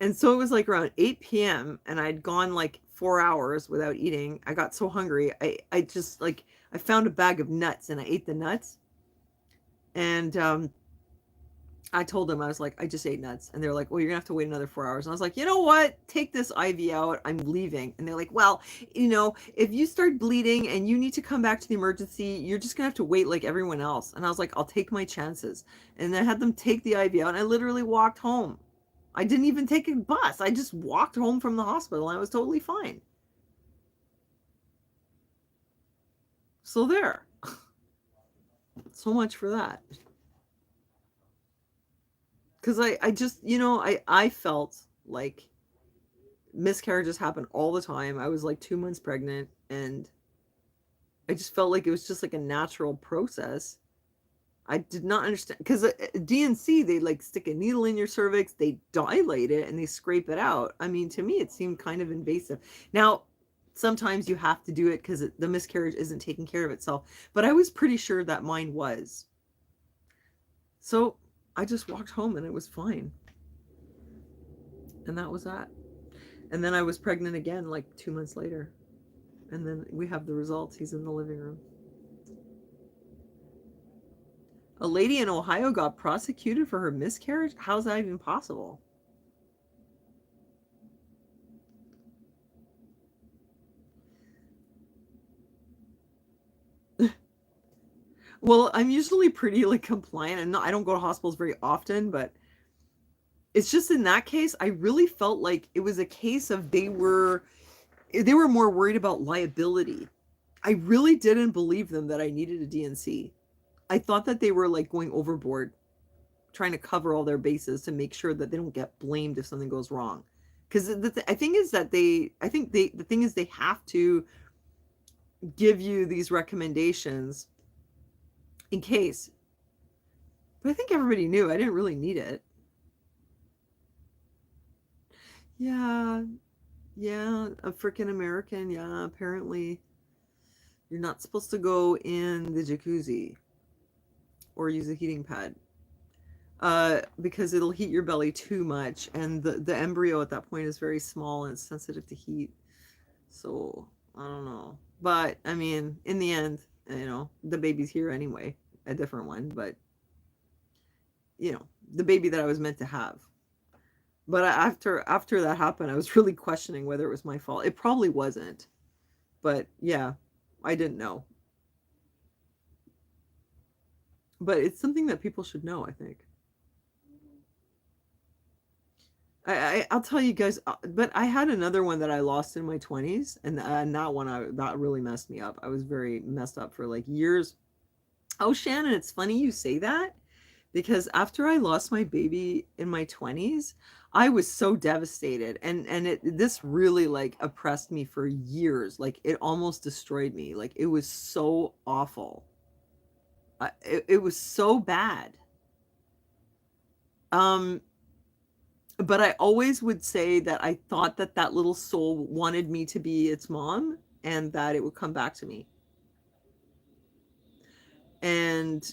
And so it was like around 8 p.m. and I'd gone like 4 hours without eating. I got so hungry. I just like, I found a bag of nuts and I ate the nuts. And I told them, I was like, I just ate nuts. And they're like, well, you're gonna have to wait another 4 hours. And I was like, you know what? Take this IV out. I'm leaving. And they're like, well, if you start bleeding and you need to come back to the emergency, you're just gonna have to wait like everyone else. And I was like, I'll take my chances. And I had them take the IV out, and I literally walked home. I didn't even take a bus. I just walked home from the hospital, and I was totally fine. So there. So much for that. Because I just, I felt like miscarriages happen all the time. I was like 2 months pregnant, and I just felt like it was just like a natural process. I did not understand because DNC, they like stick a needle in your cervix, they dilate it, and they scrape it out. I mean, to me, it seemed kind of invasive. Now, sometimes you have to do it because the miscarriage isn't taking care of itself, but I was pretty sure that mine was. So I just walked home and it was fine. And that was that. And then I was pregnant again like 2 months later. And then we have the results. He's in the living room. A lady in Ohio got prosecuted for her miscarriage? How's that even possible? Well, I'm usually pretty like compliant, and I don't go to hospitals very often, but it's just in that case, I really felt like it was a case of they were more worried about liability. I really didn't believe them that I needed a DNC. I thought that they were like going overboard, trying to cover all their bases to make sure that they don't get blamed if something goes wrong. Because I think is that I think the thing is they have to give you these recommendations in case. But I think everybody knew I didn't really need it. Yeah, yeah, a freaking American. Yeah, apparently you're not supposed to go in the jacuzzi or use a heating pad because it'll heat your belly too much, and the embryo at that point is very small and it's sensitive to heat. So I don't know, but I mean, in the end, the baby's here anyway, a different one, but the baby that I was meant to have. But after that happened, I was really questioning whether it was my fault. It probably wasn't, but yeah, I didn't know. But it's something that people should know, I think. I'll tell you guys, but I had another one that I lost in my 20s, and that one that really messed me up. I was very messed up for like years. Oh, Shannon, it's funny you say that because after I lost my baby in my 20s, I was so devastated, and this really like oppressed me for years. Like it almost destroyed me. Like it was so awful. It was so bad. Um, but I always would say that I thought that that little soul wanted me to be its mom, and that it would come back to me. And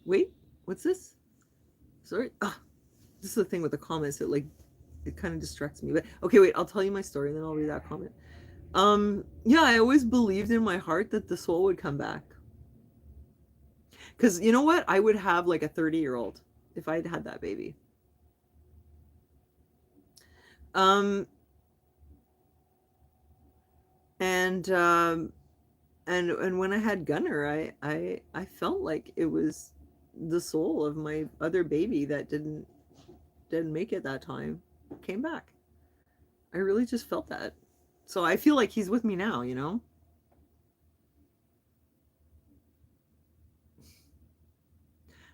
wait, what's this? Sorry. Ah, this is the thing with the comments that like it kind of distracts me. But okay, wait, I'll tell you my story and then I'll read that comment. Yeah, I always believed in my heart that the soul would come back. Cuz you know what? I would have like a 30-year-old if I had had that baby. Um and and when I had Gunner, I felt like it was the soul of my other baby that didn't make it that time came back. I really just felt that. So I feel like he's with me now, you know?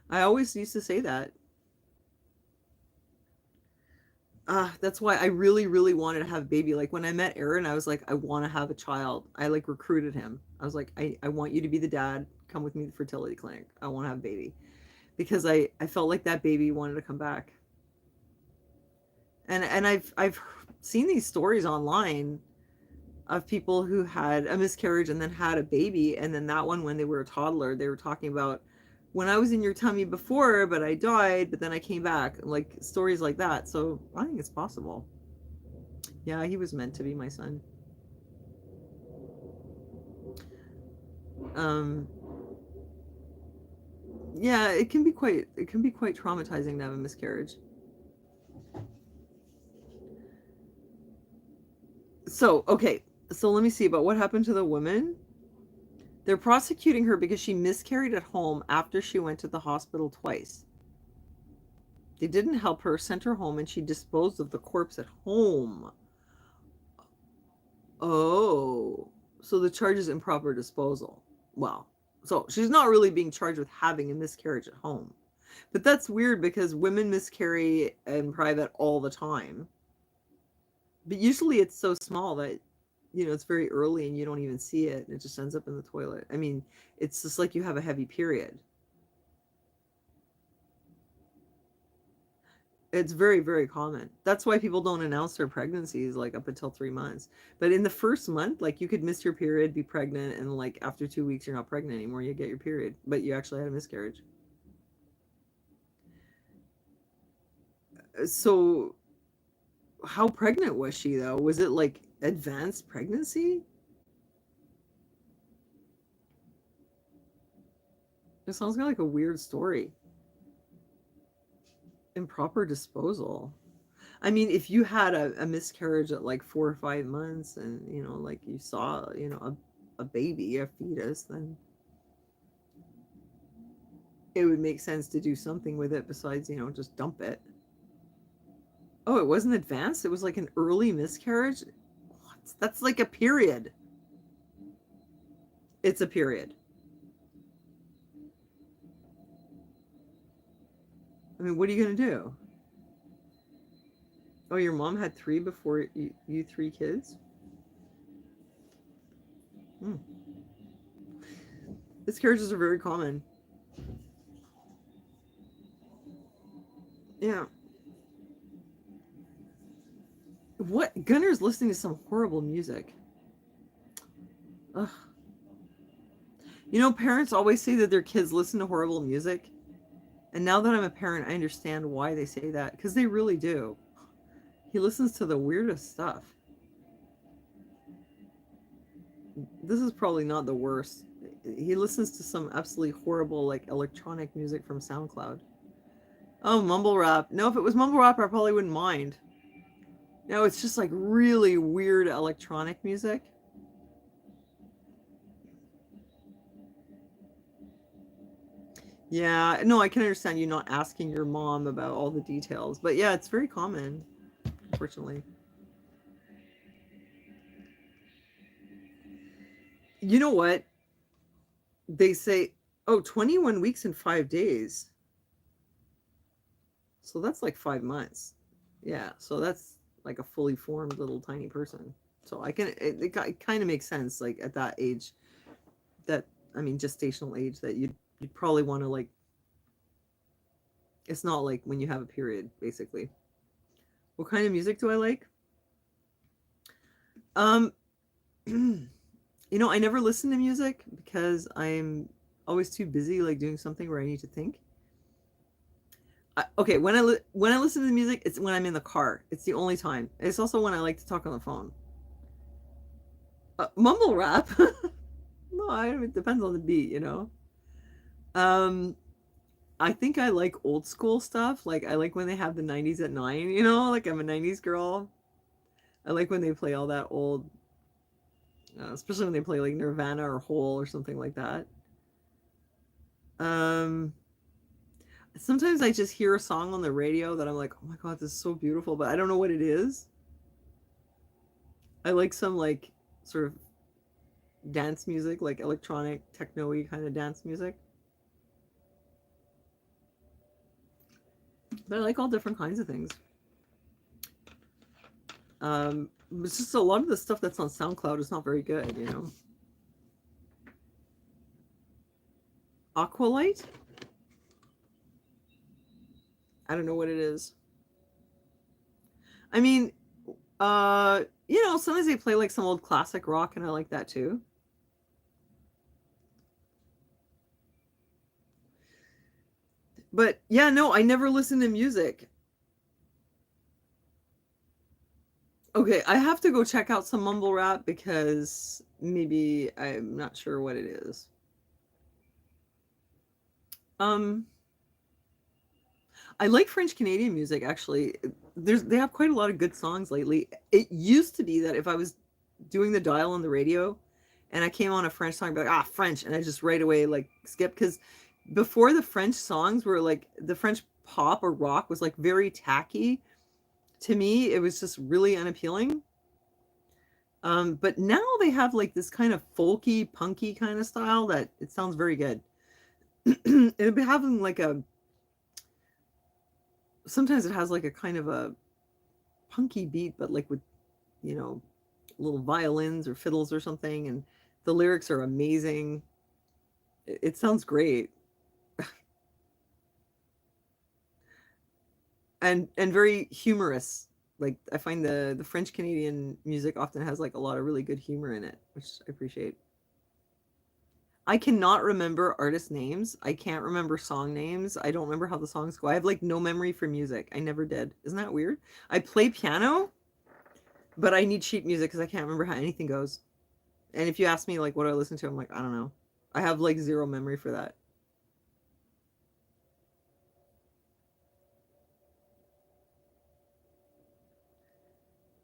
I always used to say that. That's why I really, really wanted to have a baby. Like when I met Aaron, I was like, I want to have a child. I like recruited him. I was like, I want you to be the dad. Come with me to the fertility clinic. I want to have a baby. Because I felt like that baby wanted to come back. And I've seen these stories online of people who had a miscarriage and then had a baby, and then that one when they were a toddler, they were talking about when I was in your tummy before, but I died, but then I came back, like stories like that. So I think it's possible. Yeah, he was meant to be my son. Um, yeah, it can be quite traumatizing to have a miscarriage. So okay, so let me see about what happened to the woman. They're prosecuting her because she miscarried at home after she went to the hospital twice. They didn't help her, sent her home, and she disposed of the corpse at home. Oh, so the charge is improper disposal. Well, so she's not really being charged with having a miscarriage at home. But that's weird because women miscarry in private all the time. But usually it's so small that, it's very early and you don't even see it. And it just ends up in the toilet. I mean, it's just like you have a heavy period. It's very, very common. That's why people don't announce their pregnancies like up until 3 months. But in the first month, like you could miss your period, be pregnant, and like after 2 weeks, you're not pregnant anymore. You get your period, but you actually had a miscarriage. So, how pregnant was she though? Was it like advanced pregnancy? It sounds kind of like a weird story. Improper disposal. I mean, if you had a miscarriage at like 4 or 5 months and, like you saw, a baby, a fetus, then it would make sense to do something with it besides, just dump it. Oh, it wasn't advanced? It was like an early miscarriage? What? That's like a period. It's a period. I mean, what are you going to do? Oh, your mom had three before you three kids? Hmm. Miscarriages are very common. Yeah. What? Gunner's listening to some horrible music. Ugh. Parents always say that their kids listen to horrible music. And now that I'm a parent, I understand why they say that. Because they really do. He listens to the weirdest stuff. This is probably not the worst. He listens to some absolutely horrible, like, electronic music from SoundCloud. Oh, mumble rap. No, if it was mumble rap, I probably wouldn't mind. No, it's just like really weird electronic music. Yeah, no, I can understand you not asking your mom about all the details, but yeah, it's very common, unfortunately. You know what? They say, oh, 21 weeks and 5 days. So that's like 5 months. Yeah, so that's like a fully formed little tiny person. So it kind of makes sense, like at that age, that, I mean, gestational age, that you'd probably want to like, it's not like when you have a period, basically. What kind of music do I like? Um, I never listen to music because I'm always too busy, like doing something where I need to think. Okay, when I listen to music, it's when I'm in the car. It's the only time. It's also when I like to talk on the phone. Mumble rap. No, it depends on the beat. Um, I think I like old school stuff. Like I like when they have the '90s at 9. Like I'm a '90s girl. I like when they play all that old, especially when they play like Nirvana or Hole or something like that. Um, Sometimes I just hear a song on the radio that I'm like, oh my god, this is so beautiful, but I don't know what it is. I like some like sort of dance music, like electronic techno-y kind of dance music. But I like all different kinds of things. It's just a lot of the stuff that's on SoundCloud is not very good. Aqualite? I don't know what it is. I mean, sometimes they play like some old classic rock, and I like that too. But yeah, no, I never listen to music. Okay, I have to go check out some mumble rap because maybe I'm not sure what it is. Um, I like French Canadian music actually. They have quite a lot of good songs lately. It used to be that if I was doing the dial on the radio and I came on a French song, I'd be like, French, and I just right away like skip because before the French songs were like the French pop or rock was like very tacky. To me, it was just really unappealing. But now they have like this kind of folky, punky kind of style that it sounds very good. It'd be having like sometimes it has like a kind of a punky beat, but like with, you know, little violins or fiddles or something. And the lyrics are amazing. It sounds great. And very humorous. Like I find the French Canadian music often has like a lot of really good humor in it, which I appreciate. I cannot remember artist names. I can't remember song names. I don't remember how the songs go. I have like no memory for music. I never did. Isn't that weird? I play piano, but I need sheet music because I can't remember how anything goes. And if you ask me like what I listen to, I'm like, I don't know. I have like zero memory for that.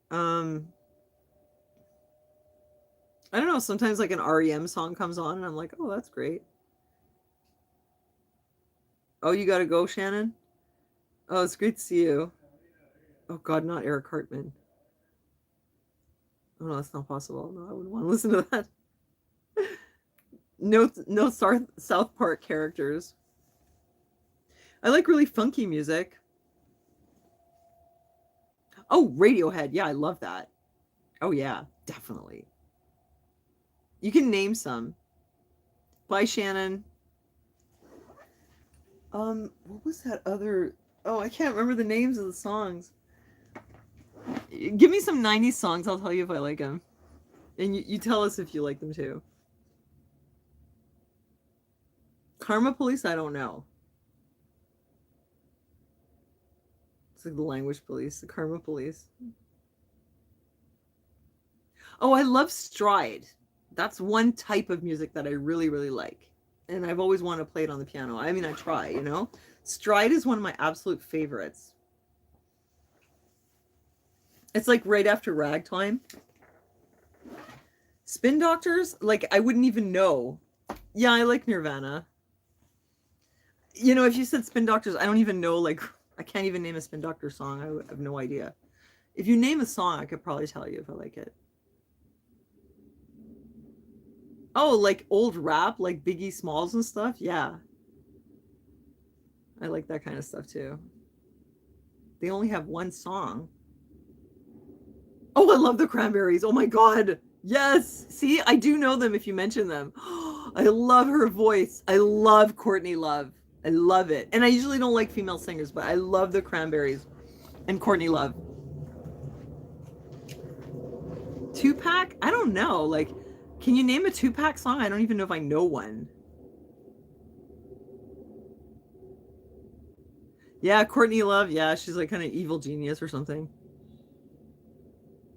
Um, I don't know. Sometimes like an REM song comes on, and I'm like, oh, that's great. Oh, you gotta go, Shannon. Oh, it's great to see you. Oh God, not Eric Hartman. Oh no, that's not possible. No, I wouldn't want to listen to that. No, no South Park characters. I like really funky music. Oh, Radiohead. Yeah, I love that. Oh yeah, definitely. You can name some. Bye, Shannon. What was that other? Oh, I can't remember the names of the songs. Give me some '90s songs. I'll tell you if I like them, and you tell us if you like them too. Karma Police. I don't know. It's like the Language Police, the Karma Police. Oh, I love Stride. That's one type of music that I really, really like. And I've always wanted to play it on the piano. I mean, I try. Stride is one of my absolute favorites. It's like right after Ragtime. Spin Doctors, like I wouldn't even know. Yeah, I like Nirvana. If you said Spin Doctors, I don't even know, like, I can't even name a Spin Doctor song. I have no idea. If you name a song, I could probably tell you if I like it. Oh, like old rap, like Biggie Smalls and stuff? Yeah. I like that kind of stuff too. They only have one song. Oh, I love the Cranberries. Oh my God. Yes. See, I do know them if you mention them. I love her voice. I love Courtney Love. I love it. And I usually don't like female singers, but I love the Cranberries and Courtney Love. Tupac? I don't know. Like, can you name a Tupac song? I don't even know if I know one. Yeah, Courtney Love. Yeah, she's like kind of evil genius or something.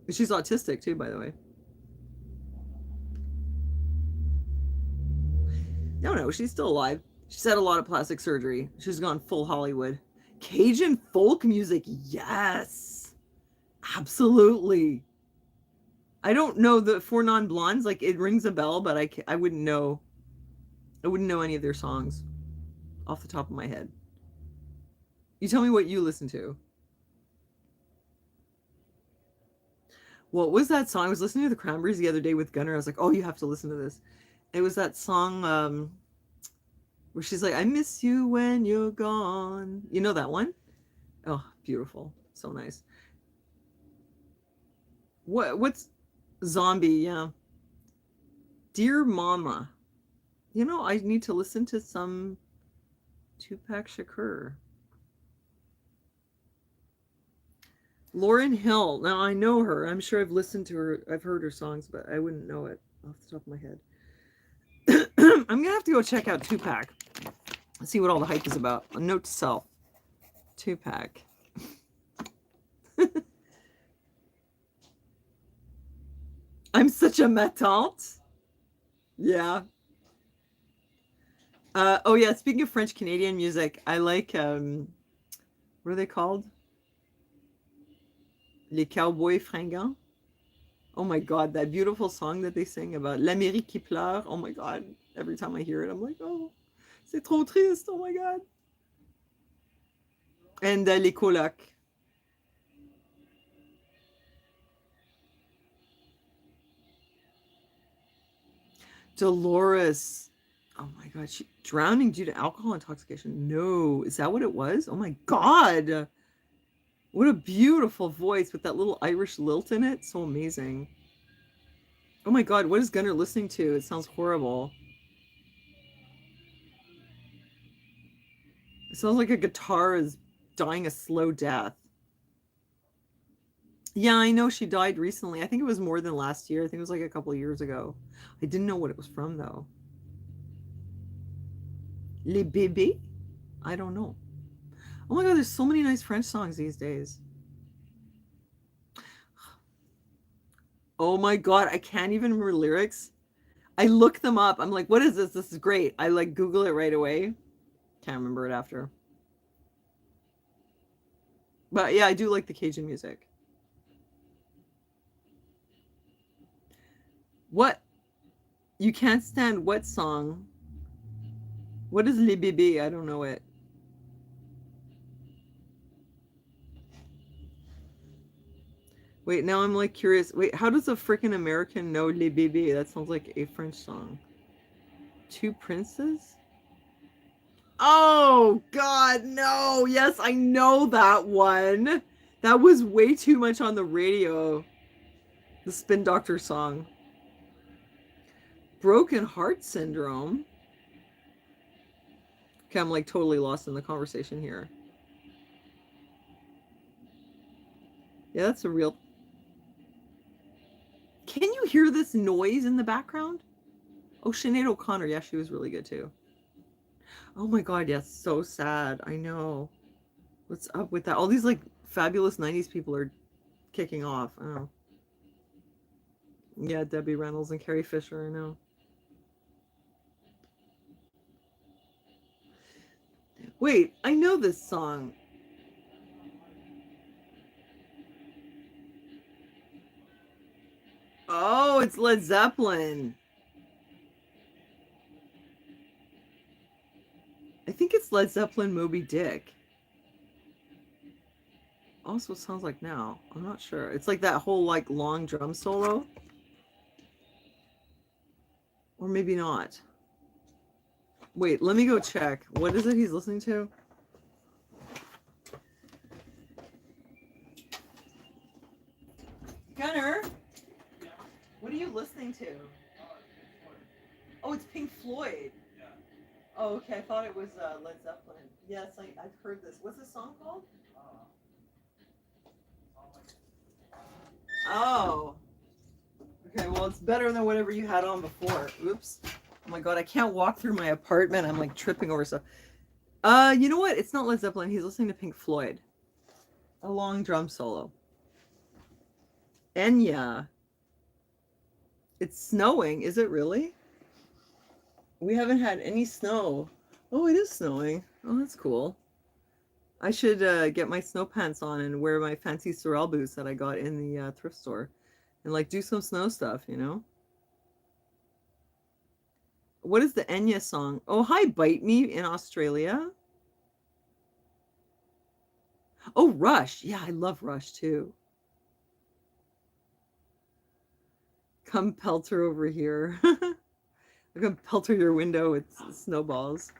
She's autistic too, by the way. No, no, she's still alive. She's had a lot of plastic surgery. She's gone full Hollywood. Cajun folk music, yes, absolutely. I don't know the Four Non Blondes. Like it rings a bell, but I wouldn't know. I wouldn't know any of their songs off the top of my head. You tell me what you listen to. What was that song? I was listening to the Cranberries the other day with Gunnar. I was like, oh, you have to listen to this. It was that song where she's like, I miss you when you're gone. You know that one? Oh, beautiful. So nice. What's Zombie? Yeah. Dear Mama. You know, I need to listen to some Tupac Shakur. Lauryn Hill. Now I know her. I'm sure I've listened to her. I've heard her songs, but I wouldn't know it off the top of my head. I'm gonna have to go check out Tupac. See what all the hype is about. A note to self. Tupac. I'm such a matante. Yeah. Oh yeah. Speaking of French Canadian music, I like what are they called? Les Cowboys Fringants. Oh my God, that beautiful song that they sing about l'Amérique qui pleure. Oh my God, every time I hear it, I'm like, oh, c'est trop triste. Oh my God. And les colocs. Dolores. Oh my God, she drowning due to alcohol intoxication. No, is that what it was? Oh my God. What a beautiful voice with that little Irish lilt in it. So amazing. Oh my God, what is Gunnar listening to? It sounds horrible. It sounds like a guitar is dying a slow death. Yeah, I know she died recently. I think it was more than last year. I think it was like a couple of years ago. I didn't know what it was from though. Les Bébés? I don't know. Oh my God, there's so many nice French songs these days. Oh my God, I can't even remember lyrics. I look them up. I'm like, what is this? This is great. I like Google it right away. Can't remember it after. But yeah, I do like the Cajun music. What? You can't stand what song? What is Les Bébés? I don't know it. Wait, now I'm like curious. Wait, how does a freaking American know Les Bébés? That sounds like a French song. Two Princes? Oh, God, no. Yes, I know that one. That was way too much on the radio. The Spin Doctor song. Broken Heart Syndrome. Okay, I'm like totally lost in the conversation here. Yeah, that's a real. Can you hear this noise in the background? Oh, Sinead O'Connor. Yeah, she was really good too. Oh my God, yes, so sad. I know. What's up with that? All these like fabulous 90s people are kicking off. Oh. Yeah, Debbie Reynolds and Carrie Fisher, I know. Wait, I know this song. Oh, it's Led Zeppelin. I think it's Led Zeppelin Moby Dick. Also, it sounds like now. I'm not sure. It's like that whole like long drum solo. Or maybe not. Wait, let me go check. What is it he's listening to? Gunnar, what are you listening to? Oh, it's Pink Floyd. Oh, okay. I thought it was Led Zeppelin. Yes, I've heard this. What's this song called? Oh. Okay, well, it's better than whatever you had on before. Oops. Oh my god, I can't walk through my apartment. I'm like tripping over stuff. You know what? It's not Led Zeppelin. He's listening to Pink Floyd. A long drum solo. Enya. It's snowing. Is it really? We haven't had any snow. Oh, it is snowing. Oh, that's cool. I should get my snow pants on and wear my fancy Sorel boots that I got in the thrift store and like do some snow stuff, you know? What is the Enya song? Oh, hi, Bite Me in Australia. Oh, Rush. Yeah, I love Rush too. Come pelter over here. I'm gonna pelter your window with snowballs.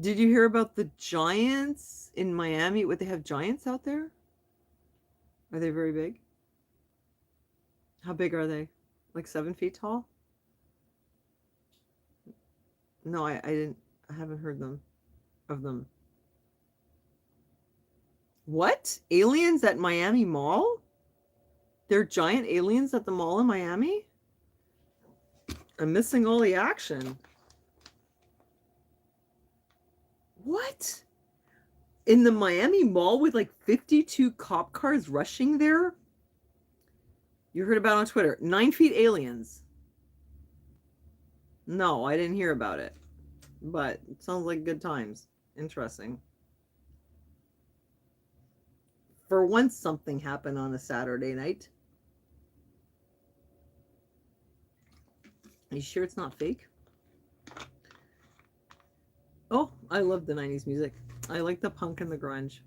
Did you hear about the giants in Miami? Would they have giants out there? Are they very big? How big are they? Like 7 feet tall? No, I didn't. I haven't heard them of them. What? Aliens at Miami Mall? They're giant aliens at the mall in Miami? I'm missing all the action. What? In the Miami Mall with like 52 cop cars rushing there? You heard about it on Twitter. 9 feet aliens. No, I didn't hear about it. But it sounds like good times. Interesting. For once, something happened on a Saturday night. Are you sure it's not fake? Oh, I love the 90s music. I like the punk and the grunge.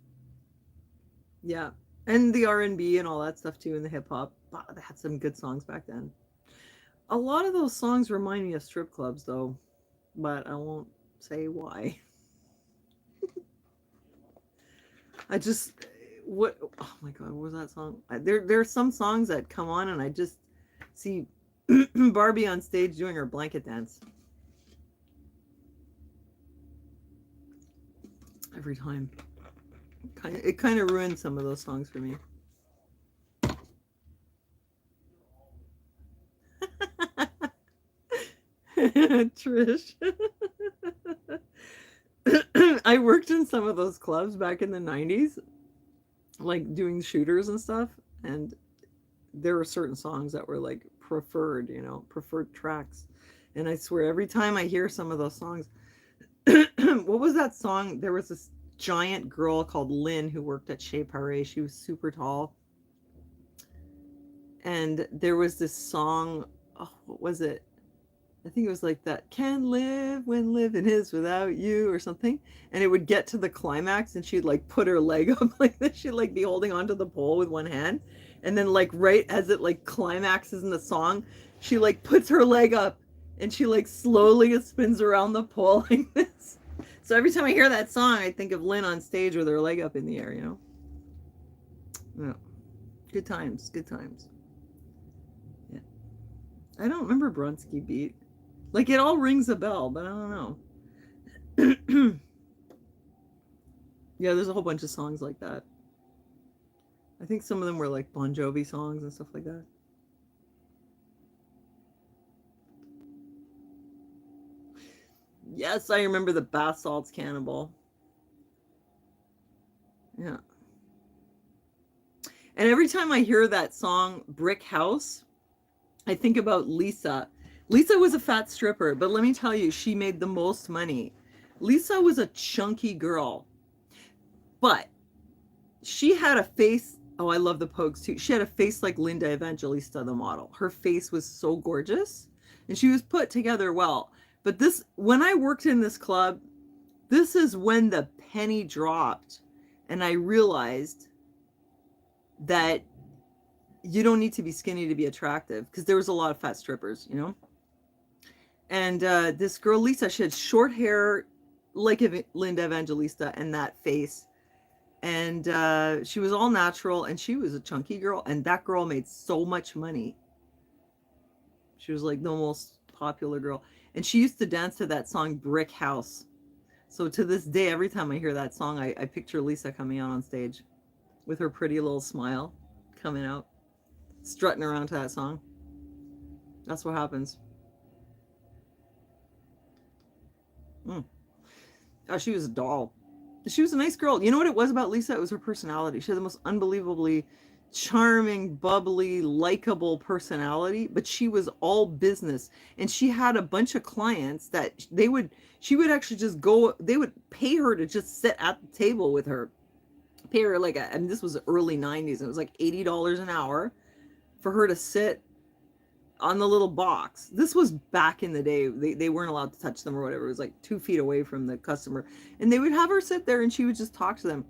Yeah. And the R&B and all that stuff too, and the hip hop. Wow, they had some good songs back then. A lot of those songs remind me of strip clubs though, but I won't say why. I just what oh my god, what was that song? There are some songs that come on and I just see Barbie on stage doing her blanket dance. Every time. It kind of ruined some of those songs for me. Trish. I worked in some of those clubs back in the 90s, like doing shooters and stuff, and there were certain songs that were like preferred, you know, preferred tracks. And I swear every time I hear some of those songs, what was that song? There was this giant girl called Lynn who worked at Chez Paré. She was super tall. And there was this song, oh, what was it? I think it was like that, can live when living is without you or something. And it would get to the climax and she'd like put her leg up like this. She'd like be holding onto the pole with one hand. And then like right as it like climaxes in the song, she like puts her leg up and she like slowly spins around the pole like this. So every time I hear that song, I think of Lynn on stage with her leg up in the air, you know? Yeah. Good times, good times. Yeah. I don't remember Bronski Beat. Like it all rings a bell, but I don't know. Yeah, there's a whole bunch of songs like that. I think some of them were like Bon Jovi songs and stuff like that. Yes, I remember the bath salts cannibal. Yeah. And every time I hear that song, Brick House, I think about Lisa. Lisa was a fat stripper, but let me tell you, she made the most money. Lisa was a chunky girl, but she had a face. Oh, I love the Pogues too. She had a face like Linda Evangelista, the model. Her face was so gorgeous and she was put together well. But this, when I worked in this club, this is when the penny dropped and I realized that you don't need to be skinny to be attractive because there was a lot of fat strippers, you know? And this girl, Lisa, she had short hair like Linda Evangelista and that face. And she was all natural and she was a chunky girl. And that girl made so much money. She was like the most popular girl. And she used to dance to that song, Brick House. So to this day, every time I hear that song, I picture Lisa coming out on stage with her pretty little smile coming out. strutting around to that song. That's what happens. Mm. Oh, she was a doll. She was a nice girl. You know what it was about Lisa? It was her personality. She had the most unbelievably charming, bubbly, likable personality, but she was all business. And she had a bunch of clients that she would actually just go, they would pay her to just sit at the table with her. Pay her like, and this was the early 90s. It was like $80 an hour for her to sit on the little box. This was back in the day. They weren't allowed to touch them or whatever. It was like 2 feet away from the customer. And they would have her sit there and she would just talk to them.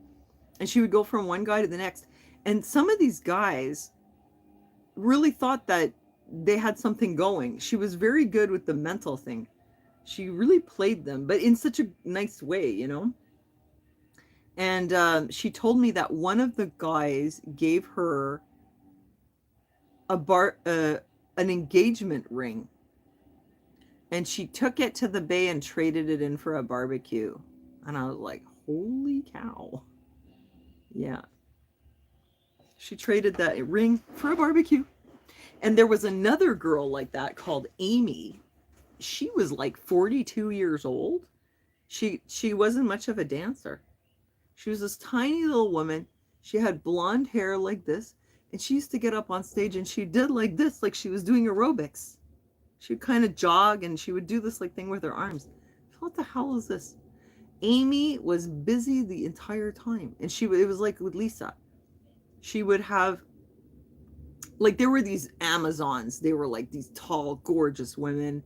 And she would go from one guy to the next. And some of these guys really thought that they had something going. She was very good with the mental thing. She really played them, but in such a nice way, you know? And she told me that one of the guys gave her an engagement ring, and she took it to the bay and traded it in for a barbecue. And I was like, holy cow. Yeah. She traded that ring for a barbecue. And there was another girl like that called Amy. She was like 42 years old. She wasn't much of a dancer. She was this tiny little woman. She had blonde hair like this. And she used to get up on stage and she did like this, like she was doing aerobics. She would kind of jog and she would do this like thing with her arms. What the hell is this? Amy was busy the entire time. And it was like with Lisa. She would have, like, there were these Amazons. They were like these tall, gorgeous women.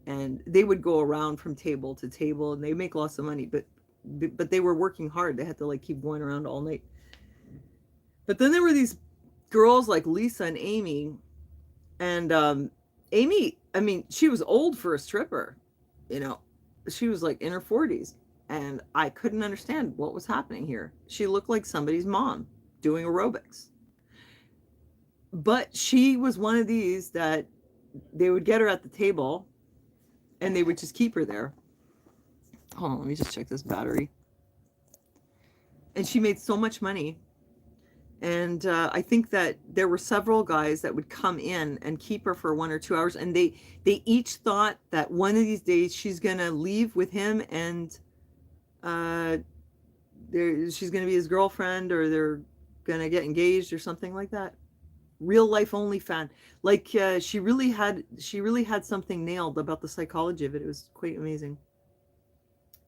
And they would go around from table to table and they make lots of money. But they were working hard. They had to like keep going around all night. But then there were these girls like Lisa and Amy. And Amy, I mean, she was old for a stripper. You know, she was like in her 40s. And I couldn't understand what was happening here. She looked like somebody's mom doing aerobics. But she was one of these that they would get her at the table and they would just keep her there. Hold on, let me just check this battery. And she made so much money. And I think that there were several guys that would come in and keep her for 1 or 2 hours. And they each thought that one of these days she's going to leave with him and she's going to be his girlfriend, or they're going to get engaged or something like that. Real life only fan. Like she really had something nailed about the psychology of it. It was quite amazing.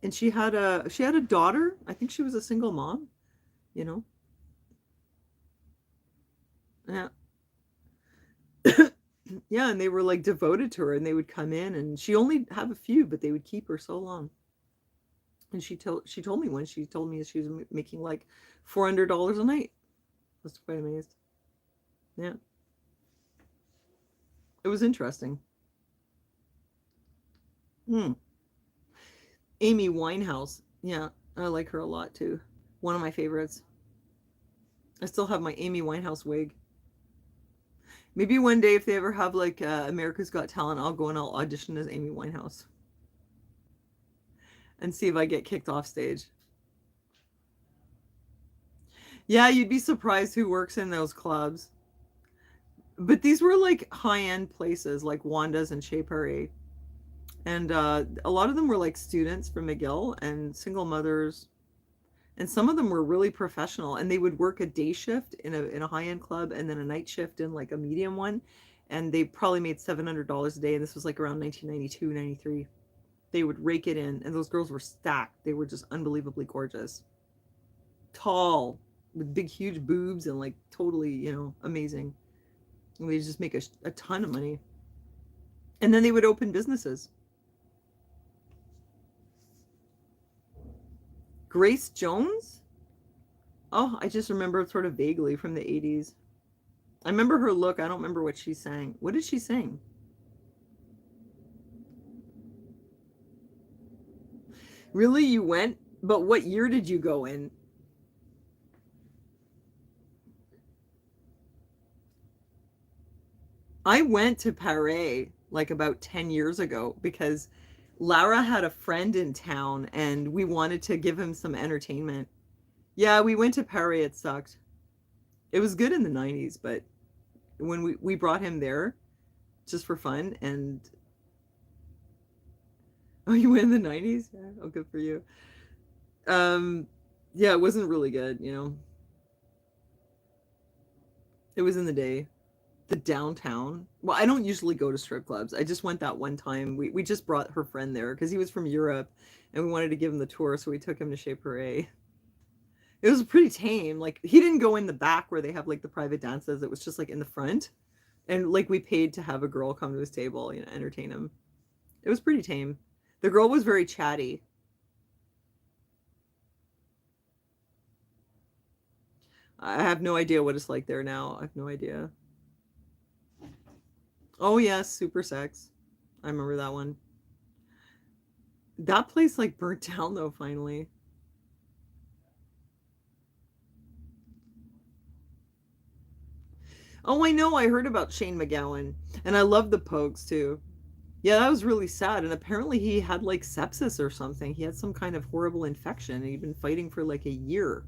And she had a daughter. I think she was a single mom, you know. Yeah. Yeah, and they were like devoted to her, and they would come in, and she only have a few, but they would keep her so long. And she told me when she told me she was making like $400 a night. I was quite amazed. Yeah. It was interesting. Amy Winehouse. Yeah, I like her a lot too. One of my favorites. I still have my Amy Winehouse wig. Maybe one day if they ever have like America's Got Talent, I'll go and I'll audition as Amy Winehouse. And see if I get kicked off stage. Yeah, you'd be surprised who works in those clubs. But these were like high-end places like Wanda's and Chez Paree. And a lot of them were like students from McGill and single mothers. And some of them were really professional, and they would work a day shift in a high-end club and then a night shift in like a medium one. And they probably made $700 a day. And this was like around 1992, 93. They would rake it in, and those girls were stacked. They were just unbelievably gorgeous. Tall, with big, huge boobs, and like totally, you know, amazing. And they just make a ton of money. And then they would open businesses. Grace Jones? Oh, I just remember sort of vaguely from the 80s. I remember her look. I don't remember what she sang. What did she sing? Really? You went? But what year did you go in? I went to Paris like about 10 years ago because Lara had a friend in town and we wanted to give him some entertainment. Yeah, we went to Paris. It sucked. It was good in the 90s, but when we brought him there just for fun. And oh, you went in the 90s? Yeah. Oh, good for you. Um, yeah, it wasn't really good, you know. It was in the day. The downtown. Well, I don't usually go to strip clubs. I just went that one time. We just brought her friend there because he was from Europe, and we wanted to give him the tour, so we took him to Chez Paree. It was pretty tame. Like he didn't go in the back where they have like the private dances. It was just like in the front, and like we paid to have a girl come to his table, you know, entertain him. It was pretty tame. The girl was very chatty. I have no idea what it's like there now. I have no idea. Oh yes, Super Sex. I remember that one. That place like burnt down though finally. Oh, I know. I heard about Shane McGowan, and I love the Pogues too. Yeah, that was really sad. And apparently he had like sepsis or something. He had some kind of horrible infection, and he'd been fighting for like a year.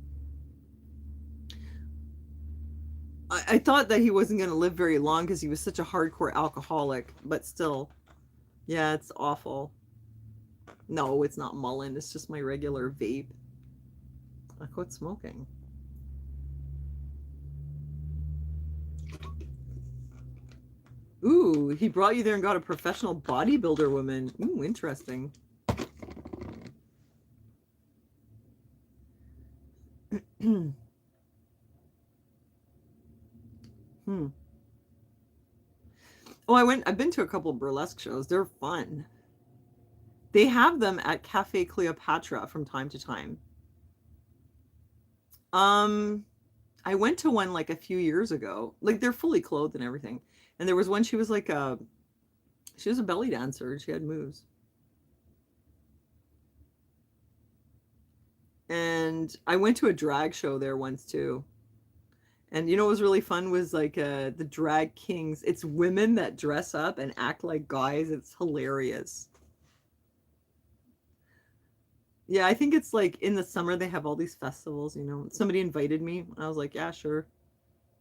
I thought that he wasn't going to live very long because he was such a hardcore alcoholic, but still, yeah, it's awful. No, it's not Mullen. It's just my regular vape. I quit smoking. Ooh, he brought you there and got a professional bodybuilder woman. Ooh, interesting. hmm. Oh, I've been to a couple burlesque shows. They're fun. They have them at Cafe Cleopatra from time to time. Um, I went to one like a few years ago. Like they're fully clothed and everything. And there was one she was like a she was a belly dancer. She had moves. And I went to a drag show there once too. And you know what was really fun was like the drag kings. It's women that dress up and act like guys. It's hilarious. Yeah, I think it's like in the summer they have all these festivals, you know. Somebody invited me. I was like, yeah, sure.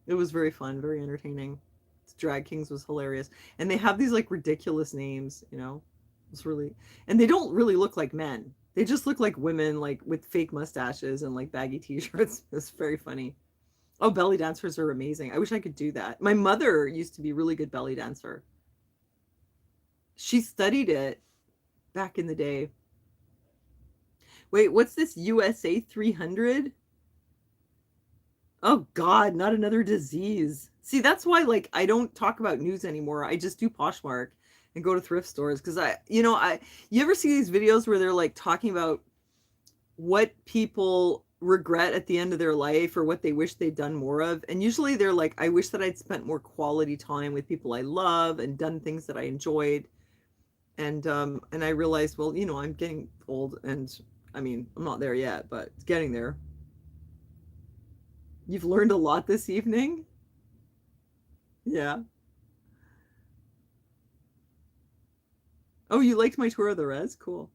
It was very fun, very entertaining. Drag Kings was hilarious. And they have these like ridiculous names, you know. It's really and they don't really look like men. They just look like women like with fake mustaches and like baggy t-shirts. It's very funny. Oh, belly dancers are amazing. I wish I could do that. My mother used to be a really good belly dancer. She studied it back in the day. Wait, what's this USA 300? Oh God, not another disease. See, that's why like I don't talk about news anymore. I just do Poshmark and go to thrift stores because you ever see these videos where they're like talking about what people regret at the end of their life or what they wish they'd done more of? And usually they're like, I wish that I'd spent more quality time with people I love and done things that I enjoyed. And I realized, well, you know, I'm getting old and I mean, I'm not there yet, but it's getting there. You've learned a lot this evening? Yeah. Oh, you liked my tour of the res? Cool.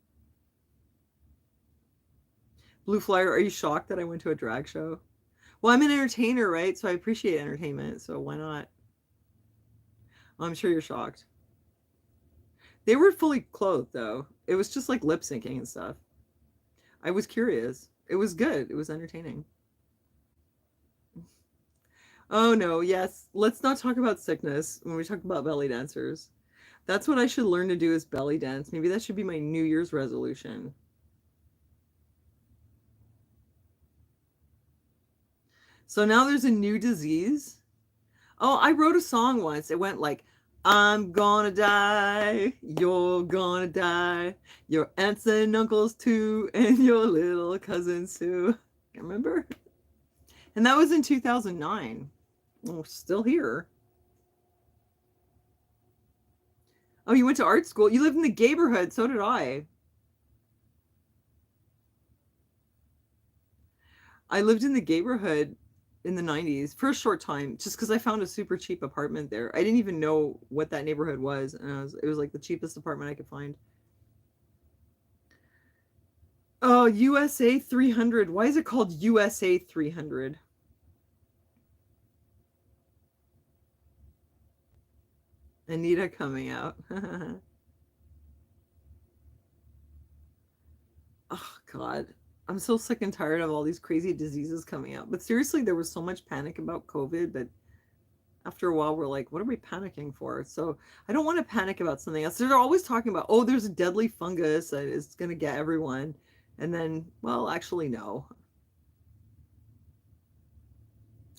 Blue Flyer, are you shocked that I went to a drag show? Well, I'm an entertainer, right? So I appreciate entertainment, so why not? I'm sure you're shocked. They were fully clothed though. It was just like lip syncing and stuff. I was curious. It was good. It was entertaining. Oh no, yes. Let's not talk about sickness when we talk about belly dancers. That's what I should learn to do is belly dance. Maybe that should be my New Year's resolution. So now there's a new disease. Oh, I wrote a song once. It went like, I'm gonna die, you're gonna die, your aunts and uncles too, and your little cousins too. Remember? And that was in 2009. Oh, still here. Oh, you went to art school? You lived in the neighborhood. So did I. I lived in the neighborhood in the 90s for a short time just because I found a super cheap apartment there. I didn't even know what that neighborhood was. And it was like the cheapest apartment I could find. Oh, USA 300. Why is it called USA 300? Anita coming out. Oh God. I'm so sick and tired of all these crazy diseases coming out. But seriously, there was so much panic about COVID, but after a while we're like, what are we panicking for? So I don't want to panic about something else. They're always talking about, oh, there's a deadly fungus that is going to get everyone. And then, well, actually, no.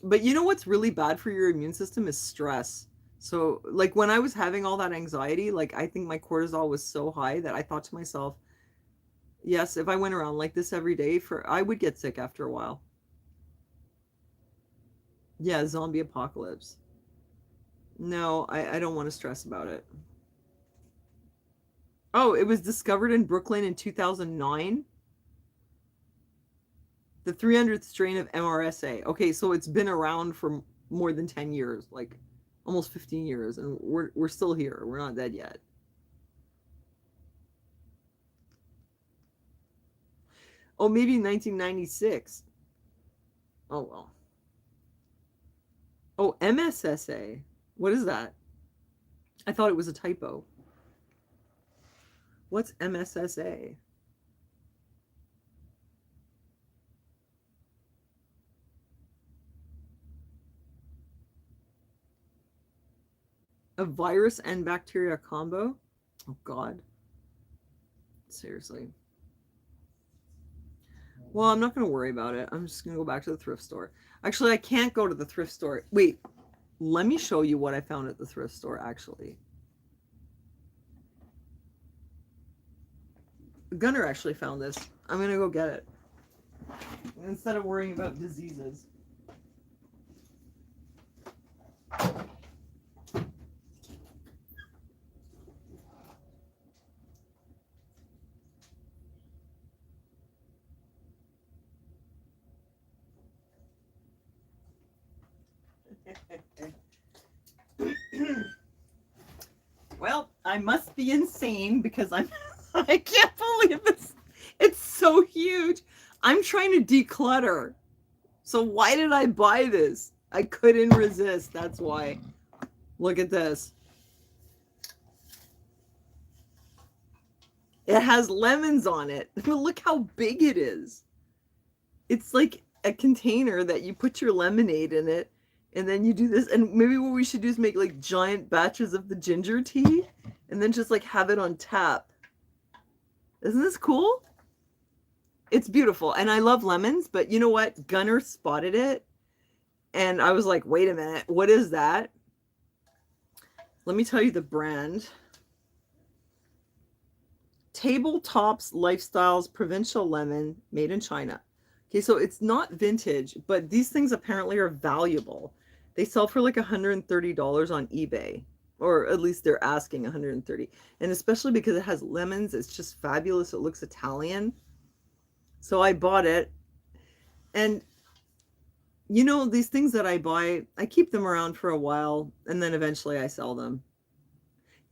But you know what's really bad for your immune system is stress. So, like when I was having all that anxiety, like I think my cortisol was so high that I thought to myself, yes, if I went around like this every day for I would get sick after a while. Yeah, zombie apocalypse. No, I don't want to stress about it. Oh, it was discovered in Brooklyn in 2009. The 300th strain of MRSA. Okay, so it's been around for more than 10 years, like almost 15 years, and we're still here. We're not dead yet. Oh, maybe 1996. Oh well. Oh, MSSA. What is that? I thought it was a typo. What's MSSA? A virus and bacteria combo? Oh God. Seriously. Well, I'm not going to worry about it. I'm just going to go back to the thrift store. Actually, I can't go to the thrift store. Wait, let me show you what I found at the thrift store, actually. Gunnar actually found this. I'm going to go get it instead of worrying about diseases. Well, I must be insane because I'm I can't believe this. It's so huge. I'm trying to declutter. So why did I buy this? I couldn't resist. That's why. Look at this. It has lemons on it. Look how big it is. It's like a container that you put your lemonade in it, and then you do this. And maybe what we should do is make like giant batches of the ginger tea and then just like have it on tap. Isn't this cool? It's beautiful. And I love lemons, but you know what? Gunner spotted it. And I was like, wait a minute, what is that? Let me tell you the brand. Tabletops Lifestyles Provincial Lemon, made in China. Okay, so it's not vintage, but these things apparently are valuable. They sell for like $130 on eBay, or at least they're asking 130. And especially because it has lemons, it's just fabulous. It looks Italian. So I bought it. And you know, these things that I buy, I keep them around for a while and then eventually I sell them.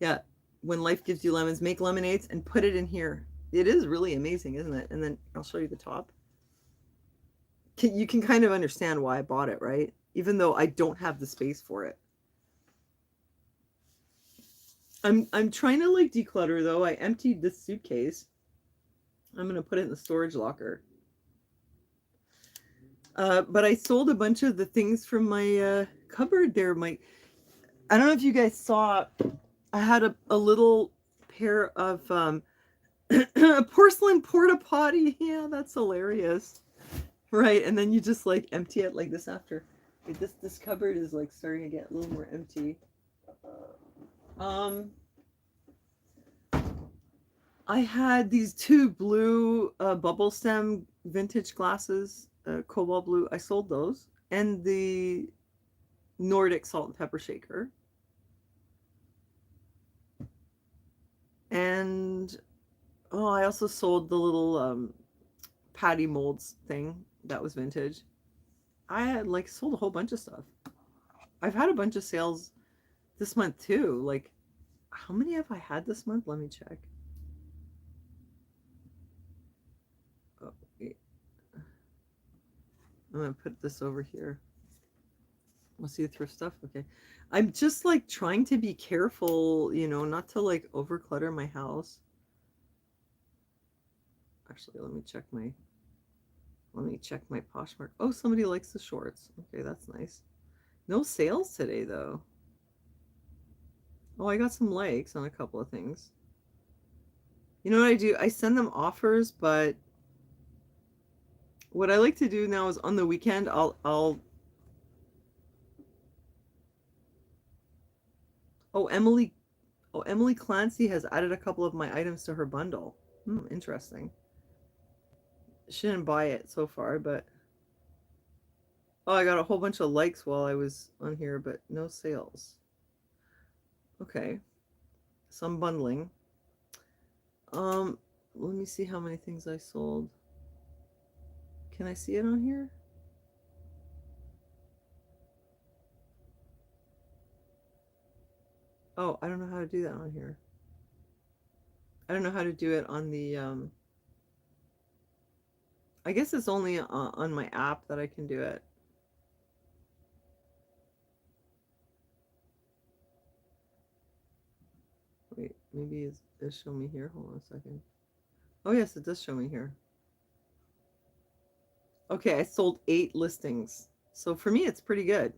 Yeah, when life gives you lemons, make lemonades and put it in here. It is really amazing, isn't it? And then I'll show you the top. You can kind of understand why I bought it, right? Even though I don't have the space for it. I'm trying to like declutter though. I emptied this suitcase. I'm gonna put it in the storage locker. But I sold a bunch of the things from my cupboard there. I don't know if you guys saw, I had a little pair of a porcelain porta potty. Yeah, that's hilarious. Right, and then you just like empty it like this after. This cupboard is like starting to get a little more empty. Um, I had these two blue bubble stem vintage glasses, cobalt blue. I sold those, and the Nordic salt and pepper shaker. And oh, I also sold the little patty molds thing that was vintage. I had like sold a whole bunch of stuff. I've had a bunch of sales this month too. Like, how many have I had this month? Let me check. Oh, wait. I'm gonna put this over here. We'll see the thrift stuff. Okay. I'm just like trying to be careful, not to like overclutter my house. Actually, let me check my Poshmark. Oh, somebody likes the shorts. Okay, that's nice. No sales today though. Oh, I got some likes on a couple of things. You know what I do? I send them offers, but what I like to do now is on the weekend I'll oh Emily oh Emily Clancy has added a couple of my items to her bundle. Interesting. She didn't buy it so far, but oh, I got a whole bunch of likes while I was on here, but no sales. Okay. Some bundling. Um, Let me see how many things I sold. Can I see it on here? Oh, I don't know how to do that on here. I don't know how to do it on the I guess it's only on my app that I can do it. Wait, maybe it does show me here. Hold on a second. Oh yes, it does show me here. Okay, I sold 8 listings. So for me, it's pretty good.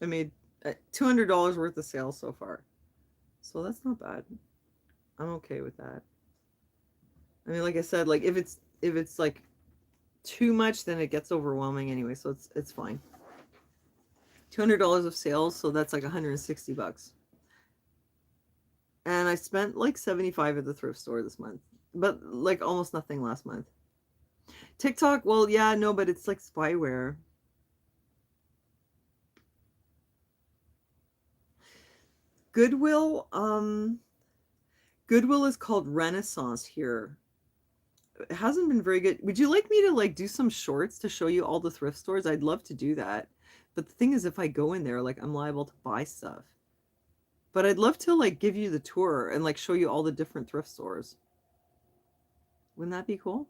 I made $200 worth of sales so far. So that's not bad. I'm okay with that. I mean, like I said, like if it's like too much, then it gets overwhelming anyway. So it's fine. $200 of sales, so that's like $160. And I spent like 75 at the thrift store this month, but like almost nothing last month. TikTok, well, yeah, no, but it's like spyware. Goodwill, Goodwill is called Renaissance here. It hasn't been very good. Would you like me to like do some shorts to show you all the thrift stores? I'd love to do that. But the thing is, if I go in there, like I'm liable to buy stuff. But I'd love to like give you the tour and like show you all the different thrift stores. Wouldn't that be cool?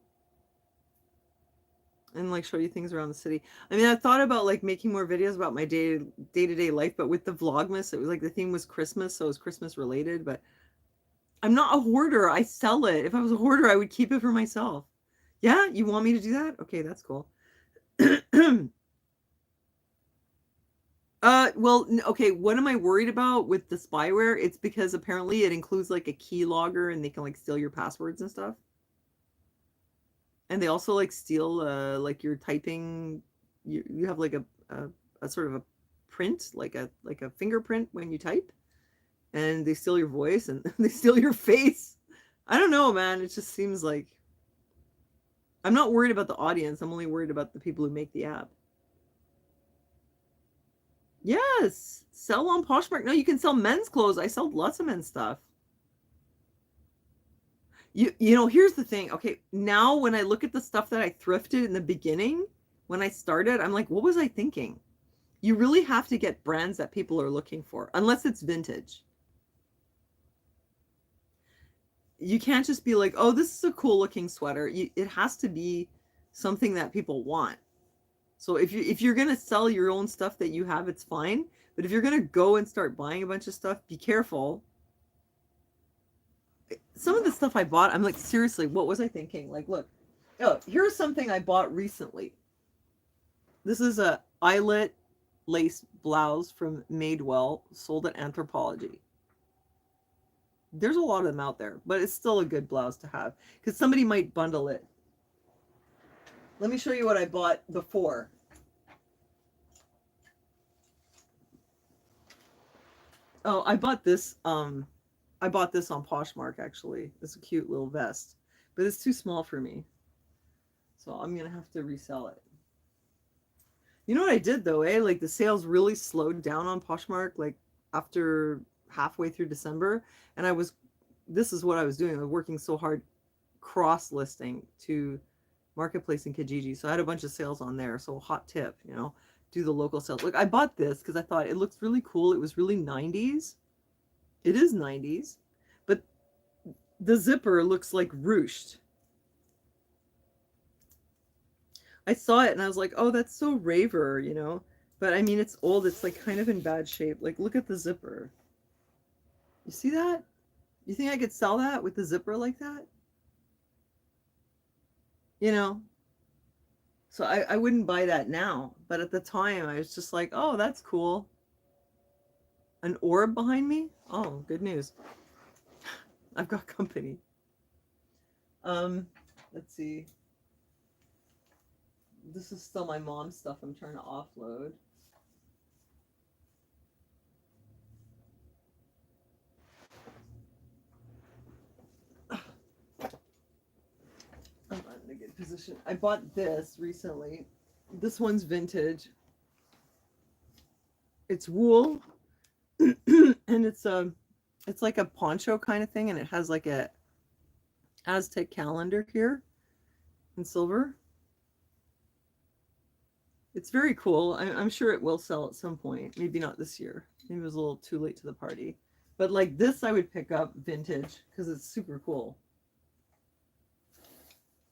And like show you things around the city. I mean, I thought about like making more videos about my day-to-day life, but with the Vlogmas, it was like the theme was Christmas, so it was Christmas related, but I'm not a hoarder. I sell it. If I was a hoarder, I would keep it for myself. Yeah, you want me to do that? Okay, that's cool. Well, okay, what am I worried about with the spyware? It's because apparently it includes like a keylogger and they can like steal your passwords and stuff. And they also like steal like your typing you have like a sort of a print, like a fingerprint when you type, and they steal your voice and they steal your face. I don't know, man. It just seems like I'm not worried about the audience. I'm only worried about the people who make the app. Yes, sell on Poshmark. No, you can sell men's clothes. I sell lots of men's stuff. You know, here's the thing. Okay, now when I look at the stuff that I thrifted in the beginning, when I started, I'm like, what was I thinking? You really have to get brands that people are looking for, unless it's vintage. You can't just be like, oh, this is a cool looking sweater. It has to be something that people want. So if you're gonna sell your own stuff that you have, it's fine. But if you're gonna go and start buying a bunch of stuff, be careful. Some of the stuff I bought, I'm like, seriously, what was I thinking? Like, look, oh, here's something I bought recently. This is a eyelet lace blouse from Madewell, sold at Anthropology. There's a lot of them out there, but it's still a good blouse to have because somebody might bundle it. Let me show you what I bought before. Oh, I bought this on Poshmark actually. It's a cute little vest, but it's too small for me. So I'm going to have to resell it. You know what I did though, eh? Like the sales really slowed down on Poshmark like after halfway through December, and this is what I was doing. I was working so hard cross listing to Marketplace and Kijiji. So I had a bunch of sales on there. So hot tip, do the local sales. Like I bought this because I thought it looks really cool. It was really 90s. It is 90s, but the zipper looks like ruched. I saw it and I was like, oh, that's so raver, you know? But I mean, it's old. It's like kind of in bad shape. Like, look at the zipper. You see that? You think I could sell that with the zipper like that? You know? So I wouldn't buy that now. But at the time, I was just like, oh, that's cool. An orb behind me? Oh, good news. I've got company. Um, let's see. This is still my mom's stuff I'm trying to offload. I'm not in a good position. I bought this recently. This one's vintage. It's wool, and it's like a poncho kind of thing, and it has like a Aztec calendar here in silver. It's very cool. I'm sure it will sell at some point. Maybe not this year. Maybe it was a little too late to the party. But like this, I would pick up vintage because it's super cool.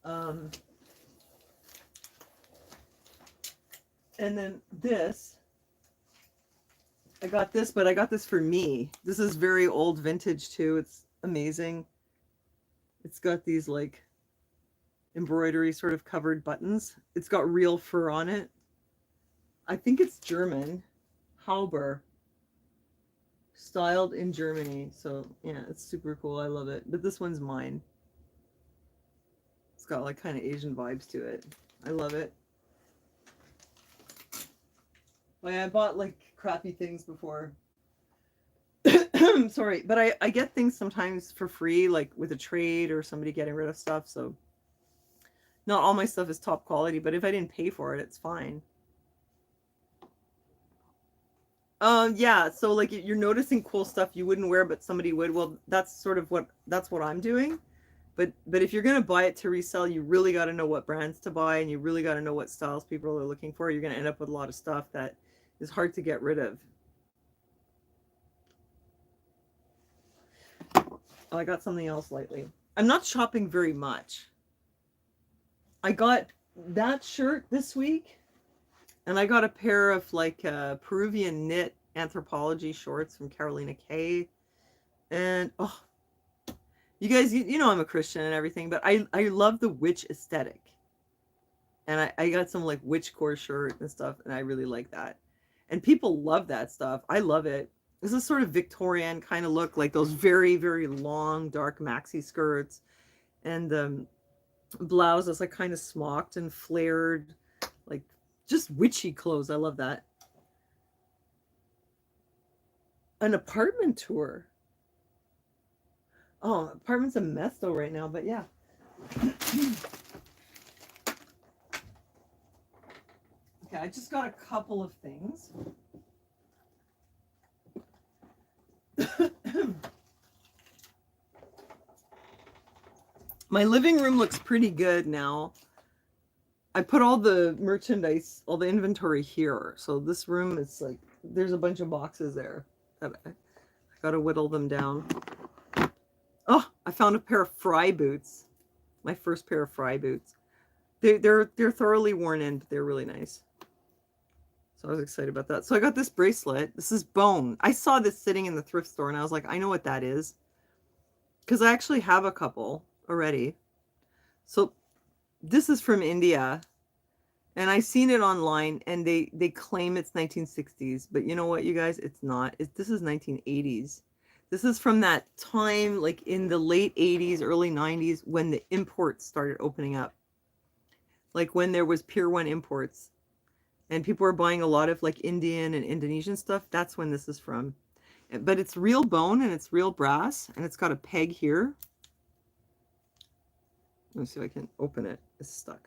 Um, and then this, I got this, but I got this for me. This is very old vintage too. It's amazing. It's got these like embroidery sort of covered buttons. It's got real fur on it. I think it's German. Hauber. Styled in Germany. So yeah, it's super cool. I love it. But this one's mine. It's got like kind of Asian vibes to it. I love it. Like I bought like crappy things before. Sorry, but I get things sometimes for free, like with a trade or somebody getting rid of stuff. So not all my stuff is top quality, but if I didn't pay for it, it's fine. Yeah, so like you're noticing cool stuff you wouldn't wear, but somebody would. Well, that's sort of what I'm doing. But if you're gonna buy it to resell, you really got to know what brands to buy, and you really got to know what styles people are looking for. You're gonna end up with a lot of stuff that is hard to get rid of. Oh, I got something else lately. I'm not shopping very much. I got that shirt this week, and I got a pair of like Peruvian knit anthropology shorts from Carolina K. And oh, you guys, you know I'm a Christian and everything, but I love the witch aesthetic. And I got some like witch core shirt and stuff, and I really like that. And people love that stuff. I love it. This is sort of Victorian kind of look, like those very, very long, dark maxi skirts. And the blouse is like kind of smocked and flared, like just witchy clothes. I love that. An apartment tour. Oh, apartment's a mess though right now, but yeah. Okay, I just got a couple of things. My living room looks pretty good now. I put all the merchandise, all the inventory here. So this room is like, there's a bunch of boxes there that I gotta whittle them down. Oh, I found a pair of Fry boots. My first pair of Fry boots. They're thoroughly worn in, but they're really nice. So I was excited about that. So I got this bracelet. This is bone. I saw this sitting in the thrift store and I was like, I know what that is. Because I actually have a couple already. So this is from India. And I seen it online and they claim it's 1960s. But you know what, you guys? It's not. This is 1980s. This is from that time, like in the late 80s, early 90s, when the imports started opening up. Like when there was Pier 1 imports. And people were buying a lot of like Indian and Indonesian stuff. That's when this is from. But it's real bone and it's real brass. And it's got a peg here. Let me see if I can open it. It's stuck.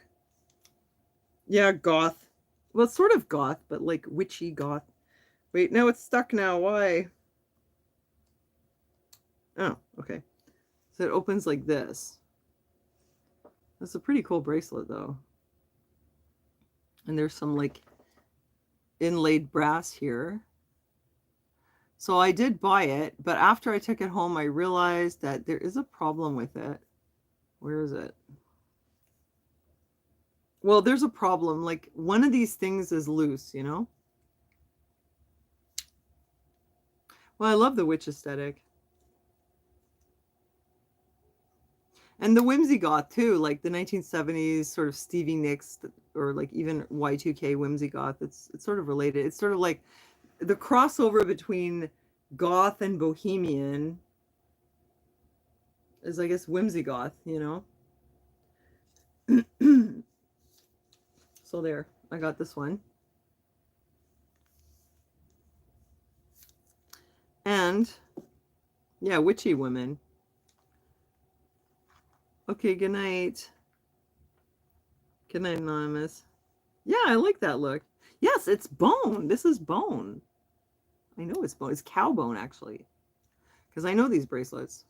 Yeah, goth. Well, it's sort of goth, but like witchy goth. Wait, no, it's stuck now. Why? Oh, okay. So it opens like this. That's a pretty cool bracelet, though. And there's some like inlaid brass here. So I did buy it, but after I took it home, I realized that there is a problem with it. Where is it? Well, there's a problem. Like one of these things is loose, you know? Well, I love the witch aesthetic. And the whimsy goth too, like the 1970s sort of Stevie Nicks or like even Y2K whimsy goth. It's sort of related. It's sort of like the crossover between goth and bohemian is, I guess, whimsy goth, you know? So there, I got this one. And yeah, witchy women. Okay, good night. Good night, Anonymous. Yeah, I like that look. Yes, it's bone. This is bone. I know it's bone. It's cow bone, actually. Because I know these bracelets.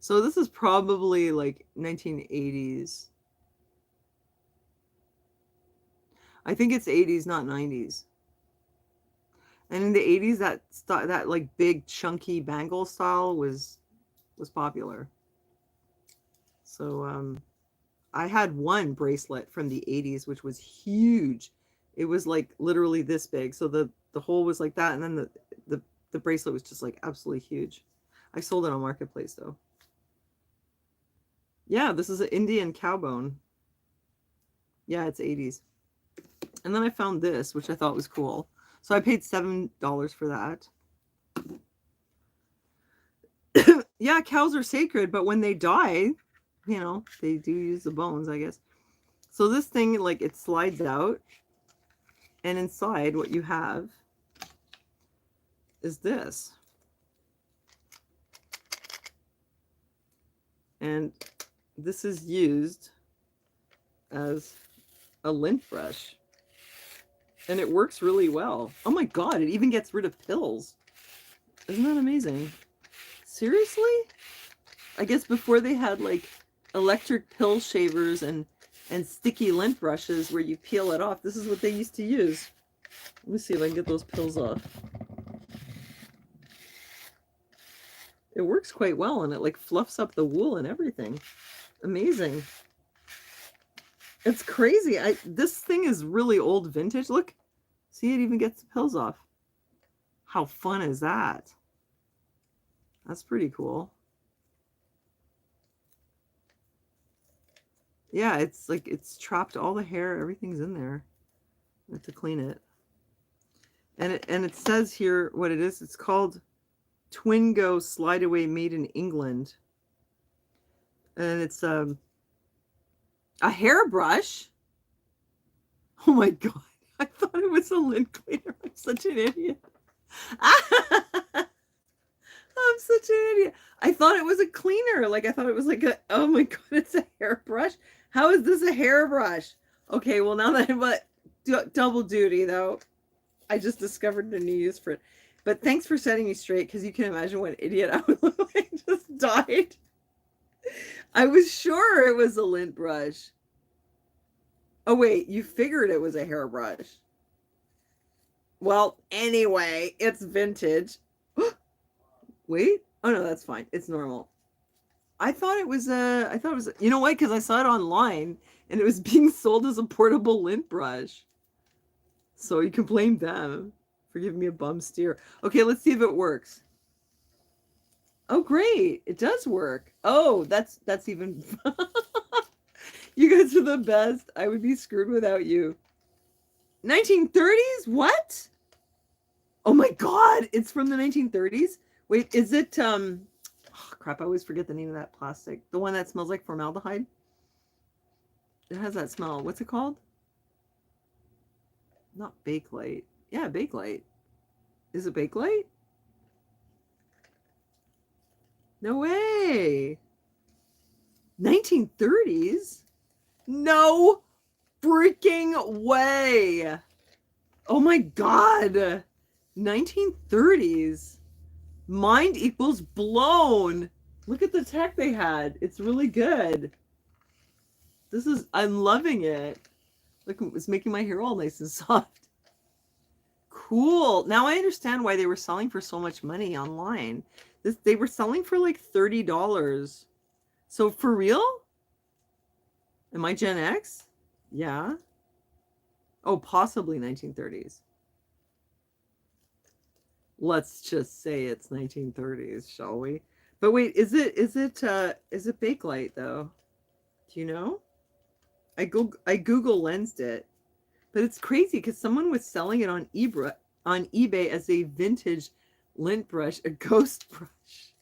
So this is probably like 1980s. I think it's 80s, not 90s. And in the 80s, that like big chunky bangle style was popular. So I had one bracelet from the 80s which was huge. It was like literally this big. So the hole was like that, and then the bracelet was just like absolutely huge. I sold it on Marketplace though. Yeah, this is an Indian cow bone. Yeah, it's 80s. And then I found this, which I thought was cool. So I paid $7 for that. Yeah, cows are sacred, but when they die, you know, they do use the bones, I guess. So this thing, like, it slides out, and inside what you have is this. And this is used as a lint brush. And it works really well. Oh my god, it even gets rid of pills. Isn't that amazing? Seriously? I guess before they had like electric pill shavers and sticky lint brushes where you peel it off, this is what they used to use. Let me see if I can get those pills off. It works quite well, and it like fluffs up the wool and everything. Amazing. It's crazy. This thing is really old vintage. Look. See, it even gets the pills off. How fun is that? That's pretty cool. Yeah, it's like it's trapped all the hair, everything's in there. I have to clean it. And it says here what it is. It's called Twingo Slide Away Made in England. And it's a hairbrush. Oh my god. I thought it was a lint cleaner. I'm such an idiot. I'm such an idiot. I thought it was a cleaner. Like, I thought it was like a, oh my god, it's a hairbrush. How is this a hairbrush? Okay, well, now that I'm double duty, though, I just discovered a new use for it. But thanks for setting me straight, because you can imagine what an idiot I would look like. Just died. I was sure it was a lint brush. Oh, wait, you figured it was a hairbrush. Well, anyway, it's vintage. Wait. Oh, no, that's fine. It's normal. I thought it was you know what? Because I saw it online, and it was being sold as a portable lint brush. So you can blame them for giving me a bum steer. Okay, let's see if it works. Oh, great. It does work. Oh, that's even... You guys are the best. I would be screwed without you. 1930s? What? Oh my god, it's from the 1930s? Wait, is it oh, crap, I always forget the name of that plastic. The one that smells like formaldehyde? It has that smell. What's it called? Not Bakelite. Yeah, Bakelite. Is it Bakelite? No way. 1930s? No freaking way. Oh my god. 1930s. Mind equals blown. Look at the tech they had. It's really good. I'm loving it. Look, it's making my hair all nice and soft. Cool. Now I understand why they were selling for so much money online. They were selling for like $30. So for real? Am I Gen X? Yeah. Oh, possibly 1930s. Let's just say it's 1930s, shall we? But wait, is it Bakelite though? Do you know? I Google lensed it, but it's crazy because someone was selling it on eBay as a vintage lint brush, a ghost brush.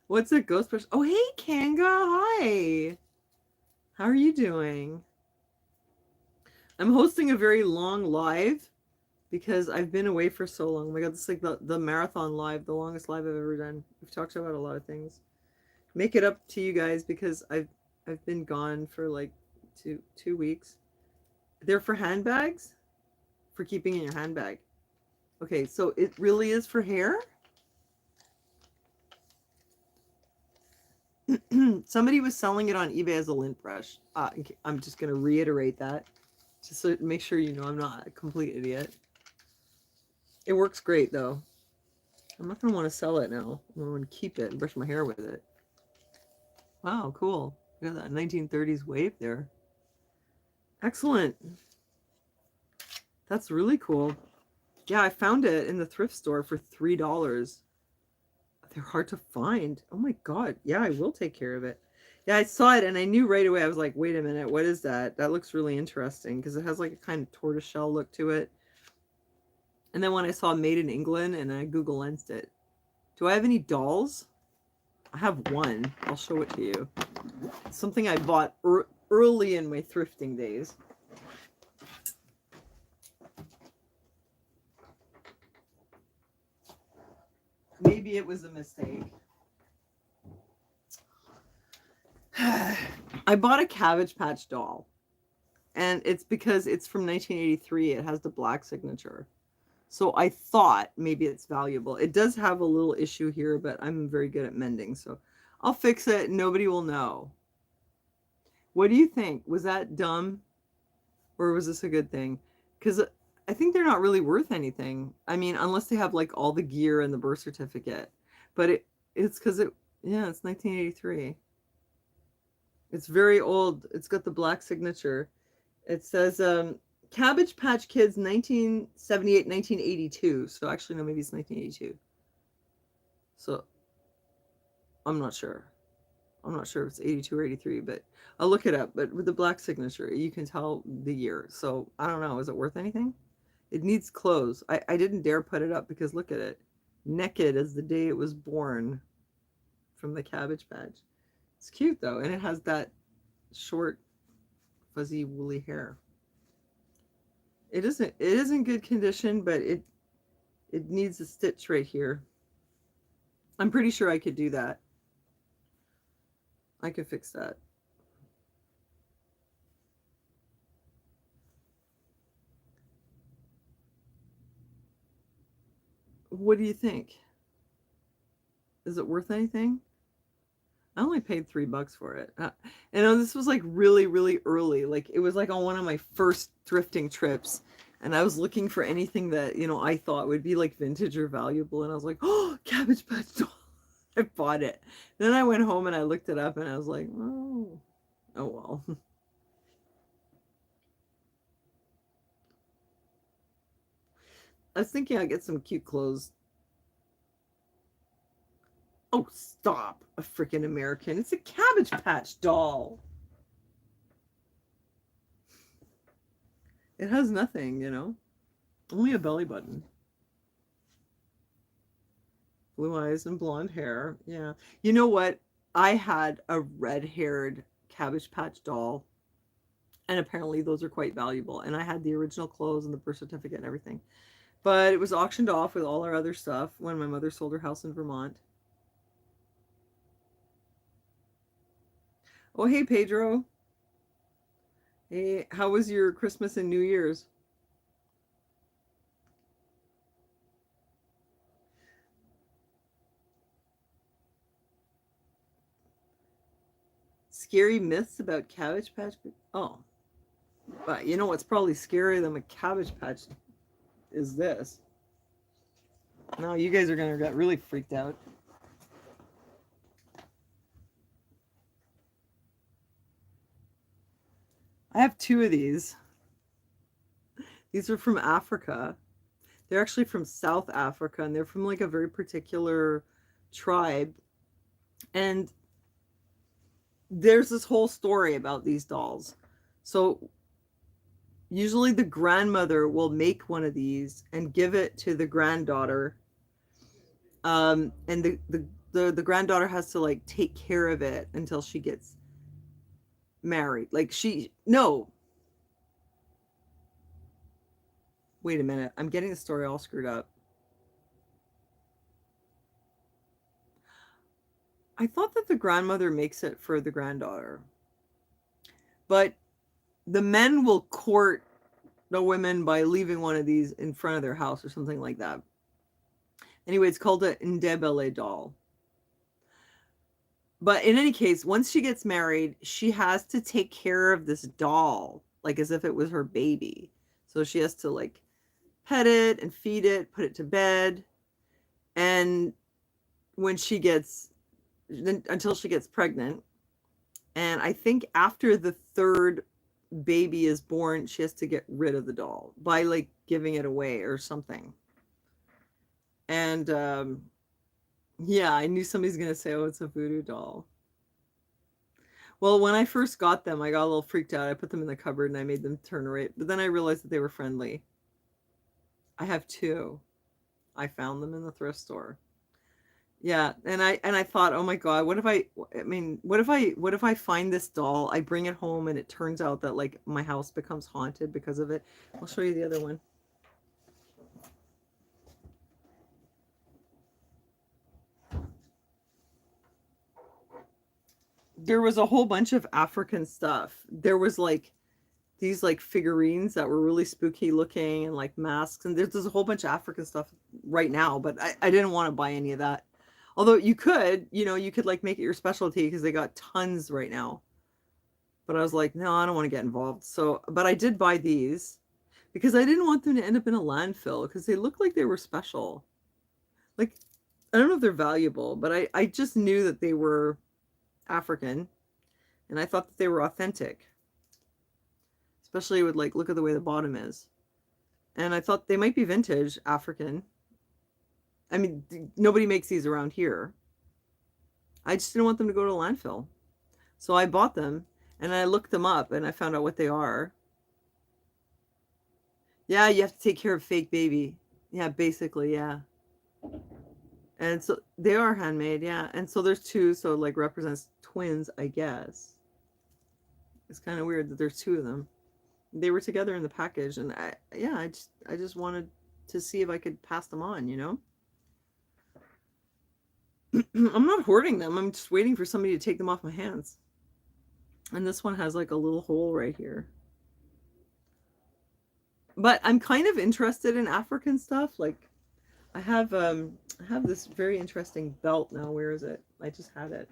What's a ghost brush? Oh, hey Kanga, hi. How are you doing? I'm hosting a very long live because I've been away for so long. Oh my god, this is like the marathon live, the longest live I've ever done. We've talked about a lot of things. Make it up to you guys because I've been gone for like two weeks. They're for handbags, for keeping in your handbag. Okay, so it really is for hair. Somebody was selling it on eBay as a lint brush. I'm just gonna reiterate that, just so make sure you know I'm not a complete idiot. It works great though. I'm not gonna want to sell it now. I'm gonna want to keep it and brush my hair with it. Wow, cool. Look at that 1930s wave there. Excellent. That's really cool. Yeah, I found it in the thrift store for $3. They're hard to find. Oh my god. Yeah, I will take care of it. Yeah, I saw it and I knew right away. I was like, wait a minute, what is that? That looks really interesting because it has like a kind of tortoiseshell look to it. And then when I saw Made in England and I Google lensed it. Do I have any dolls? I have one. I'll show it to you. It's something I bought early in my thrifting days. Maybe it was a mistake. I bought a Cabbage Patch doll. And it's because it's from 1983. It has the black signature. So I thought maybe it's valuable. It does have a little issue here, but I'm very good at mending. So I'll fix it. Nobody will know. What do you think? Was that dumb? Or was this a good thing? Because I think they're not really worth anything. I mean, unless they have like all the gear and the birth certificate. But it's because yeah, it's 1983. It's very old. It's got the black signature. It says Cabbage Patch Kids 1978, 1982. So actually, no, maybe it's 1982. So I'm not sure. I'm not sure if it's 82 or 83, but I'll look it up. But with the black signature, you can tell the year. So I don't know. Is it worth anything? It needs clothes. I didn't dare put it up because look at it. Naked as the day it was born from the Cabbage Patch. It's cute though. And it has that short, fuzzy, woolly hair. It isn't good condition, but it needs a stitch right here. I'm pretty sure I could do that. I could fix that. What do you think? Is it worth anything? I only paid $3 for it. And this was like really, really early. Like it was like on one of my first thrifting trips. And I was looking for anything that, I thought would be like vintage or valuable. And I was like, oh, Cabbage Patch doll. I bought it. Then I went home and I looked it up and I was like, oh well. I was thinking I'd get some cute clothes. Oh, stop. A freaking American. It's a Cabbage Patch doll. It has nothing, only a belly button. Blue eyes and blonde hair. Yeah. You know what? I had a red-haired Cabbage Patch doll, and apparently those are quite valuable. And I had the original clothes and the birth certificate and everything. But it was auctioned off with all our other stuff when my mother sold her house in Vermont. Oh, hey, Pedro. Hey, how was your Christmas and New Year's? Scary myths about Cabbage Patch? Oh, but you know what's probably scarier than a Cabbage Patch is this. No, you guys are gonna get really freaked out. I have two of these. These are from Africa. They're actually from South Africa, and they're from like a very particular tribe. And there's this whole story about these dolls. So usually the grandmother will make one of these and give it to the granddaughter. And the granddaughter has to like take care of it until she gets married. Like she no, wait a minute. I'm getting the story all screwed up. I thought that the grandmother makes it for the granddaughter. But the men will court the women by leaving one of these in front of their house or something like that. Anyway, it's called a Ndebele doll. But in any case, once she gets married, she has to take care of this doll like as if it was her baby. So she has to like pet it and feed it, put it to bed. And when she gets until she gets pregnant, and I think after the third baby is born, she has to get rid of the doll by like giving it away or something. And yeah, I knew somebody's gonna say, "Oh, it's a voodoo doll." Well, when I first got them, I got a little freaked out. I put them in the cupboard and I made them turn right, but then I realized that they were friendly. I have two. I found them in the thrift store. Yeah, and I thought, oh my God, what if I mean, what if I find this doll, I bring it home and it turns out that like my house becomes haunted because of it. I'll show you the other one. There was a whole bunch of African stuff. There was like these like figurines that were really spooky looking and like masks, and there's a whole bunch of African stuff right now, but I didn't want to buy any of that. Although you could, you could like make it your specialty because they got tons right now. But I was like, no, I don't want to get involved. So, but I did buy these because I didn't want them to end up in a landfill because they looked like they were special. Like, I don't know if they're valuable, but I just knew that they were African and I thought that they were authentic, especially with like, look at the way the bottom is. And I thought they might be vintage African. I mean, nobody makes these around here. I just didn't want them to go to landfill. So I bought them and I looked them up and I found out what they are. Yeah, you have to take care of fake baby. Yeah, basically, yeah. And so they are handmade, yeah. And so there's two, so it like represents twins, I guess. It's kind of weird that there's two of them. They were together in the package, and I just wanted to see if I could pass them on. I'm not hoarding them. I'm just waiting for somebody to take them off my hands. And this one has like a little hole right here. But I'm kind of interested in African stuff. Like I have this very interesting belt now. Where is it? I just had it.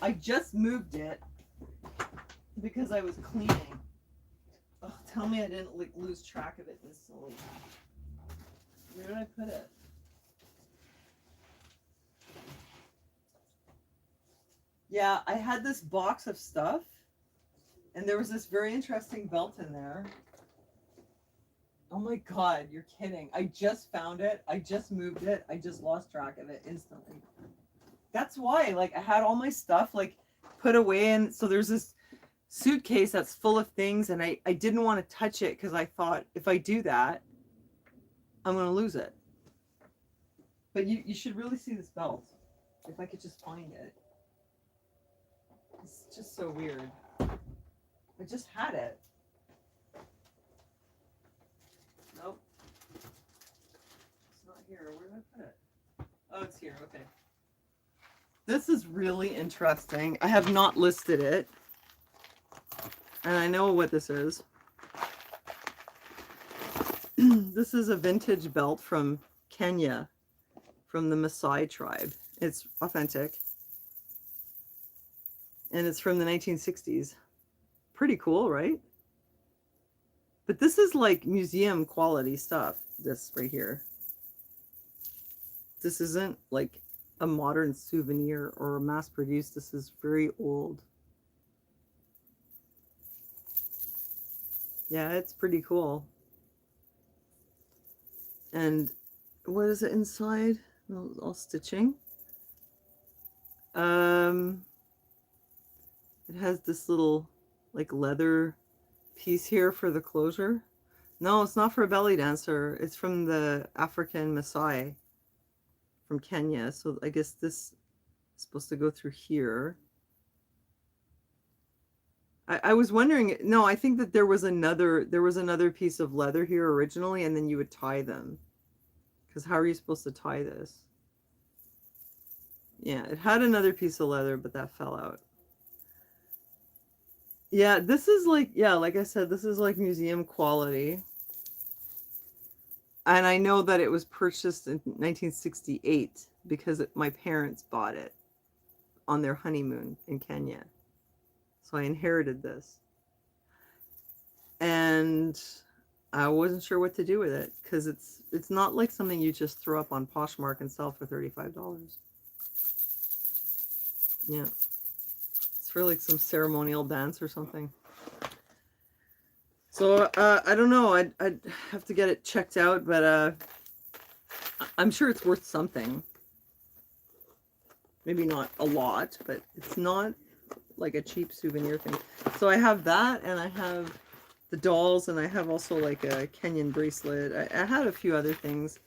I just moved it because I was cleaning. Oh, tell me I didn't like lose track of it instantly. Where did I put it? Yeah, I had this box of stuff, and there was this very interesting belt in there. Oh my God, you're kidding. I just found it. I just moved it. I just lost track of it instantly. That's why, like, I had all my stuff, like, put away, and so there's this suitcase that's full of things, and I didn't want to touch it because I thought if I do that, I'm going to lose it. But you should really see this belt, if I could just find it. It's just so weird. I just had it. Nope. It's not here. Where did I put it? Oh, it's here. Okay. This is really interesting. I have not listed it. And I know what this is. This is a vintage belt from Kenya, from the Maasai tribe. It's authentic. And it's from the 1960s. Pretty cool, right? But this is like museum quality stuff, this right here. This isn't like a modern souvenir or a mass produced. This is very old. Yeah, it's pretty cool. And what is it inside? All stitching. Um, it has this little like leather piece here for the closure. No, it's not for a belly dancer. It's from the African Maasai from Kenya. So I guess this is supposed to go through here. I was wondering, no, I think that there was another piece of leather here originally, and then you would tie them. Because how are you supposed to tie this? Yeah, it had another piece of leather, but that fell out. Yeah, this is like, yeah, like I said, this is like museum quality. And I know that it was purchased in 1968 because my parents bought it on their honeymoon in Kenya. So I inherited this. And I wasn't sure what to do with it because it's not like something you just throw up on Poshmark and sell for $35. Yeah. It's for like some ceremonial dance or something. So I don't know. I'd have to get it checked out, but I'm sure it's worth something. Maybe not a lot, but it's not like a cheap souvenir thing. So I have that, and I have the dolls, and I have also like a Kenyan bracelet. I had a few other things.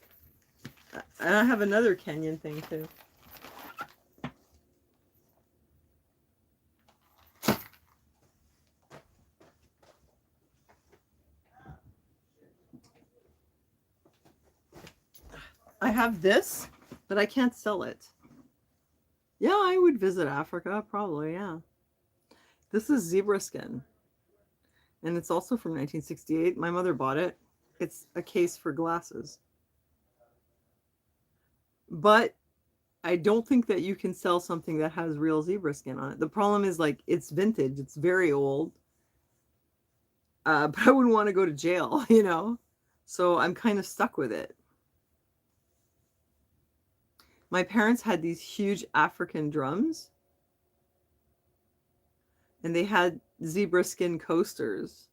And I have another Kenyan thing too. I have this, but I can't sell it. Yeah, I would visit Africa, probably, yeah. This is zebra skin, and it's also from 1968. My mother bought it. It's a case for glasses. But I don't think that you can sell something that has real zebra skin on it. The problem is like it's vintage, it's very old. But I wouldn't want to go to jail, you know? So I'm kind of stuck with it. My parents had these huge African drums, and they had zebra skin coasters,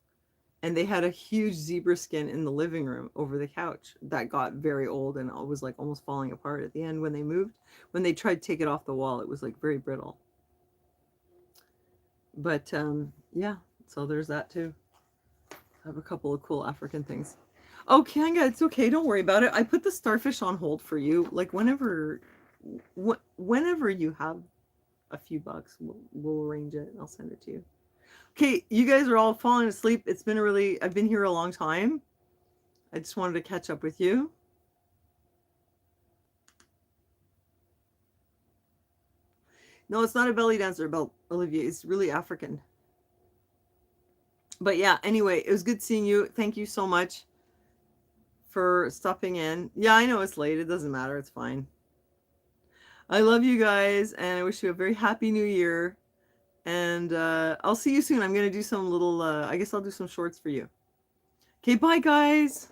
and they had a huge zebra skin in the living room over the couch that got very old and was like almost falling apart at the end when they moved. When they tried to take it off the wall, it was like very brittle. But yeah, so there's that too. I have a couple of cool African things. Oh, Kanga, it's okay. Don't worry about it. I put the starfish on hold for you. Like whenever you have a few bucks, we'll arrange it and I'll send it to you. Okay, you guys are all falling asleep. I've been here a long time. I just wanted to catch up with you. No, it's not a belly dancer belt, Olivia. It's really African. But yeah, anyway, it was good seeing you. Thank you so much for stopping in. Yeah, I know it's late. It doesn't matter. It's fine. I love you guys, and I wish you a very happy new year. And I'll see you soon. I'm going to do some little, I guess I'll do some shorts for you. Okay, bye, guys.